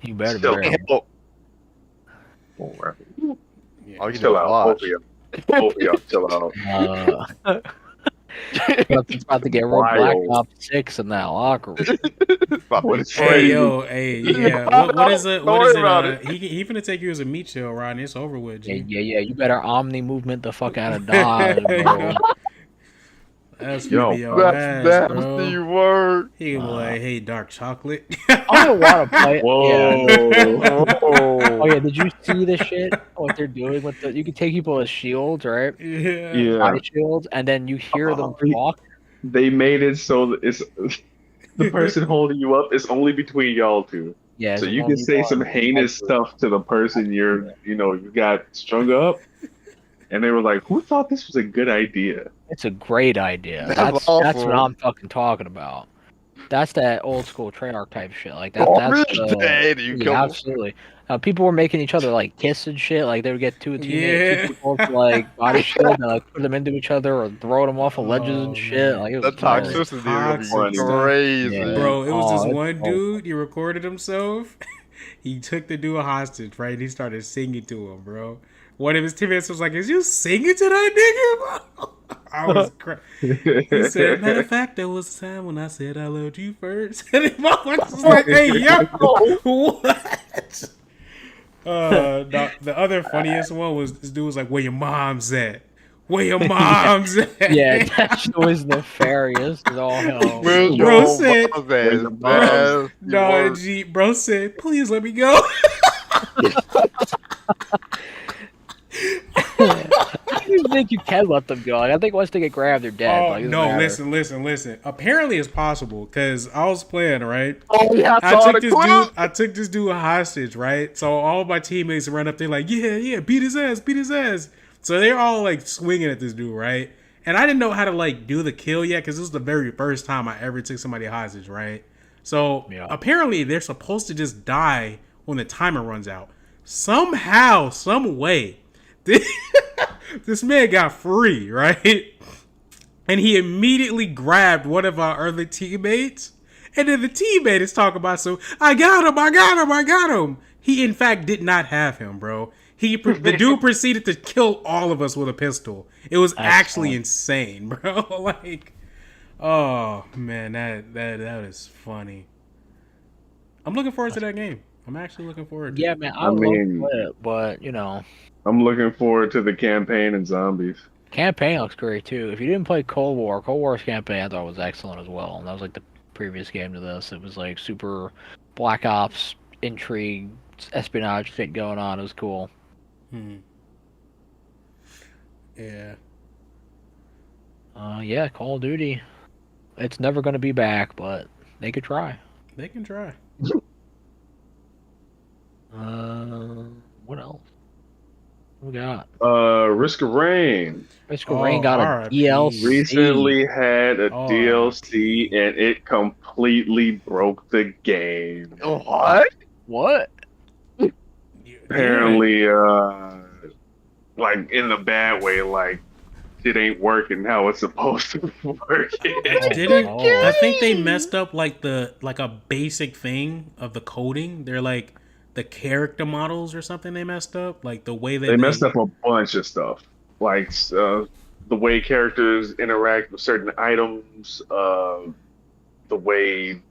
Speaker 2: You better be
Speaker 3: Chill
Speaker 2: ready.
Speaker 4: Oh,
Speaker 1: Yeah.
Speaker 4: all you do
Speaker 3: Chill
Speaker 4: is
Speaker 3: out,
Speaker 4: watch.
Speaker 3: both of y'all, chill out.
Speaker 2: It's about to get real Black
Speaker 3: Wild.
Speaker 2: Ops 6 in that locker room.
Speaker 3: What is
Speaker 1: Hey
Speaker 3: crazy?
Speaker 1: yo, hey yeah. What is it?
Speaker 4: Don't
Speaker 1: What
Speaker 4: worry
Speaker 1: is it?
Speaker 4: about it.
Speaker 1: He finna take you as a meat shield, Rodney. It's over with.
Speaker 2: Yeah,
Speaker 1: G.
Speaker 2: yeah. You better omni movement the fuck out of Dodge, bro.
Speaker 1: That's
Speaker 3: Yo,
Speaker 1: gonna be your
Speaker 4: That's
Speaker 1: ass, bro.
Speaker 4: nasty word.
Speaker 1: He gonna be like, hey, dark chocolate.
Speaker 2: I want to play. Yeah.
Speaker 3: Whoa.
Speaker 2: Oh yeah. Did you see the shit? What they're doing with the? You can take people as shields, right?
Speaker 1: Yeah.
Speaker 3: Yeah.
Speaker 2: Body shields, and then you hear them talk.
Speaker 3: They made it so that it's the person holding you up is only between y'all two.
Speaker 2: Yeah.
Speaker 3: So
Speaker 2: it's
Speaker 3: you
Speaker 2: only
Speaker 3: can say
Speaker 2: one.
Speaker 3: some heinous stuff to the person you got strung up. And they were like, who thought this was a good idea?
Speaker 2: It's a great idea.
Speaker 4: That's
Speaker 2: That's
Speaker 4: awful.
Speaker 2: what I'm fucking talking about. That's that old school Treyarch type shit. Like that.
Speaker 4: Garbage
Speaker 2: That's
Speaker 4: day, you
Speaker 2: yeah,
Speaker 4: come-
Speaker 2: absolutely. People were making each other like kiss and shit. Like they would get two
Speaker 1: Yeah.
Speaker 2: people to like body shield and like put them into each other or throw them off of ledges
Speaker 1: Oh,
Speaker 2: and shit.
Speaker 1: man.
Speaker 2: Like it
Speaker 4: The
Speaker 2: was hilarious.
Speaker 4: toxicity is gonna be
Speaker 1: Toxic stuff.
Speaker 4: crazy.
Speaker 2: Yeah.
Speaker 1: Bro, it was
Speaker 2: Oh,
Speaker 1: this
Speaker 2: it's
Speaker 1: one
Speaker 2: awful.
Speaker 1: dude, he recorded himself. He took the dude hostage, right? He started singing to him, bro. One of his teammates was like, is you singing to that nigga, bro? I was crying. He said, matter of fact, there was a time when I said I loved you first. And the motherfucker was like, hey, yo, what? The other funniest one was this dude was like, where your mom's at? Where your mom's at?
Speaker 2: Yeah, that shit was nefarious as all hell.
Speaker 4: Where's
Speaker 1: Bro
Speaker 4: your
Speaker 1: said-
Speaker 4: mom's
Speaker 3: Where's
Speaker 4: ass?
Speaker 3: your
Speaker 4: Nasty
Speaker 1: No,
Speaker 4: word.
Speaker 1: G, bro said, please let me go.
Speaker 2: I don't think you can let them go. Like, I think once they get grabbed, they're dead.
Speaker 1: Oh,
Speaker 2: Like, it doesn't
Speaker 1: no,
Speaker 2: matter.
Speaker 1: listen. Apparently it's possible because I was playing, right?
Speaker 4: Oh yeah, I saw the clip.
Speaker 1: I took this dude hostage, right? So all my teammates run up there like, yeah, beat his ass. So they're all like swinging at this dude, right? And I didn't know how to like do the kill yet because this was the very first time I ever took somebody hostage, right? So
Speaker 2: Yeah.
Speaker 1: apparently they're supposed to just die when the timer runs out. Somehow, some way, this man got free, right? And he immediately grabbed one of our other teammates. And then the teammate is talking about, so I got him. He in fact did not have him, bro. The dude proceeded to kill all of us with a pistol. It was actually insane, bro. Like, oh man, that is funny. I'm looking forward to that game. I'm actually looking forward to
Speaker 2: Yeah,
Speaker 1: it.
Speaker 2: man,
Speaker 3: I
Speaker 2: I would
Speaker 3: mean-
Speaker 2: love to play it, but you know,
Speaker 3: I'm looking forward to the campaign and zombies.
Speaker 2: campaign looks great too. If you didn't play Cold War's campaign I thought was excellent as well. And that was like the previous game to this. It was like super Black Ops intrigue, espionage shit going on. It was cool.
Speaker 1: Yeah.
Speaker 2: Yeah, Call of Duty. It's never gonna be back, but they could try.
Speaker 1: They can try.
Speaker 2: What else? What we got?
Speaker 3: Risk of Rain
Speaker 2: Mr. Rain got a
Speaker 1: RIP.
Speaker 2: DLC.
Speaker 3: recently had a
Speaker 1: Oh,
Speaker 3: DLC and it completely broke the game.
Speaker 4: What?
Speaker 2: What?
Speaker 3: Apparently, like in the bad way, like it ain't working how it's supposed to work.
Speaker 1: Didn't
Speaker 2: Oh.
Speaker 1: I think they messed up like a basic thing of the coding? They're like the character models or something they messed up, like the way
Speaker 3: They messed up a bunch of stuff, like the way characters interact with certain items, the way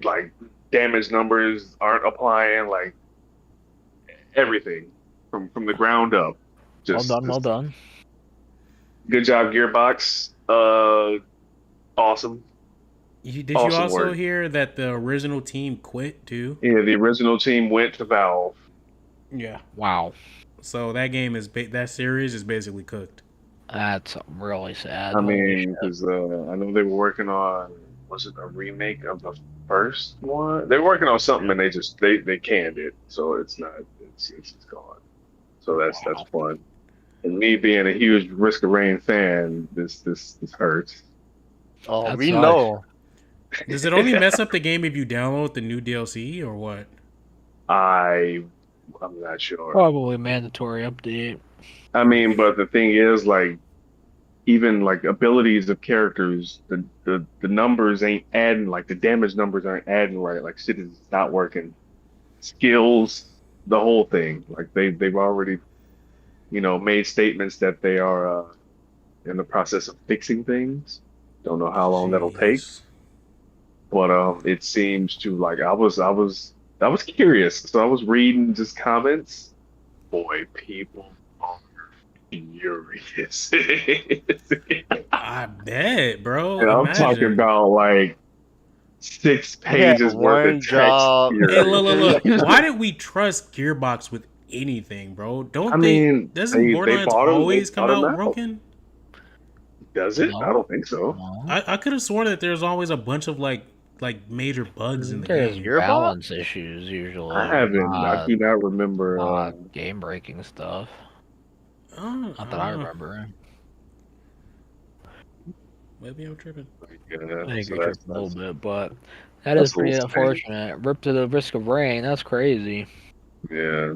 Speaker 3: like damage numbers aren't applying, like everything from the ground up.
Speaker 2: Well done.
Speaker 3: Good job, Gearbox. Awesome.
Speaker 1: Did you
Speaker 3: Awesome
Speaker 1: also
Speaker 3: work.
Speaker 1: hear that the original team quit too?
Speaker 3: Yeah, the original team went to Valve.
Speaker 1: Yeah.
Speaker 2: Wow.
Speaker 1: So that game that series is basically cooked.
Speaker 2: That's really sad.
Speaker 3: I
Speaker 2: Holy
Speaker 3: mean,
Speaker 2: shit.
Speaker 3: because I know they were working on, was it a remake of the first one? They were working on something and they canned it, so it's gone. So that's fun. And me being a huge Risk of Rain fan, this hurts.
Speaker 4: Oh,
Speaker 2: That
Speaker 4: we
Speaker 2: sucks.
Speaker 4: know.
Speaker 1: Does it only mess up the game if you download the new DLC or what?
Speaker 3: I I'm not sure.
Speaker 2: Probably mandatory update.
Speaker 3: I mean, but the thing is, like, even like abilities of characters, the numbers ain't adding. Like the damage numbers aren't adding right. Like shit is not working. Skills, the whole thing. Like they've already, made statements that they are in the process of fixing things. Don't know how long that'll take,
Speaker 1: Jeez.
Speaker 3: but it seems to like I was curious, so I was reading just comments. Boy, people are furious.
Speaker 1: I bet, bro.
Speaker 3: And I'm talking
Speaker 1: Imagine.
Speaker 3: about like 6
Speaker 4: Yeah,
Speaker 3: pages worth
Speaker 4: one
Speaker 3: of text
Speaker 4: job.
Speaker 3: here.
Speaker 1: Hey, look. Why did we trust Gearbox with anything, bro?
Speaker 3: I mean,
Speaker 1: Doesn't
Speaker 3: they
Speaker 1: Borderlands
Speaker 3: bought him. They
Speaker 1: always come
Speaker 3: bought him
Speaker 1: out
Speaker 3: out.
Speaker 1: broken?
Speaker 3: Does it? I
Speaker 2: No.
Speaker 3: don't think so.
Speaker 2: No.
Speaker 1: I could have sworn that there's always a bunch of like major bugs in the
Speaker 2: There's
Speaker 1: game.
Speaker 4: Gearbox?
Speaker 2: balance issues usually.
Speaker 3: I haven't. I do not remember.
Speaker 2: Not game breaking stuff.
Speaker 1: Oh,
Speaker 2: Not that I remember.
Speaker 1: Maybe I'm tripping.
Speaker 3: yeah,
Speaker 2: I think
Speaker 3: so
Speaker 2: we
Speaker 3: that's-
Speaker 2: tripped a little
Speaker 3: that's-
Speaker 2: bit, but that
Speaker 3: that's
Speaker 2: is pretty
Speaker 3: a little
Speaker 2: unfortunate. Ripped to the risk of rain. That's crazy.
Speaker 3: Yeah,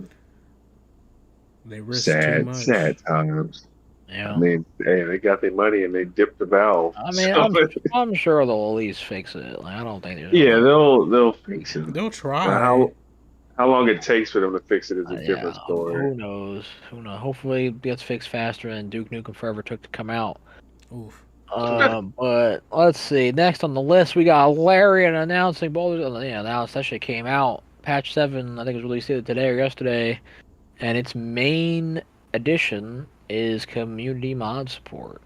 Speaker 1: They risk too
Speaker 3: sad,
Speaker 1: much.
Speaker 3: sad times.
Speaker 2: Yeah.
Speaker 3: I mean, hey, they got their money and they dipped the valve.
Speaker 2: I mean,
Speaker 3: So,
Speaker 2: I'm sure they'll at least fix it. Like, I don't think there's
Speaker 3: yeah, they'll fix it.
Speaker 1: They'll try.
Speaker 3: Now, how long it takes for them to fix it is a
Speaker 2: yeah,
Speaker 3: different story.
Speaker 2: who knows? Who knows? Hopefully, it gets fixed faster than Duke Nukem Forever took to come out.
Speaker 1: Oof.
Speaker 2: But let's see. Next on the list, we got Larian announcing Baldur's. Yeah, announced that shit came out. Patch 7, I think it was released either today or yesterday, and its main addition is community mod support.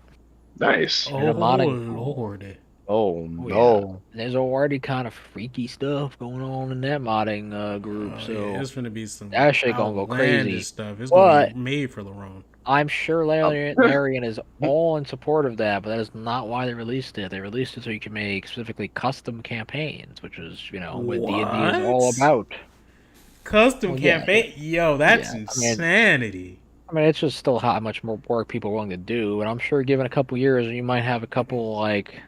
Speaker 3: Nice.
Speaker 1: Oh,
Speaker 2: And a modding-
Speaker 1: Lord.
Speaker 4: Oh
Speaker 2: Yeah.
Speaker 4: no.
Speaker 2: There's already kind of freaky stuff going on in that modding group,
Speaker 1: Oh,
Speaker 2: so
Speaker 1: yeah, it's gonna be some
Speaker 2: that shit gonna go
Speaker 1: outlandish
Speaker 2: crazy.
Speaker 1: stuff. It's gonna
Speaker 2: But-
Speaker 1: be made for Lerone.
Speaker 2: I'm sure Larian is all in support of that, but that is not why they released it. They released it so you can make specifically custom campaigns, which is, what D&D is all
Speaker 1: What?
Speaker 2: about.
Speaker 1: Custom
Speaker 2: Well, yeah.
Speaker 1: campaign? Yo, that's
Speaker 2: Yeah, I mean-
Speaker 1: insanity.
Speaker 2: I mean, it's just still how much more work people are willing to do, and I'm sure given a couple years, you might have a couple, like,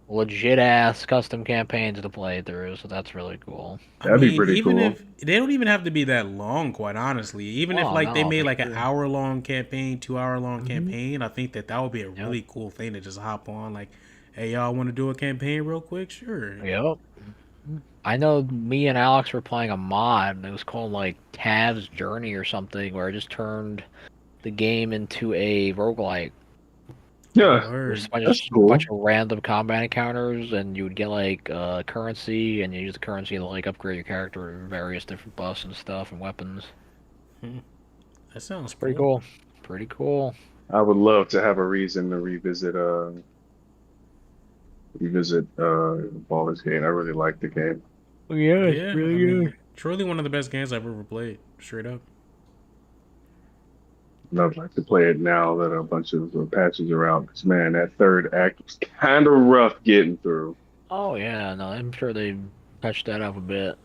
Speaker 2: legit-ass custom campaigns to play through, so that's really cool.
Speaker 3: That'd be pretty
Speaker 1: even
Speaker 3: cool.
Speaker 1: if they don't even have to be that long, quite honestly. Even if
Speaker 2: Oh,
Speaker 1: like they
Speaker 2: no,
Speaker 1: made
Speaker 2: for
Speaker 1: like an
Speaker 2: sure.
Speaker 1: hour-long campaign, 2-hour-long
Speaker 2: Mhm.
Speaker 1: campaign, I think that would be a really cool thing to just hop on. Like, hey, y'all want to do a campaign real quick? Sure.
Speaker 2: Yep. I know me and Alex were playing a mod, and it was called, like, Tav's Journey or something, where it just turned the game into a roguelike.
Speaker 3: Yeah.
Speaker 1: Word.
Speaker 2: There's a
Speaker 3: That's cool.
Speaker 2: bunch of random combat encounters, and you would get, like, currency, and you use the currency to, like, upgrade your character with various different buffs and stuff and weapons.
Speaker 1: That sounds
Speaker 2: Pretty cool. Pretty cool.
Speaker 3: I would love to have a reason to revisit Baldur's Gate. I really like the game.
Speaker 2: Yeah,
Speaker 1: Yeah, I mean, truly one of the best games I've ever played. Straight up.
Speaker 3: And I'd like to play it now that a bunch of patches are out. Because man, that third act was kind of rough getting through.
Speaker 2: Oh, yeah, no, I'm sure they touched that up a bit.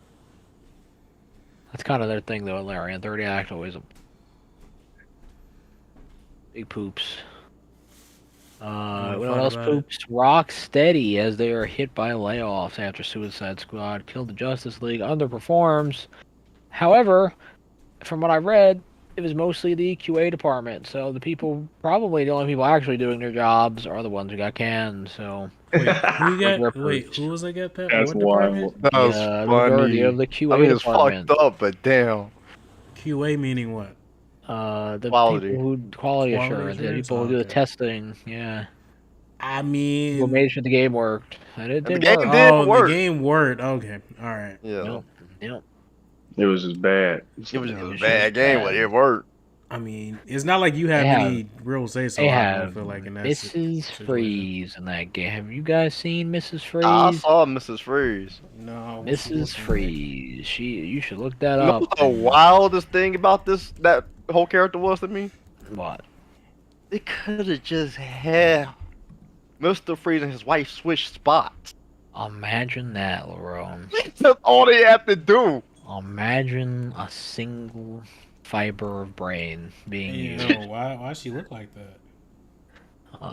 Speaker 2: That's kind of their thing, though, Larian. 30 act always a big poops.
Speaker 1: wanna
Speaker 2: What
Speaker 1: fight
Speaker 2: else
Speaker 1: about it?
Speaker 2: poops? Rocksteady, as they are hit by layoffs after Suicide Squad killed the Justice League, underperforms. However, from what I read, it was mostly the QA department. So the only people actually doing their jobs are the ones who got canned. So
Speaker 1: Who got?
Speaker 2: Rippers.
Speaker 1: Wait, who was I get that?
Speaker 3: That's
Speaker 1: What department?
Speaker 3: wild.
Speaker 4: That was
Speaker 2: the majority
Speaker 4: funny.
Speaker 2: of the QA
Speaker 4: I mean, it's
Speaker 2: department.
Speaker 4: fucked up, but damn.
Speaker 1: QA meaning what?
Speaker 2: The
Speaker 4: Quality.
Speaker 2: people who quality
Speaker 1: Quality
Speaker 2: assurance, the
Speaker 1: assurance?
Speaker 2: people who do the
Speaker 1: Okay.
Speaker 2: testing, yeah.
Speaker 1: I
Speaker 2: People
Speaker 1: mean,
Speaker 2: made sure the game worked, and it
Speaker 4: And the
Speaker 2: did
Speaker 4: game
Speaker 2: work.
Speaker 4: did
Speaker 1: oh,
Speaker 4: work.
Speaker 1: the game worked. Okay, all right.
Speaker 4: Yeah.
Speaker 2: Yep.
Speaker 3: It was just bad.
Speaker 4: It was
Speaker 2: It
Speaker 4: just
Speaker 2: was
Speaker 4: a
Speaker 2: just
Speaker 4: bad game,
Speaker 2: bad.
Speaker 4: but it worked.
Speaker 1: I mean, it's not like you have
Speaker 2: They
Speaker 1: any real say so.
Speaker 2: They
Speaker 1: I
Speaker 2: have
Speaker 1: feel like in that
Speaker 2: Mrs.
Speaker 1: situation.
Speaker 2: Freeze in that game. Have you guys seen Mrs. Freeze?
Speaker 4: I saw Mrs. Freeze.
Speaker 1: No, what's she
Speaker 2: Mrs.
Speaker 1: looking
Speaker 2: Freeze. You should look that
Speaker 4: You know
Speaker 2: up.
Speaker 4: what the wildest thing about that whole character was to me?
Speaker 2: What?
Speaker 4: They could have just had Mr. Freeze and his wife switch spots.
Speaker 2: Imagine that, Lerone.
Speaker 4: That's all they have to do.
Speaker 2: Imagine a single fiber of brain being
Speaker 1: Hey,
Speaker 2: used.
Speaker 1: yo, why she look like that?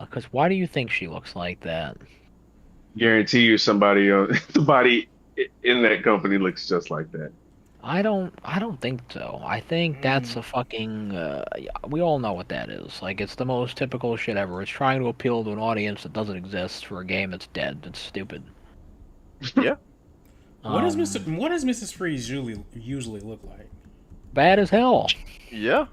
Speaker 2: Because why do you think she looks like that?
Speaker 3: Guarantee you, somebody in that company looks just like that.
Speaker 2: I don't think so. I think that's a fucking. Yeah, we all know what that is. Like, it's the most typical shit ever. It's trying to appeal to an audience that doesn't exist for a game that's dead. It's stupid.
Speaker 4: Yeah.
Speaker 1: What does
Speaker 2: Um,
Speaker 1: What does Mrs. Freeze usually look like?
Speaker 2: Bad as hell.
Speaker 4: Yeah.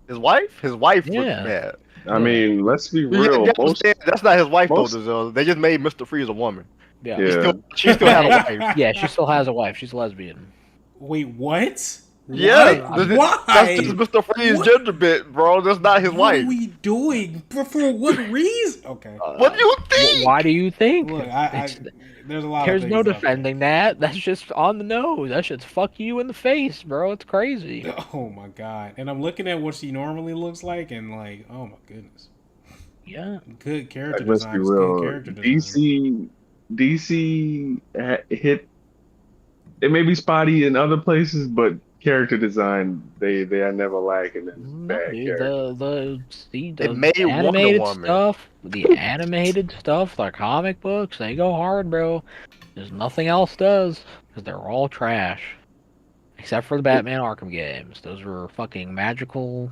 Speaker 4: His wife looks
Speaker 2: Yeah.
Speaker 4: bad.
Speaker 3: I mean, let's be
Speaker 4: You
Speaker 3: real.
Speaker 4: understand? That's not his wife though.
Speaker 3: most
Speaker 4: Denzel. They just made Mr. Freeze a woman.
Speaker 2: Yeah.
Speaker 3: yeah.
Speaker 4: She still has a wife.
Speaker 2: Yeah, she still has a wife. She's a lesbian.
Speaker 1: Wait, what?
Speaker 4: Yeah,
Speaker 1: What?
Speaker 4: that's
Speaker 1: Why?
Speaker 4: just Mr. Freeze
Speaker 1: What?
Speaker 4: gender bit, bro. That's not his
Speaker 1: What
Speaker 4: wife.
Speaker 1: are we doing? For what reason? Okay.
Speaker 4: What do you think?
Speaker 2: Why do you think?
Speaker 1: Look, there's a lot
Speaker 2: There's
Speaker 1: of
Speaker 2: no
Speaker 1: things.
Speaker 2: defending that. That's just on the nose. That shit's fuck you in the face, bro. It's crazy.
Speaker 1: Oh my god! And I'm looking at what she normally looks like, and like, oh my goodness,
Speaker 2: Yeah.
Speaker 1: good character
Speaker 3: Like, let's be
Speaker 1: design. Good
Speaker 3: real.
Speaker 1: character design.
Speaker 3: DC hit. It may be spotty in other places, but character design they are never lacking in
Speaker 2: No,
Speaker 3: bad
Speaker 2: dude,
Speaker 3: characters.
Speaker 4: They made Wonder
Speaker 2: animated
Speaker 4: Woman.
Speaker 2: stuff, the animated stuff, the comic books, they go hard, bro. There's nothing else does, because they're all trash. Except for the Batman Arkham games. Those were fucking magical.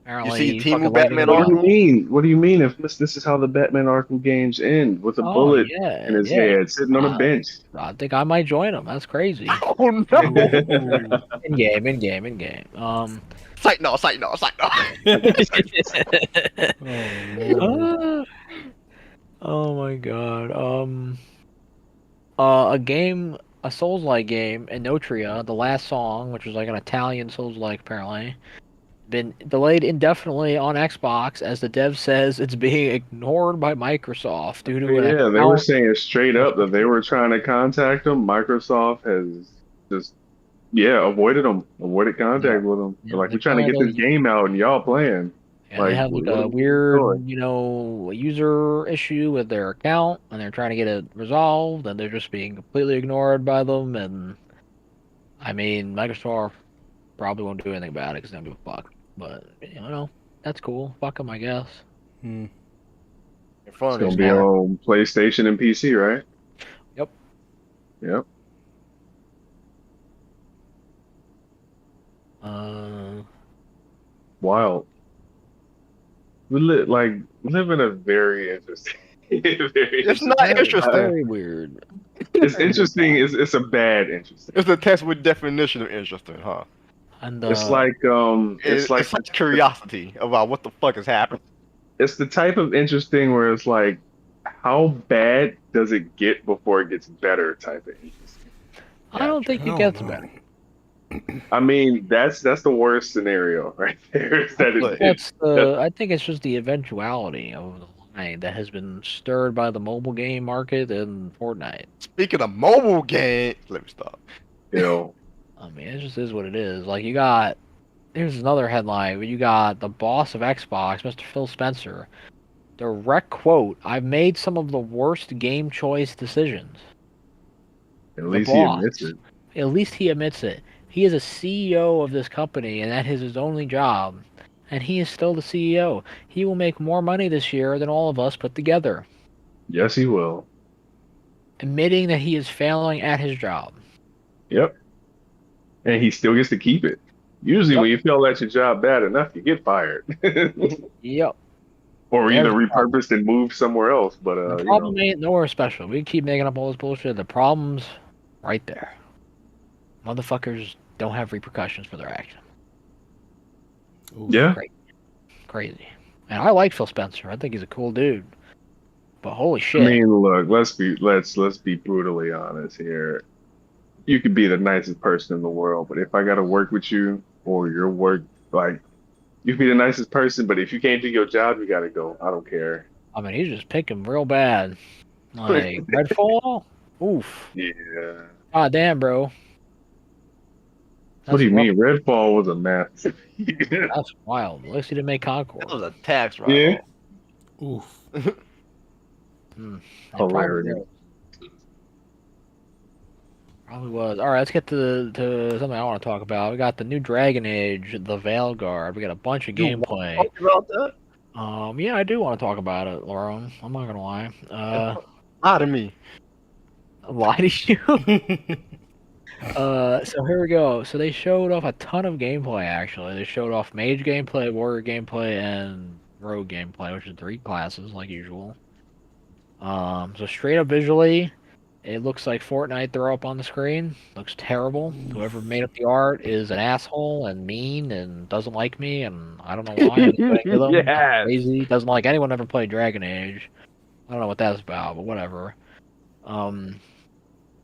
Speaker 2: Apparently,
Speaker 4: Team
Speaker 2: fucking
Speaker 4: Batman
Speaker 2: legendary.
Speaker 3: What do you mean? What do you mean if this is how the Batman Arkham games end with a
Speaker 2: Oh,
Speaker 3: bullet
Speaker 2: yeah,
Speaker 3: in his
Speaker 2: yeah.
Speaker 3: head sitting on a bench?
Speaker 2: I think I might join them. That's crazy.
Speaker 4: Oh no!
Speaker 2: In game.
Speaker 4: Sight no.
Speaker 1: Oh,
Speaker 2: Oh my god. A Souls-like game, Inotria, the last song, which was like an Italian Souls-like apparently, been delayed indefinitely on Xbox as the dev says it's being ignored by Microsoft due to an
Speaker 3: Yeah, they were
Speaker 2: account.
Speaker 3: saying straight up that they were trying to contact them. Microsoft has just avoided contact with them.
Speaker 2: Yeah,
Speaker 3: They're like,
Speaker 2: they
Speaker 3: we're trying to get this
Speaker 2: kinda-
Speaker 3: game out and y'all playing.
Speaker 2: And they have
Speaker 3: what
Speaker 2: like
Speaker 3: are
Speaker 2: a
Speaker 3: we
Speaker 2: weird,
Speaker 3: doing?
Speaker 2: user issue with their account, and they're trying to get it resolved, and they're just being completely ignored by them. And I mean, Microsoft probably won't do anything about it because they don't give a fuck. But that's cool. Fuck them, I guess.
Speaker 1: hmm.
Speaker 3: It's gonna be on PlayStation and PC, right?
Speaker 2: Yep.
Speaker 3: Yep. Wild. We live in a very interesting.
Speaker 4: It's not interesting.
Speaker 2: Very weird.
Speaker 3: It's interesting. It's a bad interesting.
Speaker 4: It's a test with definition of interesting, huh?
Speaker 2: And
Speaker 3: It's like
Speaker 4: It's
Speaker 3: like
Speaker 4: like curiosity about what the fuck is happening.
Speaker 3: it's the type of interesting where it's like, how bad does it get before it gets better type of interesting.
Speaker 2: I don't think it
Speaker 1: I
Speaker 2: gets
Speaker 1: don't know.
Speaker 2: better.
Speaker 3: I mean, that's the worst scenario right there. Is that
Speaker 4: Look,
Speaker 2: I think it's just the eventuality of the line that has been stirred by the mobile game market and Fortnite.
Speaker 4: Speaking of mobile games, let me stop.
Speaker 3: you know,
Speaker 2: I mean, it just is what it is. Like, here's another headline, but you got the boss of Xbox, Mr. Phil Spencer. Direct quote, I've made some of the worst game choice decisions.
Speaker 3: at
Speaker 2: The
Speaker 3: least he
Speaker 2: boss.
Speaker 3: admits it.
Speaker 2: At least he admits it. He is a CEO of this company, and that is his only job. And he is still the CEO. He will make more money this year than all of us put together.
Speaker 3: Yes, he will.
Speaker 2: Admitting that he is failing at his job.
Speaker 3: Yep. And he still gets to keep it. Usually, when you feel at your job bad enough, you get fired,
Speaker 2: Yep.
Speaker 3: or either
Speaker 2: There's the problem.
Speaker 3: repurposed and moved somewhere else. But
Speaker 2: The problem ain't nowhere special. We keep making up all this bullshit. The problem's right there. Motherfuckers don't have repercussions for their action.
Speaker 1: Ooh.
Speaker 3: yeah.
Speaker 2: Crazy. And I like Phil Spencer. I think he's a cool dude. But holy
Speaker 3: I
Speaker 2: shit.
Speaker 3: mean, look, let's be brutally honest here. You could be the nicest person in the world, but if I got to work with you or your work, like, you can be the nicest person, but if you can't do your job, you got to go. I don't care.
Speaker 2: I mean, he's just picking real bad. Like, Redfall? Oof.
Speaker 3: Yeah.
Speaker 2: God damn, bro.
Speaker 3: What do you
Speaker 2: rough.
Speaker 3: mean? Redfall was a mess.
Speaker 2: That's wild. At least he didn't make Concord.
Speaker 4: That was a tax write
Speaker 3: Yeah.
Speaker 1: Oof.
Speaker 3: Hilarious.
Speaker 2: Probably was. Alright, let's get to something I want to talk about. We got the new Dragon Age, the Veilguard. We got a bunch of gameplay.
Speaker 4: Talk about that?
Speaker 2: Yeah, I do want to talk about it, Lerone. I'm not gonna lie.
Speaker 4: Lie to me.
Speaker 2: Lie to you. So here we go. So they showed off a ton of gameplay. Actually, they showed off mage gameplay, warrior gameplay, and rogue gameplay, which is 3 classes like usual. So straight up visually, it looks like Fortnite throw up on the screen. Looks terrible. Whoever made up the art is an asshole and mean and doesn't like me, and I don't know why. I didn't do any of them.
Speaker 4: Yes.
Speaker 2: Crazy. Doesn't like anyone ever played Dragon Age. I don't know what that's about, but whatever.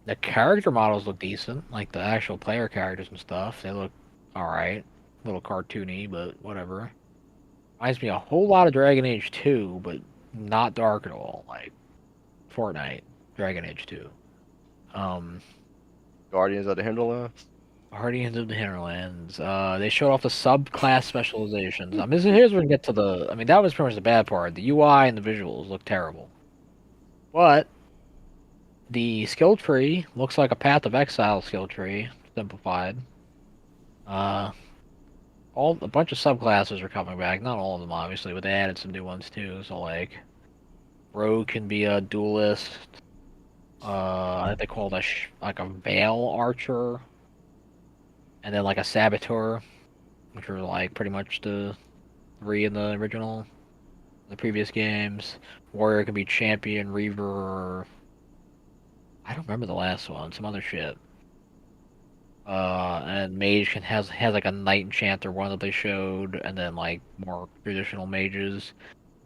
Speaker 2: The character models look decent, like the actual player characters and stuff. They look alright. A little cartoony, but whatever. Reminds me a whole lot of Dragon Age 2, but not dark at all. Like Fortnite, Dragon Age 2.
Speaker 4: Guardians of the Hinterland.
Speaker 2: Guardians of the Hinterlands. They showed off the subclass specializations. I mean, here's where we get to the. I mean, that was pretty much the bad part. The UI and the visuals look terrible. But the skill tree looks like a Path of Exile skill tree, simplified. A bunch of subclasses are coming back. Not all of them, obviously, but they added some new ones too. So like, Rogue can be a duelist. I think they called like a Veil Archer, and then like a Saboteur, which were like pretty much the 3 in the original, the previous games. Warrior can be Champion, Reaver, or I don't remember the last one. Some other shit. And Mage has like a Knight Enchanter one that they showed, and then like more traditional mages.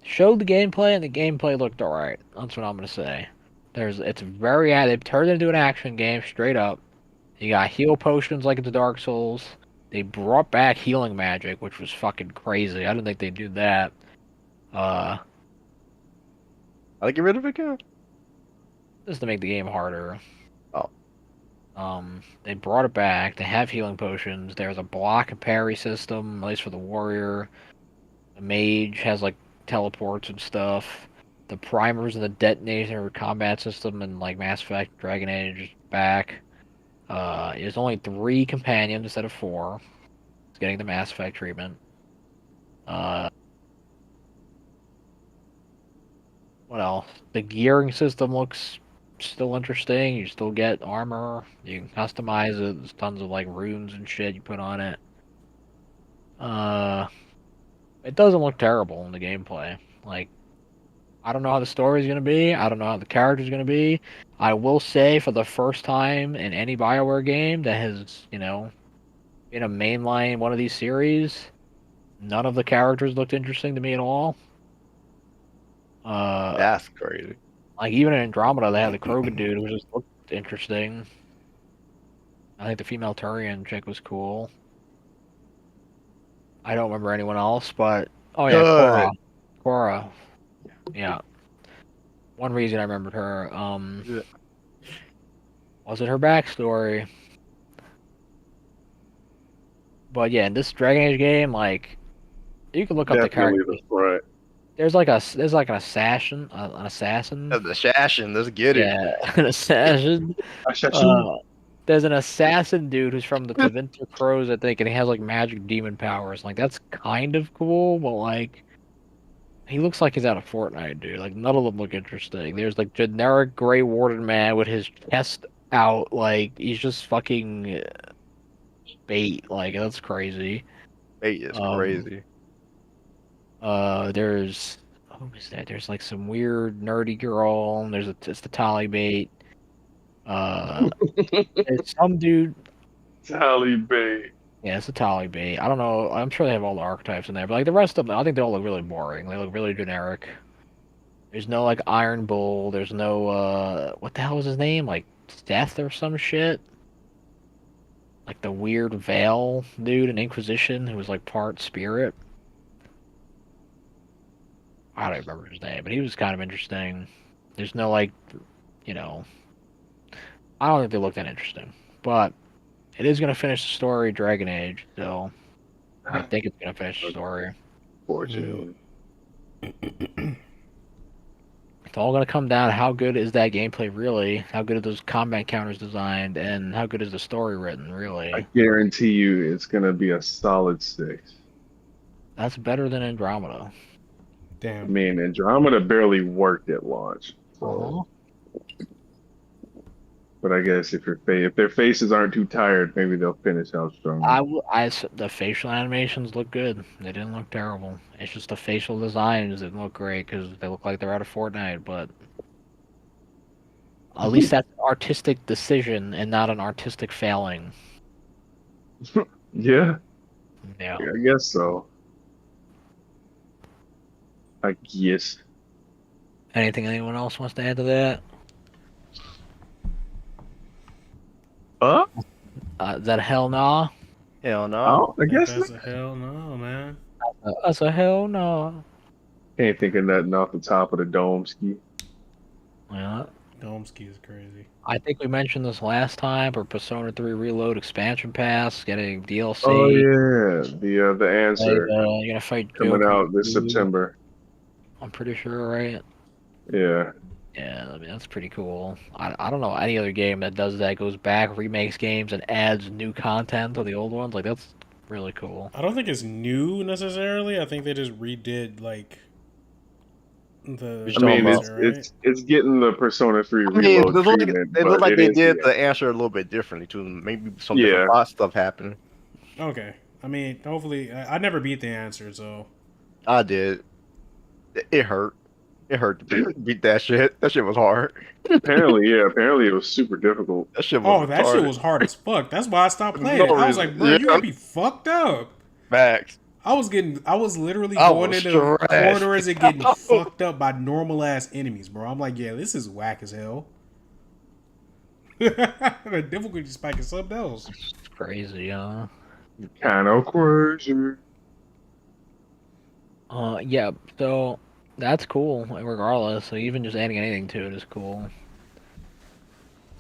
Speaker 2: Showed the gameplay, and the gameplay looked alright. That's what I'm gonna say. It's very they turned it into an action game straight up. You got heal potions like in the Dark Souls. They brought back healing magic, which was fucking crazy. I didn't think they'd do that.
Speaker 4: I get rid of it again.
Speaker 2: Just to make the game harder.
Speaker 4: Oh.
Speaker 2: They brought it back. They have healing potions. There's a block and parry system, at least for the warrior. The mage has like teleports and stuff. The primers and the detonator combat system and like Mass Effect, Dragon Age is back. There's only 3 companions instead of 4. It's getting the Mass Effect treatment. What else? The gearing system looks still interesting. You still get armor. You can customize it. There's tons of like runes and shit you put on it. It doesn't look terrible in the gameplay. Like, I don't know how the story's gonna be. I don't know how the character's gonna be. I will say, for the first time in any BioWare game that has, been a mainline one of these series, none of the characters looked interesting to me at all.
Speaker 4: That's crazy.
Speaker 2: Like, even in Andromeda, they had the Krogan dude who just looked interesting. I think the female Turian chick was cool. I don't remember anyone else, but... Oh, yeah,
Speaker 4: Good.
Speaker 2: Cora. Yeah. One reason I remembered her, was it her backstory? But yeah, in this Dragon Age game, like, you can look up the
Speaker 3: Definitely
Speaker 2: characters.
Speaker 3: the front.
Speaker 2: There's like an assassin,
Speaker 4: The Shashin, let's get it.
Speaker 2: yeah, an assassin. There's an assassin dude who's from the Tevinter Crows, I think, and he has like magic demon powers. Like, that's kind of cool, but like, he looks like he's out of Fortnite, dude. Like, none of them look interesting. There's like generic Grey Warden man with his chest out, like he's just fucking bait. Like, that's crazy.
Speaker 4: Bait is crazy.
Speaker 2: There's who is that? There's like some weird nerdy girl. And it's the Tally bait. There's some dude.
Speaker 3: Tally Bay.
Speaker 2: Yeah, it's a Tally bait. I don't know. I'm sure they have all the archetypes in there, but like the rest of them, I think they all look really boring. They look really generic. There's no like Iron Bull. There's no what the hell was his name? Like Death or some shit. Like the weird Veil dude in Inquisition who was like part spirit. I don't remember his name, but he was kind of interesting. There's no like, I don't think they look that interesting, but it is going to finish the story, Dragon Age, so I think it's going to finish the story.
Speaker 3: Fortunately.
Speaker 2: It's all going to come down to how good is that gameplay really, how good are those combat counters designed, and how good is the story written, really.
Speaker 3: I guarantee you it's going to be a solid 6.
Speaker 2: That's better than Andromeda.
Speaker 3: I
Speaker 1: Damn.
Speaker 3: mean, Andromeda barely worked at launch. So. But I guess if their faces aren't too tired, maybe they'll finish out stronger.
Speaker 2: The facial animations look good. They didn't look terrible. It's just the facial designs didn't look great because they look like they're out of Fortnite. But at least that's an artistic decision and not an artistic failing.
Speaker 3: Yeah,
Speaker 2: Yeah.
Speaker 3: I guess so. I guess.
Speaker 2: Anything anyone else wants to add to that?
Speaker 3: Huh?
Speaker 2: Is that a hell nah?
Speaker 4: Hell no.
Speaker 3: Oh, I guess
Speaker 1: That's
Speaker 3: not.
Speaker 1: a hell no, man.
Speaker 2: That's a hell no.
Speaker 3: Can't think of nothing off the top of the dome ski.
Speaker 2: Yeah.
Speaker 1: Domsky is crazy.
Speaker 2: I think we mentioned this last time, but Persona 3 Reload expansion pass, getting DLC.
Speaker 3: Oh yeah, the answer
Speaker 2: You're gonna fight
Speaker 3: coming
Speaker 2: Joker.
Speaker 3: out this September.
Speaker 2: I'm pretty sure, right?
Speaker 3: Yeah.
Speaker 2: Yeah, I mean that's pretty cool. I don't know any other game that does that, goes back, remakes games, and adds new content to the old ones. Like that's really cool.
Speaker 1: I don't think it's new necessarily. I think they just redid like the.
Speaker 3: I mean,
Speaker 1: answer,
Speaker 3: it's getting the Persona 3
Speaker 4: I mean,
Speaker 3: Reload
Speaker 4: it looked
Speaker 3: treatment,
Speaker 4: it looked
Speaker 3: but
Speaker 4: like they
Speaker 3: is
Speaker 4: did
Speaker 3: the
Speaker 4: the answer a little bit differently too. Maybe some
Speaker 3: Yeah.
Speaker 4: different plot stuff happening.
Speaker 1: Okay. I mean, hopefully, I never beat the answer, so
Speaker 4: I did. It hurt. It hurt to beat that shit. That shit was hard.
Speaker 3: Apparently it was super difficult.
Speaker 4: That shit was
Speaker 1: that shit
Speaker 4: retarded.
Speaker 1: was hard as fuck. That's why I stopped playing
Speaker 4: No
Speaker 1: it. I was
Speaker 4: reason.
Speaker 1: like, bro,
Speaker 4: Yeah.
Speaker 1: you gotta be fucked up.
Speaker 4: Facts.
Speaker 1: I was literally
Speaker 4: I
Speaker 1: going
Speaker 4: was
Speaker 1: into
Speaker 4: trash.
Speaker 1: corners and getting fucked up by normal ass enemies, bro. I'm like, yeah, this is whack as hell. The difficulty spike is something else.
Speaker 2: It's crazy, huh?
Speaker 3: Kind of crazy.
Speaker 2: Yeah, so that's cool regardless. So even just adding anything to it is cool.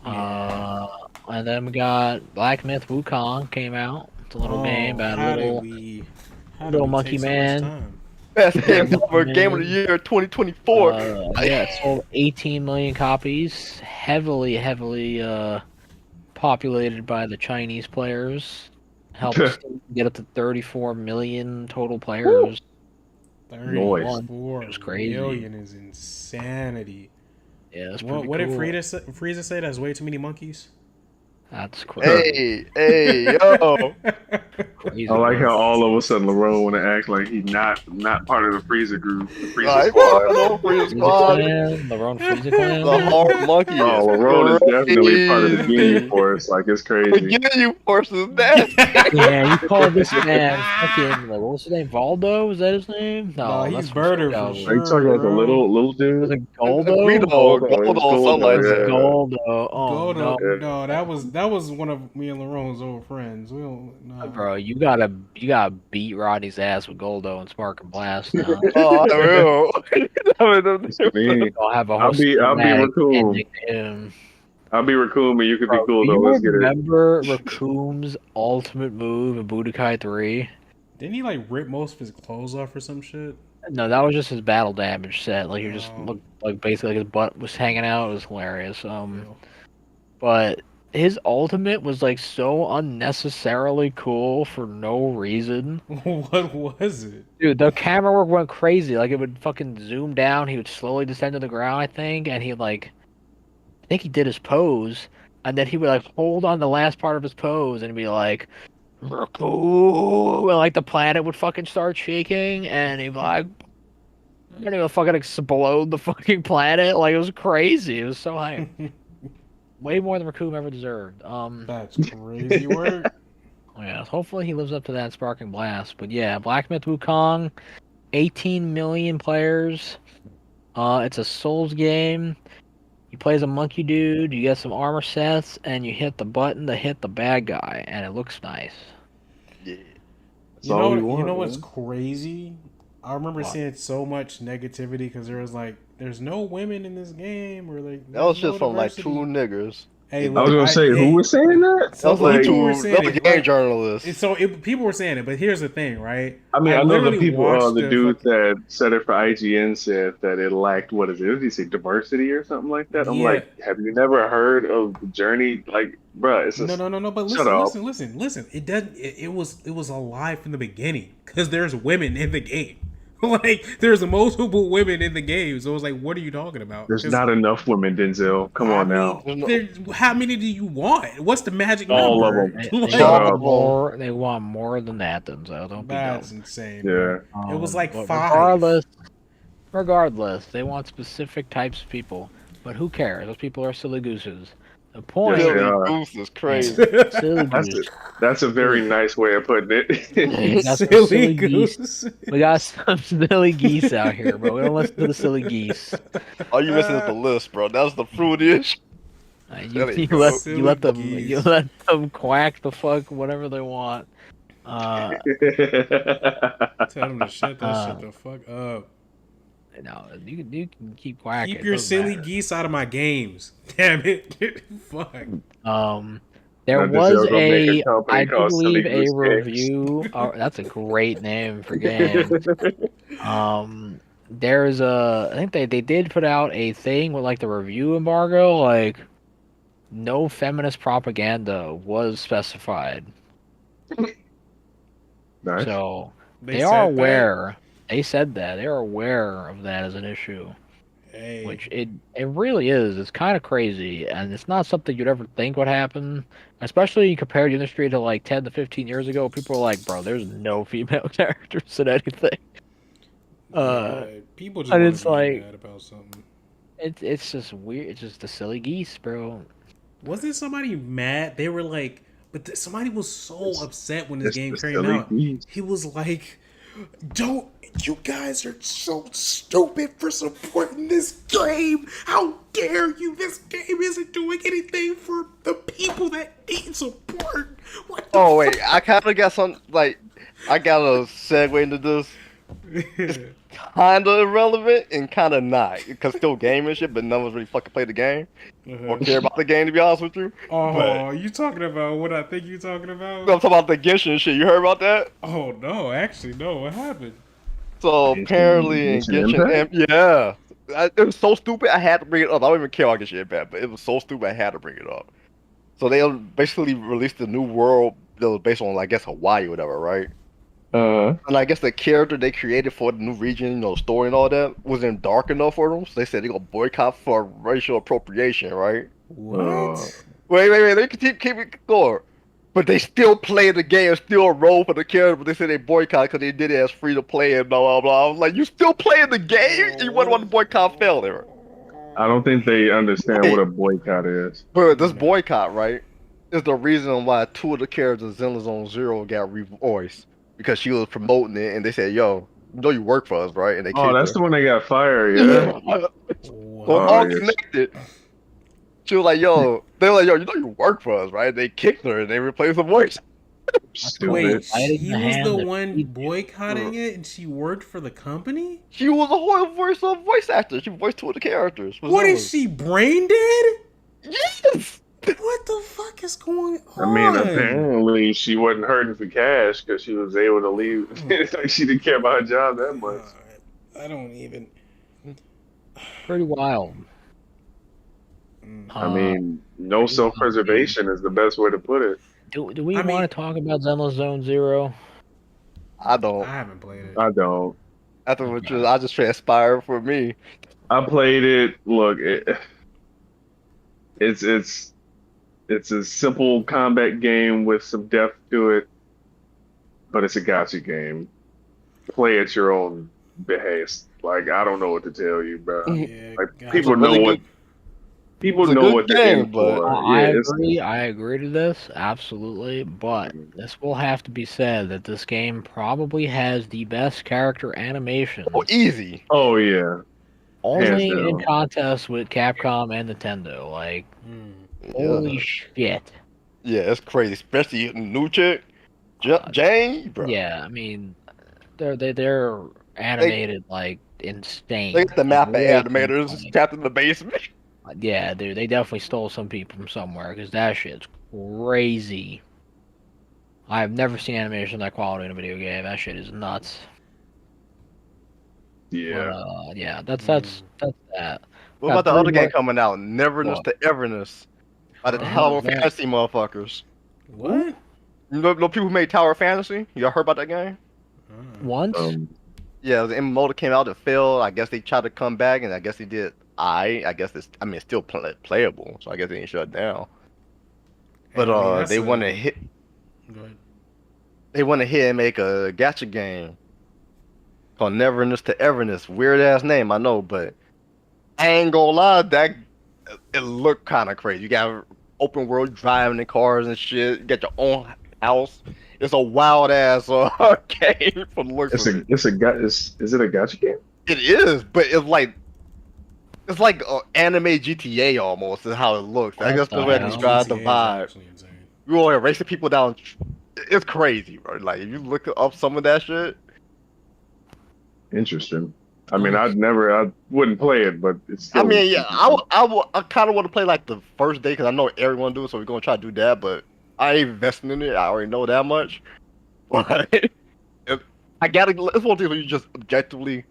Speaker 2: And then we got Black Myth Wukong came out. It's a little game about a little monkey man.
Speaker 4: Best game ever. Game of the year 2024.
Speaker 2: Yeah, it sold 18 million copies. Heavily populated by the Chinese players. Helped Steam get up to 34 million total players.
Speaker 1: 34
Speaker 2: It's crazy.
Speaker 1: million is insanity.
Speaker 2: Yeah, that's pretty
Speaker 1: What did
Speaker 2: cool.
Speaker 1: Frieza say? That's way too many monkeys.
Speaker 2: That's crazy.
Speaker 4: Hey, yo.
Speaker 2: Crazy,
Speaker 3: I like
Speaker 2: bro.
Speaker 3: how all of a sudden Lerone want to act like he's not part of the Freezer group, the Freezer
Speaker 4: Like,
Speaker 3: squad.
Speaker 4: no, Freezer
Speaker 2: Frieza
Speaker 4: Squad.
Speaker 2: Clan, Lerone Frieza Clan.
Speaker 4: The hard monkey.
Speaker 3: Oh, Lerone is definitely part of the Ginyu Force. Like, it's crazy.
Speaker 4: Beginning you forces that.
Speaker 2: Yeah, you called this man fucking, like, what was his name? Valdo? Was that his name?
Speaker 1: No,
Speaker 2: that's
Speaker 1: he's
Speaker 2: from
Speaker 1: Birder
Speaker 2: Soul
Speaker 1: for
Speaker 2: Calibur.
Speaker 3: Are you talking about the
Speaker 1: bro.
Speaker 3: little
Speaker 2: Was
Speaker 3: dude?
Speaker 2: it Goldo?
Speaker 4: Guido,
Speaker 3: Goldo,
Speaker 4: Goldo, something like
Speaker 3: yeah.
Speaker 4: that.
Speaker 2: Goldo. Oh,
Speaker 1: Go
Speaker 2: no.
Speaker 1: to, no, that was one of me and Larone's old friends. We don't. No.
Speaker 2: Bro, you gotta beat Rodney's ass with Goldo and Spark and Blast now.
Speaker 4: Oh, I will.
Speaker 3: Me.
Speaker 2: I'll have a
Speaker 3: I'll
Speaker 2: whole
Speaker 3: be
Speaker 2: cinematic
Speaker 3: Raccoon.
Speaker 2: ending to him.
Speaker 3: I'll be Raccoon, and you could be
Speaker 2: Bro,
Speaker 3: cool
Speaker 2: do
Speaker 3: though.
Speaker 2: you
Speaker 3: Let's get it.
Speaker 2: remember Raccoon's ultimate move in Budokai 3?
Speaker 1: Didn't he like rip most of his clothes off or some shit?
Speaker 2: No, that was just his battle damage set. Like, he just
Speaker 1: Oh.
Speaker 2: looked like basically like his butt was hanging out. It was hilarious.
Speaker 1: Yeah.
Speaker 2: But his ultimate was like so unnecessarily cool for no reason.
Speaker 1: What was it?
Speaker 2: Dude, the camera work went crazy. Like, it would fucking zoom down. He would slowly descend to the ground, I think, and I think he did his pose, and then he would like hold on the last part of his pose and be like, "Raccoon," and like the planet would fucking start shaking, and he'd be like, and he would fucking explode the fucking planet. Like, it was crazy. It was so hype. Way more than Raccoon ever deserved.
Speaker 1: That's crazy work.
Speaker 2: Yeah, hopefully he lives up to that Sparking Blast. But yeah, Black Myth Wukong, 18 million players. It's a Souls game. You play as a monkey dude, you get some armor sets, and you hit the button to hit the bad guy, and it looks nice.
Speaker 4: Yeah.
Speaker 3: That's all we want,
Speaker 1: You know what's
Speaker 3: man.
Speaker 1: crazy? I remember
Speaker 2: What?
Speaker 1: seeing so much negativity because there was like, there's no women in this game, or like
Speaker 4: That was
Speaker 1: there's
Speaker 4: just
Speaker 1: no
Speaker 4: from like
Speaker 1: diversity.
Speaker 4: two niggas.
Speaker 1: Hey,
Speaker 3: I
Speaker 1: look,
Speaker 3: was gonna say, who was saying that?
Speaker 1: So
Speaker 4: That was like
Speaker 1: people were
Speaker 4: two.
Speaker 1: saying
Speaker 4: That was a
Speaker 1: it,
Speaker 4: game
Speaker 1: right?
Speaker 4: journalist.
Speaker 1: So people were saying it, but here's the thing, right?
Speaker 3: I mean, I know the
Speaker 1: literally
Speaker 3: people,
Speaker 1: watched
Speaker 3: the dude that said it for IGN said that it lacked, what is it? What did he say, diversity or something like that? I'm
Speaker 1: Yeah.
Speaker 3: like, have you never heard of the Journey? Like, bruh, it's a
Speaker 1: No. But
Speaker 3: Shut up.
Speaker 1: listen. It doesn't. It was alive from the beginning because there's women in the game. Like, there's multiple women in the game, so it's like, what are you talking about?
Speaker 3: There's
Speaker 1: 'Cause,
Speaker 3: not enough women, Denzel. Come on now.
Speaker 1: How many do you want? What's the magic
Speaker 3: All
Speaker 1: number?
Speaker 3: of them.
Speaker 2: They
Speaker 3: Shut
Speaker 2: want
Speaker 3: up.
Speaker 2: more. They want more than that, then. So don't be
Speaker 1: That's
Speaker 2: dumb.
Speaker 1: insane,
Speaker 3: Yeah.
Speaker 1: bro. It was like
Speaker 2: But
Speaker 1: 5.
Speaker 2: regardless, they want specific types of people. But who cares? Those people are silly gooses. The point
Speaker 3: Yes, they
Speaker 4: Silly
Speaker 3: are.
Speaker 4: goose is crazy.
Speaker 2: silly
Speaker 3: That's
Speaker 2: goose.
Speaker 3: that's a very nice way of putting it.
Speaker 2: We got some
Speaker 1: Silly
Speaker 2: silly geese.
Speaker 1: goose.
Speaker 2: We got some silly geese out here, bro. We don't listen to the silly geese.
Speaker 4: All you missing is the list, bro. That's the fruitish.
Speaker 2: You,
Speaker 4: There you
Speaker 2: you
Speaker 4: go.
Speaker 2: let
Speaker 1: Silly
Speaker 2: you let them
Speaker 1: geese.
Speaker 2: you let them quack the fuck whatever they want.
Speaker 1: Tell them to shut that shit the fuck up.
Speaker 2: No, you can keep quacking.
Speaker 1: Keep
Speaker 2: it
Speaker 1: your
Speaker 2: doesn't
Speaker 1: silly
Speaker 2: matter.
Speaker 1: geese out of my games. Damn it. Fuck.
Speaker 2: There
Speaker 3: Now,
Speaker 2: was
Speaker 3: Denzel gonna make a
Speaker 2: a,
Speaker 3: company
Speaker 2: I do
Speaker 3: called Silly
Speaker 2: believe, a
Speaker 3: Goose Games.
Speaker 2: review. Oh, that's a great name for game. There's I think they did put out a thing with like the review embargo, like no feminist propaganda was specified.
Speaker 3: Nice.
Speaker 2: So
Speaker 1: They
Speaker 2: they
Speaker 1: said
Speaker 2: are
Speaker 1: that?
Speaker 2: aware. They said that they are aware of that as an issue.
Speaker 1: Hey.
Speaker 2: Which it really is. It's kind of crazy, and it's not something you'd ever think would happen. Especially compared the industry to like 10 to 15 years ago, people were like, "Bro, there's no female characters in anything."
Speaker 1: Yeah, people just
Speaker 2: and
Speaker 1: want
Speaker 2: it's
Speaker 1: to be
Speaker 2: like-
Speaker 1: mad about something.
Speaker 2: It's just weird. It's just the silly geese, bro.
Speaker 1: Wasn't somebody mad? They were like, somebody was so upset when this
Speaker 3: It's
Speaker 1: game
Speaker 3: the
Speaker 1: came
Speaker 3: Silly
Speaker 1: out.
Speaker 3: Geese.
Speaker 1: He was like, "Don't you guys are so stupid for supporting this game? How dare you? This game isn't doing anything for the people that need support." What the
Speaker 4: Oh wait, I kind of got some like I got a segue into this. Kind of irrelevant and kind of not, because still game and shit, but none of us really fucking play the game or care about the game, to be honest with you.
Speaker 1: Oh, you talking about what I think you talking about?
Speaker 4: I'm talking about the Genshin shit. You heard about that?
Speaker 1: Oh no, actually no. What happened?
Speaker 4: So apparently in
Speaker 3: Genshin
Speaker 4: Genshin,
Speaker 3: Impact?
Speaker 4: yeah, it was so stupid. I had to bring it up. I don't even care about Genshin Impact, but it was so stupid. I had to bring it up. So they basically released a new world that was based on, I guess, Hawaii or whatever, right? And I guess the character they created for the new region, you know, story and all that, wasn't dark enough for them. So they said they're gonna boycott for racial appropriation, right?
Speaker 1: What?
Speaker 4: Wait. They can keep it going. But they still play the game, still roll for the character, but they said they boycott because they did it as free to play and blah, blah, blah. I was like, you still playing the game? You wonder why the boycott fell there.
Speaker 3: I don't think they understand what a boycott is.
Speaker 4: But this boycott, right, is the reason why two of the characters in Zenless Zone Zero got revoiced. Because she was promoting it, and they said, yo, you know you work for us, right? And they
Speaker 3: Oh, that's the one that got fired, yeah.
Speaker 4: Well, all
Speaker 3: yes.
Speaker 4: connected. She was like, yo, they were like, yo, you know you work for us, right? They kicked her and they replaced her voice.
Speaker 3: Stupid.
Speaker 1: Wait,
Speaker 2: Lighting
Speaker 1: she
Speaker 2: the
Speaker 1: was
Speaker 2: hand
Speaker 1: the
Speaker 2: that
Speaker 1: one
Speaker 2: feeds you.
Speaker 1: boycotting it, and she worked for the company.
Speaker 4: She was a whole voice actor. She voiced two of the characters. for
Speaker 1: What
Speaker 4: Zenless.
Speaker 1: is she, brain dead?
Speaker 4: Yes!
Speaker 1: What the fuck is going
Speaker 3: I
Speaker 1: on?
Speaker 3: mean, apparently she wasn't hurting for cash because she was able to leave. It's like she didn't care about her job that much.
Speaker 1: I don't even.
Speaker 2: Pretty wild.
Speaker 3: I mean, no self-preservation is the best way to put it.
Speaker 2: Do we
Speaker 1: I
Speaker 2: want
Speaker 1: mean-
Speaker 2: to talk about Zenless Zone Zero?
Speaker 4: I
Speaker 1: I
Speaker 4: don't.
Speaker 1: haven't played it.
Speaker 3: I don't.
Speaker 4: After what I just transpired for me.
Speaker 3: I played it. Look, it's a simple combat game with some depth to it, but it's a gacha game. Play at your own behest. Like, I don't know what to tell you, bro.
Speaker 1: Yeah,
Speaker 3: Like,
Speaker 1: gotcha.
Speaker 3: people
Speaker 4: It's a really
Speaker 3: know what
Speaker 4: good-
Speaker 3: people
Speaker 4: it's a
Speaker 3: know
Speaker 4: good
Speaker 3: what they're in
Speaker 4: game, but
Speaker 3: for.
Speaker 2: I
Speaker 3: Yeah, it's-
Speaker 2: agree. I agree to this absolutely, but this will have to be said that this game probably has the best character animation,
Speaker 4: Oh, easy.
Speaker 3: Oh yeah.
Speaker 2: only
Speaker 3: hands
Speaker 2: in
Speaker 3: down.
Speaker 2: contest with Capcom and Nintendo. Like, holy shit!
Speaker 4: Yeah, it's crazy. Especially the new chick, Jane, bro.
Speaker 2: Yeah, I mean, they're animated like insane.
Speaker 4: They got the map of
Speaker 2: Way
Speaker 4: animators
Speaker 2: too funny.
Speaker 4: trapped in the basement.
Speaker 2: Yeah, dude, they definitely stole some people from somewhere because that shit's crazy. I've never seen animation of that quality in a video game. That shit is nuts.
Speaker 3: Yeah.
Speaker 2: But, yeah, that's that.
Speaker 4: What
Speaker 2: Got
Speaker 4: about the
Speaker 2: three
Speaker 4: other game
Speaker 2: more-
Speaker 4: coming out? Neverness
Speaker 2: What?
Speaker 4: to Everness. By the
Speaker 2: Oh,
Speaker 4: Tower
Speaker 2: man.
Speaker 4: Fantasy motherfuckers.
Speaker 1: What?
Speaker 4: You know people who made Tower Fantasy? Y'all heard about that game?
Speaker 2: Once?
Speaker 4: Yeah, the MMO that came out that failed. I guess they tried to come back, and I guess they did. I guess it's still playable, so I guess they ain't shut down.
Speaker 1: Hey,
Speaker 4: But
Speaker 1: I mean, that's
Speaker 4: they want to
Speaker 1: a.
Speaker 4: hit.
Speaker 1: Go ahead.
Speaker 4: They want to hit and make a gacha game called Neverness to Everness. Weird ass name, I know, but I ain't gonna lie, that it looked kind of crazy. You got open world driving in cars and shit. You got your own house. It's a wild ass game from the looks
Speaker 3: It's
Speaker 4: of
Speaker 3: a
Speaker 4: it.
Speaker 3: it's a ga- is it a gacha game?
Speaker 4: It is, but it's like anime GTA almost is how it looks. I
Speaker 2: What
Speaker 4: guess
Speaker 2: the
Speaker 4: the way I
Speaker 2: hell?
Speaker 4: describe the
Speaker 1: GTA is
Speaker 4: vibe.
Speaker 1: actually insane.
Speaker 4: You are racing people down. It's crazy, bro. Like if you look up some of that shit.
Speaker 3: Interesting. I mean, I wouldn't play it, but it's
Speaker 4: I
Speaker 3: still.
Speaker 4: mean, yeah, I kind of want to play like the first day because I know everyone do it, so we're gonna try to do that. But I ain't investing in it. I already know that much. But I gotta. It's one of those things where you just objectively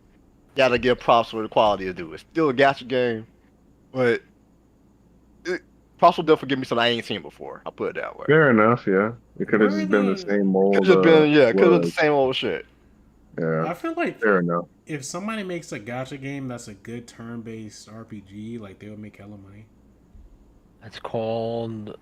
Speaker 4: gotta give props for the quality of do. It's still a gacha game, but props will definitely give me something I ain't seen before. I'll put it that way.
Speaker 3: Fair enough, yeah. It could have
Speaker 1: Where
Speaker 3: just been the
Speaker 1: they?
Speaker 3: same mold.
Speaker 4: Could just been could have been the
Speaker 3: was.
Speaker 4: same old shit.
Speaker 3: Yeah,
Speaker 1: I feel like
Speaker 3: fair enough.
Speaker 1: if somebody makes a gacha game that's a good turn-based RPG, like they would make hella money.
Speaker 2: It's called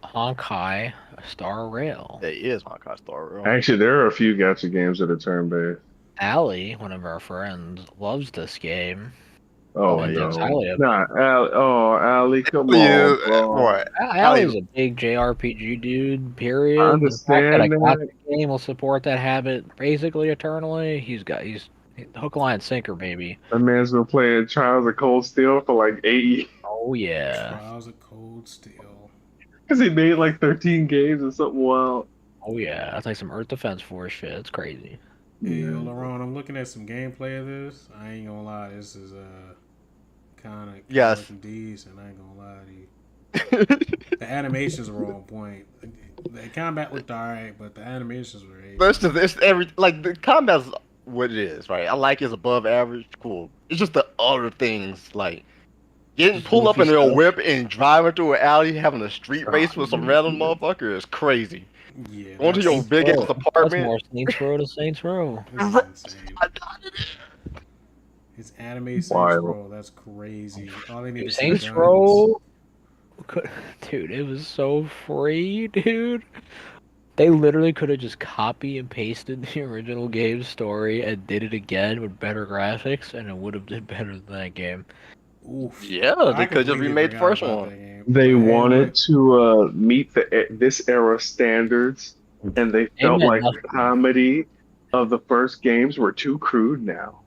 Speaker 2: Honkai Star Rail.
Speaker 4: It is my kind of story.
Speaker 3: Actually, there are a few gacha games that are turn-based.
Speaker 2: Allie, one of our friends, loves this game.
Speaker 3: Oh
Speaker 2: and thinks
Speaker 3: no,
Speaker 2: highly of it.
Speaker 3: nah, Ali, come
Speaker 4: Yeah,
Speaker 3: on, bro.
Speaker 4: boy.
Speaker 2: Allie's a big JRPG dude, period.
Speaker 3: I
Speaker 2: The fact that a
Speaker 3: understand
Speaker 2: gacha
Speaker 3: that.
Speaker 2: game will support that habit basically eternally, he's hook, line, sinker, baby.
Speaker 3: That man's been playing Trials of Cold Steel for like 8 years.
Speaker 2: Oh yeah.
Speaker 1: Trials of Cold Steel.
Speaker 3: Because he made like 13 games or something wild.
Speaker 2: Oh yeah. That's like some Earth Defense Force shit. It's crazy.
Speaker 1: Hey,
Speaker 3: Yeah.
Speaker 1: Lerone, I'm looking at some gameplay of this. I ain't gonna lie, this is kind of
Speaker 4: Yes.
Speaker 1: looking decent. I ain't gonna lie to you. The animations were on point. The combat looked alright, but the animations were.
Speaker 4: But it's every like the combat's what it is, right? I like it's above average, cool. It's just the other things like getting pulled up in
Speaker 2: Goofy
Speaker 4: a
Speaker 2: stuff.
Speaker 4: whip and driving through an alley, having a street race with some random motherfucker is crazy.
Speaker 1: Yeah,
Speaker 4: Going to your
Speaker 1: that's-
Speaker 4: big ass
Speaker 2: That's
Speaker 4: apartment.
Speaker 2: more Saints Row to Saints Row.
Speaker 1: This is insane. It's anime Saints
Speaker 3: Wild.
Speaker 1: Row. That's crazy. All they need is
Speaker 2: Saints
Speaker 1: guns.
Speaker 2: Row, dude, it was so free, dude. They literally could have just copy and pasted the original game story and did it again with better graphics, and it would have did better than that game.
Speaker 1: Oof.
Speaker 4: Yeah,
Speaker 1: I
Speaker 4: they could just
Speaker 1: completely
Speaker 4: remade the
Speaker 1: forgot
Speaker 4: first
Speaker 1: about
Speaker 4: one.
Speaker 1: that game.
Speaker 3: They
Speaker 1: But, hey,
Speaker 3: wanted
Speaker 1: look,
Speaker 3: to meet this era standards, and they felt
Speaker 2: meant
Speaker 3: like the
Speaker 2: nothing.
Speaker 3: comedy of the first games were too crude now.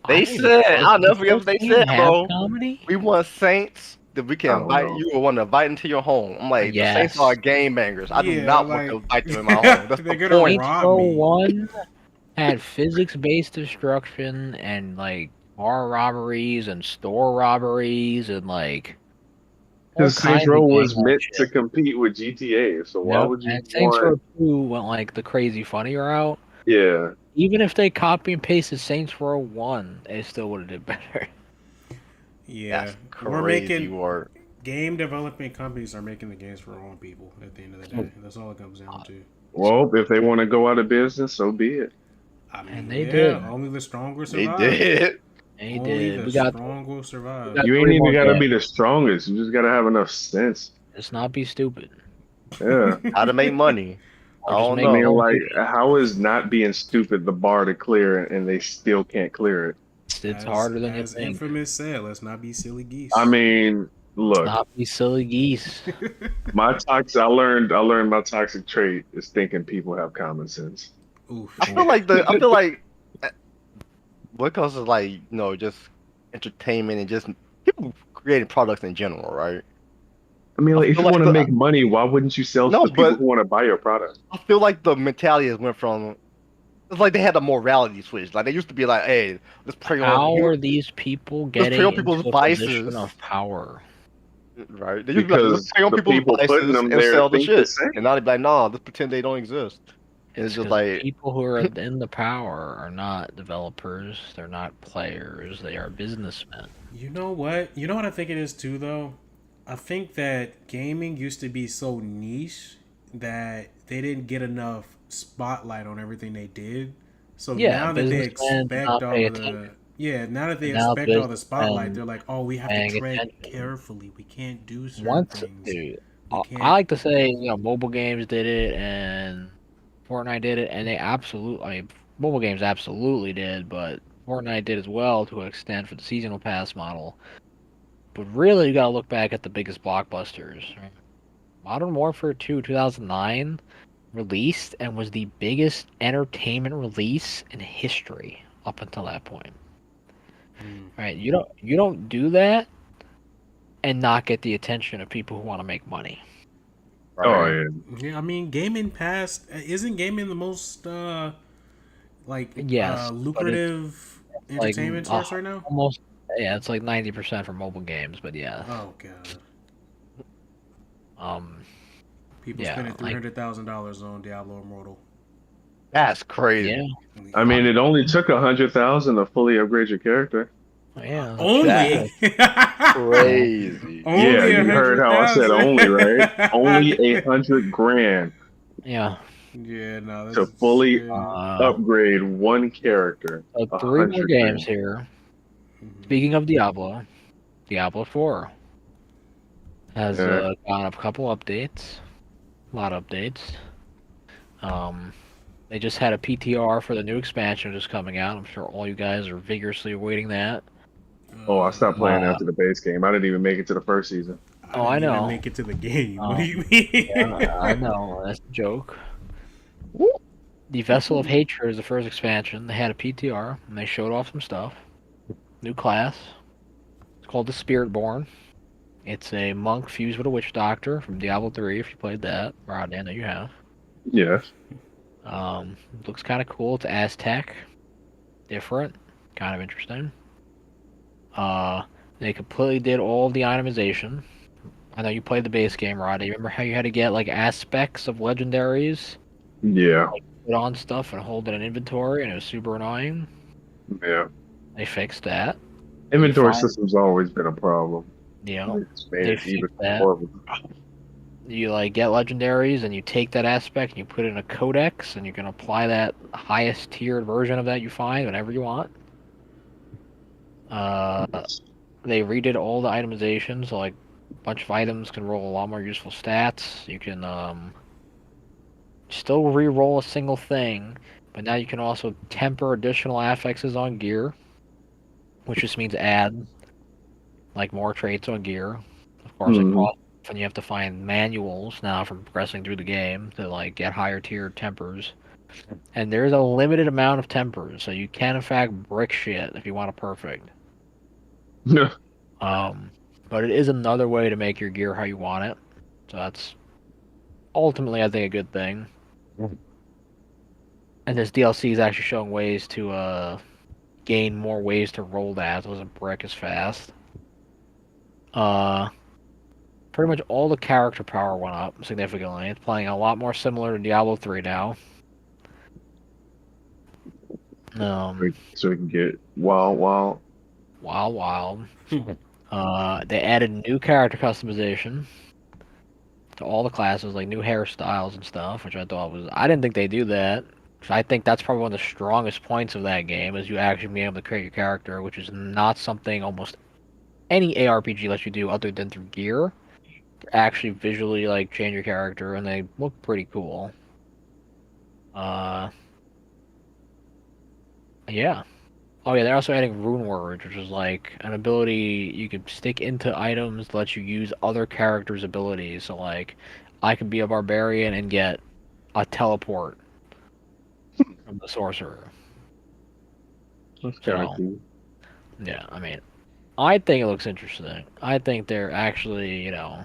Speaker 4: They
Speaker 2: I think
Speaker 4: said,
Speaker 2: the
Speaker 4: I'll never
Speaker 2: first
Speaker 4: forget what they
Speaker 2: game
Speaker 4: said,
Speaker 2: had
Speaker 4: bro.
Speaker 2: Comedy?
Speaker 4: We want Saints that we
Speaker 3: I
Speaker 4: can
Speaker 3: don't
Speaker 4: invite
Speaker 3: know.
Speaker 4: you or want to invite into your home. I'm like, the Saints
Speaker 2: Yes.
Speaker 4: are game bangers. I do
Speaker 1: Yeah,
Speaker 4: not
Speaker 1: like-
Speaker 4: want to invite them in my home. That's
Speaker 1: They're
Speaker 4: the
Speaker 1: gonna
Speaker 4: point.
Speaker 1: rob
Speaker 2: Saints Row
Speaker 1: me.
Speaker 2: 1 had physics-based destruction and like bar robberies and store robberies and like all
Speaker 3: Because Saints
Speaker 2: kinds of
Speaker 3: Row was
Speaker 2: gang
Speaker 3: meant
Speaker 2: shit.
Speaker 3: to compete with GTA, so why
Speaker 2: Yep,
Speaker 3: would you
Speaker 2: and Saints Row
Speaker 3: want?
Speaker 2: 2 went like the crazy funny route.
Speaker 3: Yeah,
Speaker 2: Even if they copy and pasted Saints Row 1, they still would have did better.
Speaker 1: Yeah,
Speaker 4: That's
Speaker 1: we're
Speaker 4: crazy
Speaker 1: making
Speaker 4: work.
Speaker 1: game development companies are making the games for their own people. At the end of the day, that's all it comes down to.
Speaker 3: well, if they want to go out of business, so be it.
Speaker 1: I mean,
Speaker 2: And they
Speaker 1: yeah,
Speaker 2: did.
Speaker 1: only the strong will
Speaker 4: They
Speaker 1: survive.
Speaker 4: did.
Speaker 2: They
Speaker 1: Only
Speaker 2: did.
Speaker 1: the
Speaker 2: We got
Speaker 1: strong will survive.
Speaker 2: got
Speaker 3: You ain't
Speaker 2: three
Speaker 3: even
Speaker 2: more
Speaker 3: got to
Speaker 2: games.
Speaker 3: be the strongest. You just got to have enough sense.
Speaker 2: Let's not be stupid.
Speaker 3: Yeah.
Speaker 4: How to make money. I
Speaker 2: Or just
Speaker 4: don't
Speaker 2: make
Speaker 3: I mean,
Speaker 4: know.
Speaker 3: like, how is not being stupid the bar to clear, and they still can't clear it?
Speaker 2: It's harder than you
Speaker 1: as
Speaker 2: think.
Speaker 1: Infamous said, let's not be silly geese.
Speaker 3: I mean, look,
Speaker 2: Not be silly geese.
Speaker 3: I learned my toxic trait is thinking people have common sense.
Speaker 1: Oof.
Speaker 4: I feel like because it's like, just entertainment and just people creating products in general, right?
Speaker 3: I mean, like,
Speaker 4: I
Speaker 3: if
Speaker 4: feel
Speaker 3: you
Speaker 4: like
Speaker 3: want to
Speaker 4: the-
Speaker 3: make money, why wouldn't you sell
Speaker 4: No,
Speaker 3: to the people
Speaker 4: but-
Speaker 3: who want to buy your product?
Speaker 4: I feel like the mentality has went from it's like they had a morality switch. Like they used to be like, hey, let's prey
Speaker 2: How
Speaker 4: on
Speaker 2: are these people getting
Speaker 4: prey on
Speaker 2: into
Speaker 4: people's
Speaker 2: a
Speaker 4: vices.
Speaker 2: position of power?
Speaker 4: right. They used to be like,
Speaker 3: Because
Speaker 4: let's prey on
Speaker 3: the
Speaker 4: people's
Speaker 3: people putting
Speaker 4: vices
Speaker 3: them
Speaker 4: and
Speaker 3: there
Speaker 4: sell the
Speaker 3: think the
Speaker 4: shit.
Speaker 3: same.
Speaker 4: And now they're like, nah, let's pretend they don't exist. And it's just
Speaker 2: 'cause
Speaker 4: like
Speaker 2: people who are in the power are not developers. They're not players. They are businessmen.
Speaker 1: You know what? You know what I think it is too, though? I think that gaming used to be so niche that they didn't get enough spotlight on everything they did. So
Speaker 2: Yeah,
Speaker 1: now that they
Speaker 2: businessmen did
Speaker 1: expect
Speaker 2: not pay
Speaker 1: all
Speaker 2: attention.
Speaker 1: the now that they
Speaker 2: And now
Speaker 1: expect all the spotlight,
Speaker 2: businessmen
Speaker 1: they're like, oh, we have to
Speaker 2: paying
Speaker 1: tread
Speaker 2: attention.
Speaker 1: carefully. We can't do certain
Speaker 2: Once,
Speaker 1: things.
Speaker 2: dude,
Speaker 1: We
Speaker 2: I
Speaker 1: can't.
Speaker 2: like to say, mobile games did it and Fortnite did it, and they absolutely, I mean, mobile games absolutely did, but Fortnite did as well to an extent for the seasonal pass model. But really, you gotta look back at the biggest blockbusters. Right? Modern Warfare 2 2009 released and was the biggest entertainment release in history up until that point.
Speaker 1: Mm.
Speaker 2: Right? You don't do that and not get the attention of people who want to make money.
Speaker 3: Oh
Speaker 2: Right?
Speaker 3: yeah.
Speaker 1: Yeah, I mean, gaming past isn't gaming the most
Speaker 2: Yes, but it's
Speaker 1: lucrative
Speaker 2: like
Speaker 1: entertainment source right now?
Speaker 2: almost, yeah, it's like 90% for mobile games, but yeah.
Speaker 1: Oh god,
Speaker 2: Um
Speaker 1: people
Speaker 2: yeah,
Speaker 1: spending
Speaker 2: like
Speaker 1: $300,000 on Diablo Immortal.
Speaker 4: That's
Speaker 2: yeah.
Speaker 4: crazy.
Speaker 3: I mean, it only took 100,000 to fully upgrade your character.
Speaker 2: Yeah,
Speaker 1: Only,
Speaker 4: That's crazy.
Speaker 3: Yeah,
Speaker 1: only a
Speaker 3: you heard
Speaker 1: hundred
Speaker 3: how I said
Speaker 1: thousand.
Speaker 3: only, right? Only 100 grand
Speaker 2: yeah.
Speaker 1: Yeah, no,
Speaker 3: to
Speaker 1: that's
Speaker 3: fully
Speaker 1: yeah.
Speaker 3: upgrade one character.
Speaker 2: So
Speaker 3: A
Speaker 2: three more
Speaker 3: hundred
Speaker 2: games
Speaker 3: grand.
Speaker 2: here.
Speaker 1: Mhm.
Speaker 2: Speaking of Diablo, Diablo 4 has
Speaker 3: Yeah.
Speaker 2: gotten a couple updates. A lot of updates. They just had a PTR for the new expansion just coming out. I'm sure all you guys are vigorously awaiting that.
Speaker 3: Oh, I stopped playing
Speaker 2: Uh,
Speaker 3: after the base game. I didn't even make it to the first season.
Speaker 1: I
Speaker 2: oh, I
Speaker 1: didn't even
Speaker 2: know.
Speaker 1: make it to the game. What do you
Speaker 2: Yeah, I
Speaker 1: mean?
Speaker 2: know. That's a joke. The Vessel of Hatred is the first expansion. They had a PTR and they showed off some stuff. New class. It's called the Spiritborn. It's a monk fused with a witch doctor from Diablo 3. If you played that, Rodney, I know you have.
Speaker 3: Yes.
Speaker 2: Looks kind of cool. It's Aztec, different, kind of interesting. They completely did all the itemization. I know you played the base game, Rodney. Remember how you had to get like aspects of legendaries,
Speaker 3: Yeah.
Speaker 2: put on stuff and hold it in inventory, and it was super annoying.
Speaker 3: Yeah.
Speaker 2: They fixed that.
Speaker 3: Inventory
Speaker 2: find-
Speaker 3: system's always been a problem.
Speaker 2: You know,
Speaker 3: It's made
Speaker 2: they
Speaker 3: it even
Speaker 2: fixed that.
Speaker 3: more.
Speaker 2: You like get legendaries and you take that aspect and you put it in a codex and you can apply that highest tiered version of that you find whenever you want. They redid all the itemization, so like a bunch of items can roll a lot more useful stats. You can still re-roll a single thing, but now you can also temper additional affixes on gear, which just means add like more traits on gear. Of course, it
Speaker 3: Mhm.
Speaker 2: costs, and you have to find manuals now from progressing through the game to like get higher tier tempers. And there's a limited amount of tempers, so you can in fact brick shit if you want a perfect. Um, but it is another way to make your gear how you want it. So that's ultimately, I think, a good thing. And this DLC is actually showing ways to gain more ways to roll that. So it doesn't brick as fast. Pretty much all the character power went up significantly. It's playing a lot more similar to Diablo 3 now.
Speaker 3: So we can get wild.
Speaker 2: Wild. They added new character customization to all the classes, like new hairstyles and stuff, which I thought was. I didn't think they'd do that. I think that's probably one of the strongest points of that game is you actually being able to create your character, which is not something almost any ARPG lets you do other than through gear. Actually, visually like change your character, and they look pretty cool. Yeah. Oh yeah, they're also adding rune words, which is like an ability you can stick into items that lets you use other characters' abilities. So like, I could be a barbarian and get a teleport from the sorcerer.
Speaker 3: That's kind of
Speaker 2: So
Speaker 3: cool.
Speaker 2: yeah, I mean, I think it looks interesting. I think they're actually, I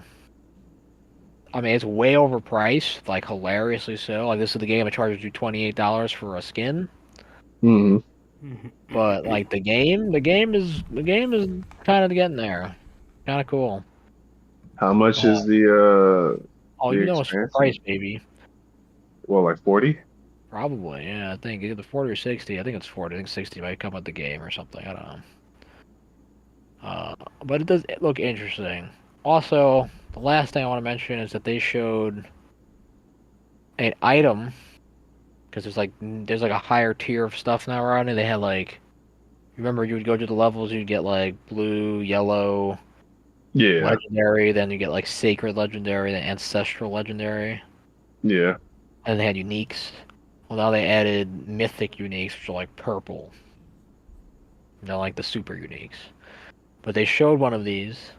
Speaker 2: mean, it's way overpriced, like hilariously so. Like this is the game that charges you $28 for a skin.
Speaker 3: Hmm.
Speaker 2: But like the game is kind of getting there. Kind of cool.
Speaker 3: How much
Speaker 2: Uh,
Speaker 3: is
Speaker 2: oh,
Speaker 3: the
Speaker 2: you know it's full
Speaker 3: expansion?
Speaker 2: price, baby.
Speaker 3: Well, like 40?
Speaker 2: Probably, yeah. I think either 40 or 60. I think it's 40. I think 60 might come with the game or something. I don't know. But it does look interesting. Also, the last thing I want to mention is that they showed an item because there's like a higher tier of stuff now, Rodney. They had like, remember you would go to the levels, you'd get like blue, yellow,
Speaker 3: Yeah,
Speaker 2: legendary, then you get like sacred legendary, then ancestral legendary,
Speaker 3: yeah.
Speaker 2: and they had uniques. Well, now they added mythic uniques, which are like purple. They're like the super uniques. But they showed one of these,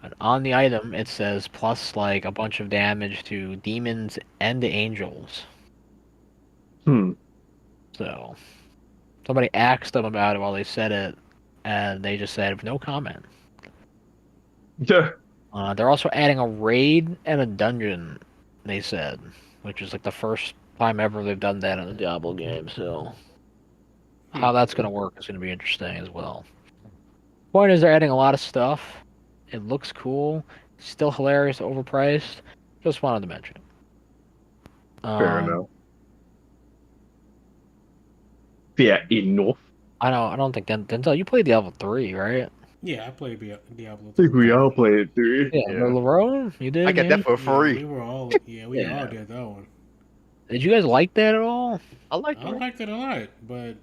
Speaker 2: and on the item it says plus like a bunch of damage to demons and angels.
Speaker 3: Hmm.
Speaker 2: So somebody asked them about it while they said it, and they just said no comment.
Speaker 3: Yeah.
Speaker 2: They're also adding a raid and a dungeon, they said, which is like the first time ever they've done that in a Diablo game. So how that's going to work is going to be interesting as well. Point is, they're adding a lot of stuff. It looks cool. Still hilarious, overpriced. Just wanted to mention it.
Speaker 3: Fair enough. Fair enough.
Speaker 2: I don't think Denzel. You played Diablo 3, right?
Speaker 1: Yeah, I played Diablo
Speaker 3: I think
Speaker 1: 3.
Speaker 3: we all played through.
Speaker 2: Yeah,
Speaker 4: Yeah.
Speaker 2: Lerone, you did.
Speaker 4: I get that for
Speaker 1: Yeah,
Speaker 4: free.
Speaker 1: we were all we
Speaker 2: Yeah.
Speaker 1: all did that one.
Speaker 2: Did you guys like that at all?
Speaker 4: I like
Speaker 1: I
Speaker 4: it.
Speaker 1: liked it a lot, but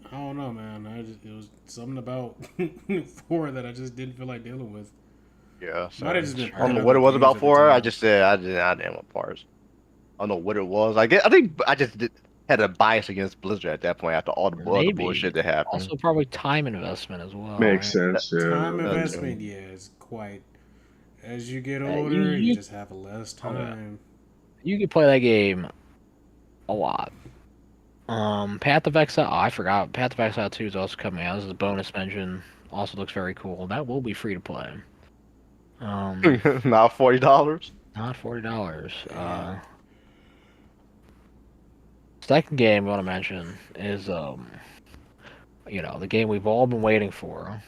Speaker 1: I don't know, man. It was something about 4 that I just didn't feel like dealing with.
Speaker 4: Yeah.
Speaker 1: Might have just been
Speaker 4: I don't know
Speaker 1: playing
Speaker 4: what it
Speaker 1: other
Speaker 4: was
Speaker 1: games
Speaker 4: about
Speaker 1: at the
Speaker 4: for her. I
Speaker 1: time.
Speaker 4: just said I didn't want parts. I don't know what it was. I think I just had a bias against Blizzard at that point after all the other
Speaker 2: Maybe.
Speaker 4: bullshit that happened.
Speaker 2: Also, probably time investment as well.
Speaker 3: Makes
Speaker 2: right?
Speaker 3: sense. Yeah.
Speaker 1: Time
Speaker 4: That's
Speaker 1: investment, yeah, is quite. As you get
Speaker 2: you-
Speaker 1: older, you
Speaker 2: you-
Speaker 1: just have less time.
Speaker 2: You could play that game a lot. Path of Exile. Oh, I forgot. Path of Exile 2 is also coming out. This is a bonus mention. Also looks very cool. That will be free to play.
Speaker 4: Not $40.
Speaker 2: Not $40. Second game I want to mention is the game we've all been waiting for.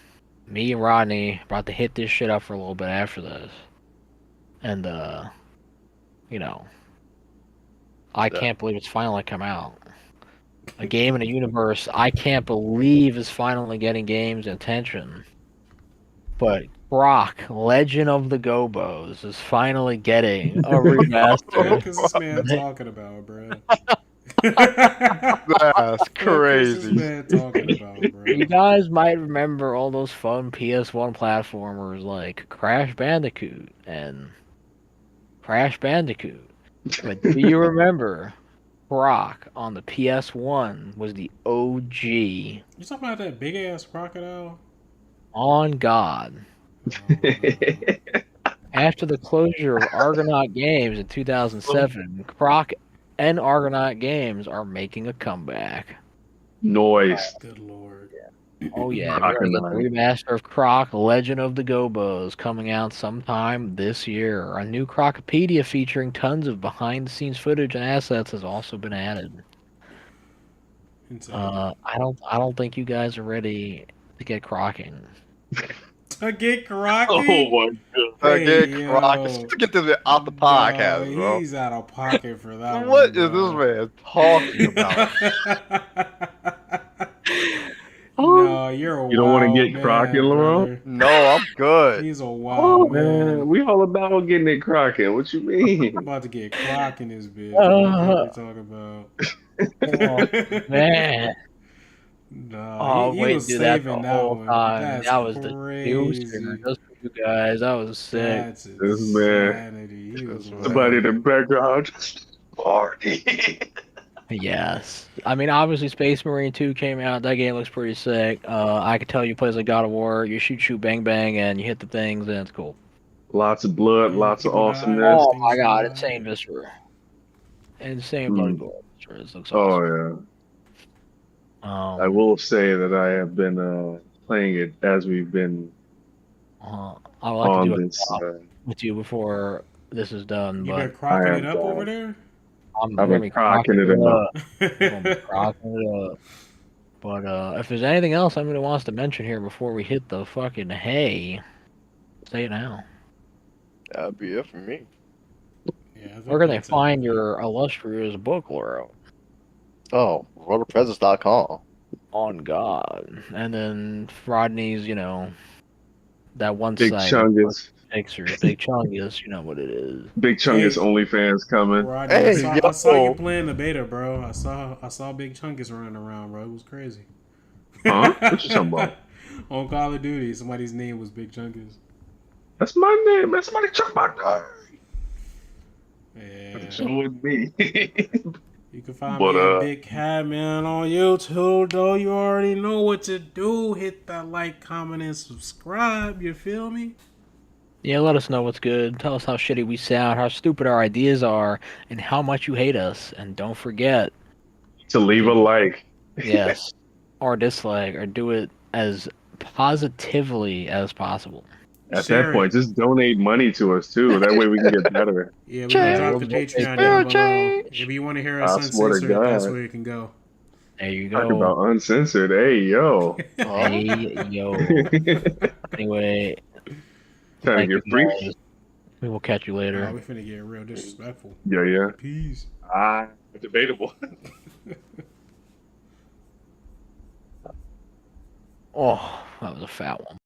Speaker 2: Me and Rodney about to hit this shit up for a little bit after this, and I can't believe it's finally come out. A game in a universe I can't believe is finally getting games' attention. But Brock, Legend of the Gobos, is finally getting a remaster.
Speaker 1: What is this man talking about, bro?
Speaker 4: That's
Speaker 1: What is
Speaker 4: crazy.
Speaker 1: this man talking about, bro?
Speaker 2: You guys might remember all those fun PS1 platformers like Crash Bandicoot and Crash Bandicoot. But do you remember Brock on the PS1 was the OG
Speaker 1: You talking about that big ass crocodile?
Speaker 2: on God. After the closure of Argonaut Games in 2007, Croc and Argonaut Games are making a comeback.
Speaker 3: Noise.
Speaker 1: Good lord.
Speaker 2: Oh yeah, we're gonna get the remaster of Croc, Legend of the Gobos, coming out sometime this year. A new Crocopedia featuring tons of behind-the-scenes footage and assets has also been added.
Speaker 1: Insane.
Speaker 2: I don't think you guys are ready to get crocking.
Speaker 1: To get Crocky?
Speaker 3: Oh my god.
Speaker 1: Hey,
Speaker 4: Croc.
Speaker 1: yo.
Speaker 4: Let's get this out the podcast, bro.
Speaker 1: He's out of pocket for that
Speaker 4: What
Speaker 1: one.
Speaker 4: is this man talking about?
Speaker 1: No, you're a
Speaker 3: You don't wanna
Speaker 1: wild
Speaker 3: get
Speaker 1: man,
Speaker 3: Crocky, Lerone?
Speaker 1: brother.
Speaker 4: No, I'm good.
Speaker 1: He's a
Speaker 3: Oh
Speaker 1: wild
Speaker 3: man,
Speaker 1: man.
Speaker 3: we all about getting it cracking. What you
Speaker 1: I'm
Speaker 3: mean?
Speaker 1: about to get Croc in this bitch. What you talking about?
Speaker 2: Man.
Speaker 1: No,
Speaker 2: Oh,
Speaker 1: he
Speaker 2: wait,
Speaker 1: was
Speaker 2: do that
Speaker 1: saving
Speaker 2: the
Speaker 1: that
Speaker 2: whole
Speaker 1: one.
Speaker 2: time.
Speaker 1: That's
Speaker 2: That was
Speaker 1: crazy.
Speaker 2: the juicer just for you guys. That was sick.
Speaker 1: That's
Speaker 3: This man.
Speaker 1: insanity. He was
Speaker 4: This man.
Speaker 3: Somebody in the
Speaker 1: wild.
Speaker 3: background. Party.
Speaker 2: Yes. I mean, obviously, Space Marine 2 came out. That game looks pretty sick. I could tell you plays like God of War. You shoot, bang, bang, and you hit the things, and it's cool.
Speaker 3: Lots of blood,
Speaker 1: And
Speaker 3: lots of
Speaker 1: people die.
Speaker 3: awesomeness.
Speaker 2: Oh
Speaker 1: Things
Speaker 2: my god,
Speaker 1: die.
Speaker 2: insane viscera. Insane bloody
Speaker 3: Hmm.
Speaker 2: gore. It looks
Speaker 3: Oh
Speaker 2: awesome.
Speaker 3: yeah. I will say that I have been playing it as we've been
Speaker 2: I would like to
Speaker 3: on
Speaker 2: do
Speaker 3: this.
Speaker 2: it with you before this is done,
Speaker 1: You
Speaker 2: but
Speaker 1: been crocking
Speaker 3: I
Speaker 1: it
Speaker 3: have
Speaker 1: up over
Speaker 3: done.
Speaker 1: there?
Speaker 2: I'm
Speaker 3: I've
Speaker 2: gonna
Speaker 3: been
Speaker 2: be
Speaker 3: crocking it up.
Speaker 2: I'm gonna be crocking it up. But if there's anything else anybody wants to mention here before we hit the fucking hay, say it now.
Speaker 4: That'd be it for me.
Speaker 1: Yeah, I think
Speaker 2: Where can they
Speaker 1: that's
Speaker 2: find
Speaker 1: everything.
Speaker 2: your illustrious book, Laura?
Speaker 4: Oh, rotorpresence.com.
Speaker 2: On God. And then Rodney's, that one
Speaker 3: Big
Speaker 2: site.
Speaker 3: Chungus.
Speaker 2: Pixers, Big Chungus, you know what it is.
Speaker 3: Big Chungus OnlyFans coming.
Speaker 1: Rodney,
Speaker 4: Hey,
Speaker 1: I saw you
Speaker 4: yo.
Speaker 1: playing the beta, bro. I saw Big Chunkus running around, bro. It was crazy.
Speaker 3: Huh? What you talking about?
Speaker 1: On Call of Duty, somebody's name was Big Chunkus.
Speaker 3: That's my name. That's somebody chuck my name.
Speaker 1: Yeah.
Speaker 3: So with me.
Speaker 1: You can find
Speaker 3: But,
Speaker 1: me at Big Cat Man on YouTube, though. You already know what to do. Hit that like, comment, and subscribe. You feel me?
Speaker 2: Yeah, let us know what's good. Tell us how shitty we sound, how stupid our ideas are, and how much you hate us. And don't forget,
Speaker 3: to leave a like.
Speaker 2: yes, or dislike, or do it as positively as possible.
Speaker 3: At
Speaker 1: Share
Speaker 3: that point,
Speaker 1: it.
Speaker 3: just donate money to us too. That way we can get better.
Speaker 1: Yeah, we
Speaker 4: Change.
Speaker 1: can drop
Speaker 2: we'll
Speaker 1: the
Speaker 2: make
Speaker 1: Patreon
Speaker 2: it
Speaker 1: down
Speaker 4: Fair
Speaker 1: below.
Speaker 4: change.
Speaker 1: If you want to hear us
Speaker 3: I swear to
Speaker 1: uncensored, that's
Speaker 3: God.
Speaker 1: where you can go.
Speaker 2: There you
Speaker 3: Talk
Speaker 2: go.
Speaker 3: about uncensored. Hey, yo.
Speaker 2: Hey, yo. Anyway,
Speaker 3: Trying
Speaker 2: thank
Speaker 3: to
Speaker 2: you
Speaker 3: get free.
Speaker 2: guys. We will catch you later.
Speaker 1: Oh, we finna get real disrespectful.
Speaker 3: Yeah.
Speaker 1: Peace.
Speaker 3: Debatable.
Speaker 2: Oh, that was a fat one.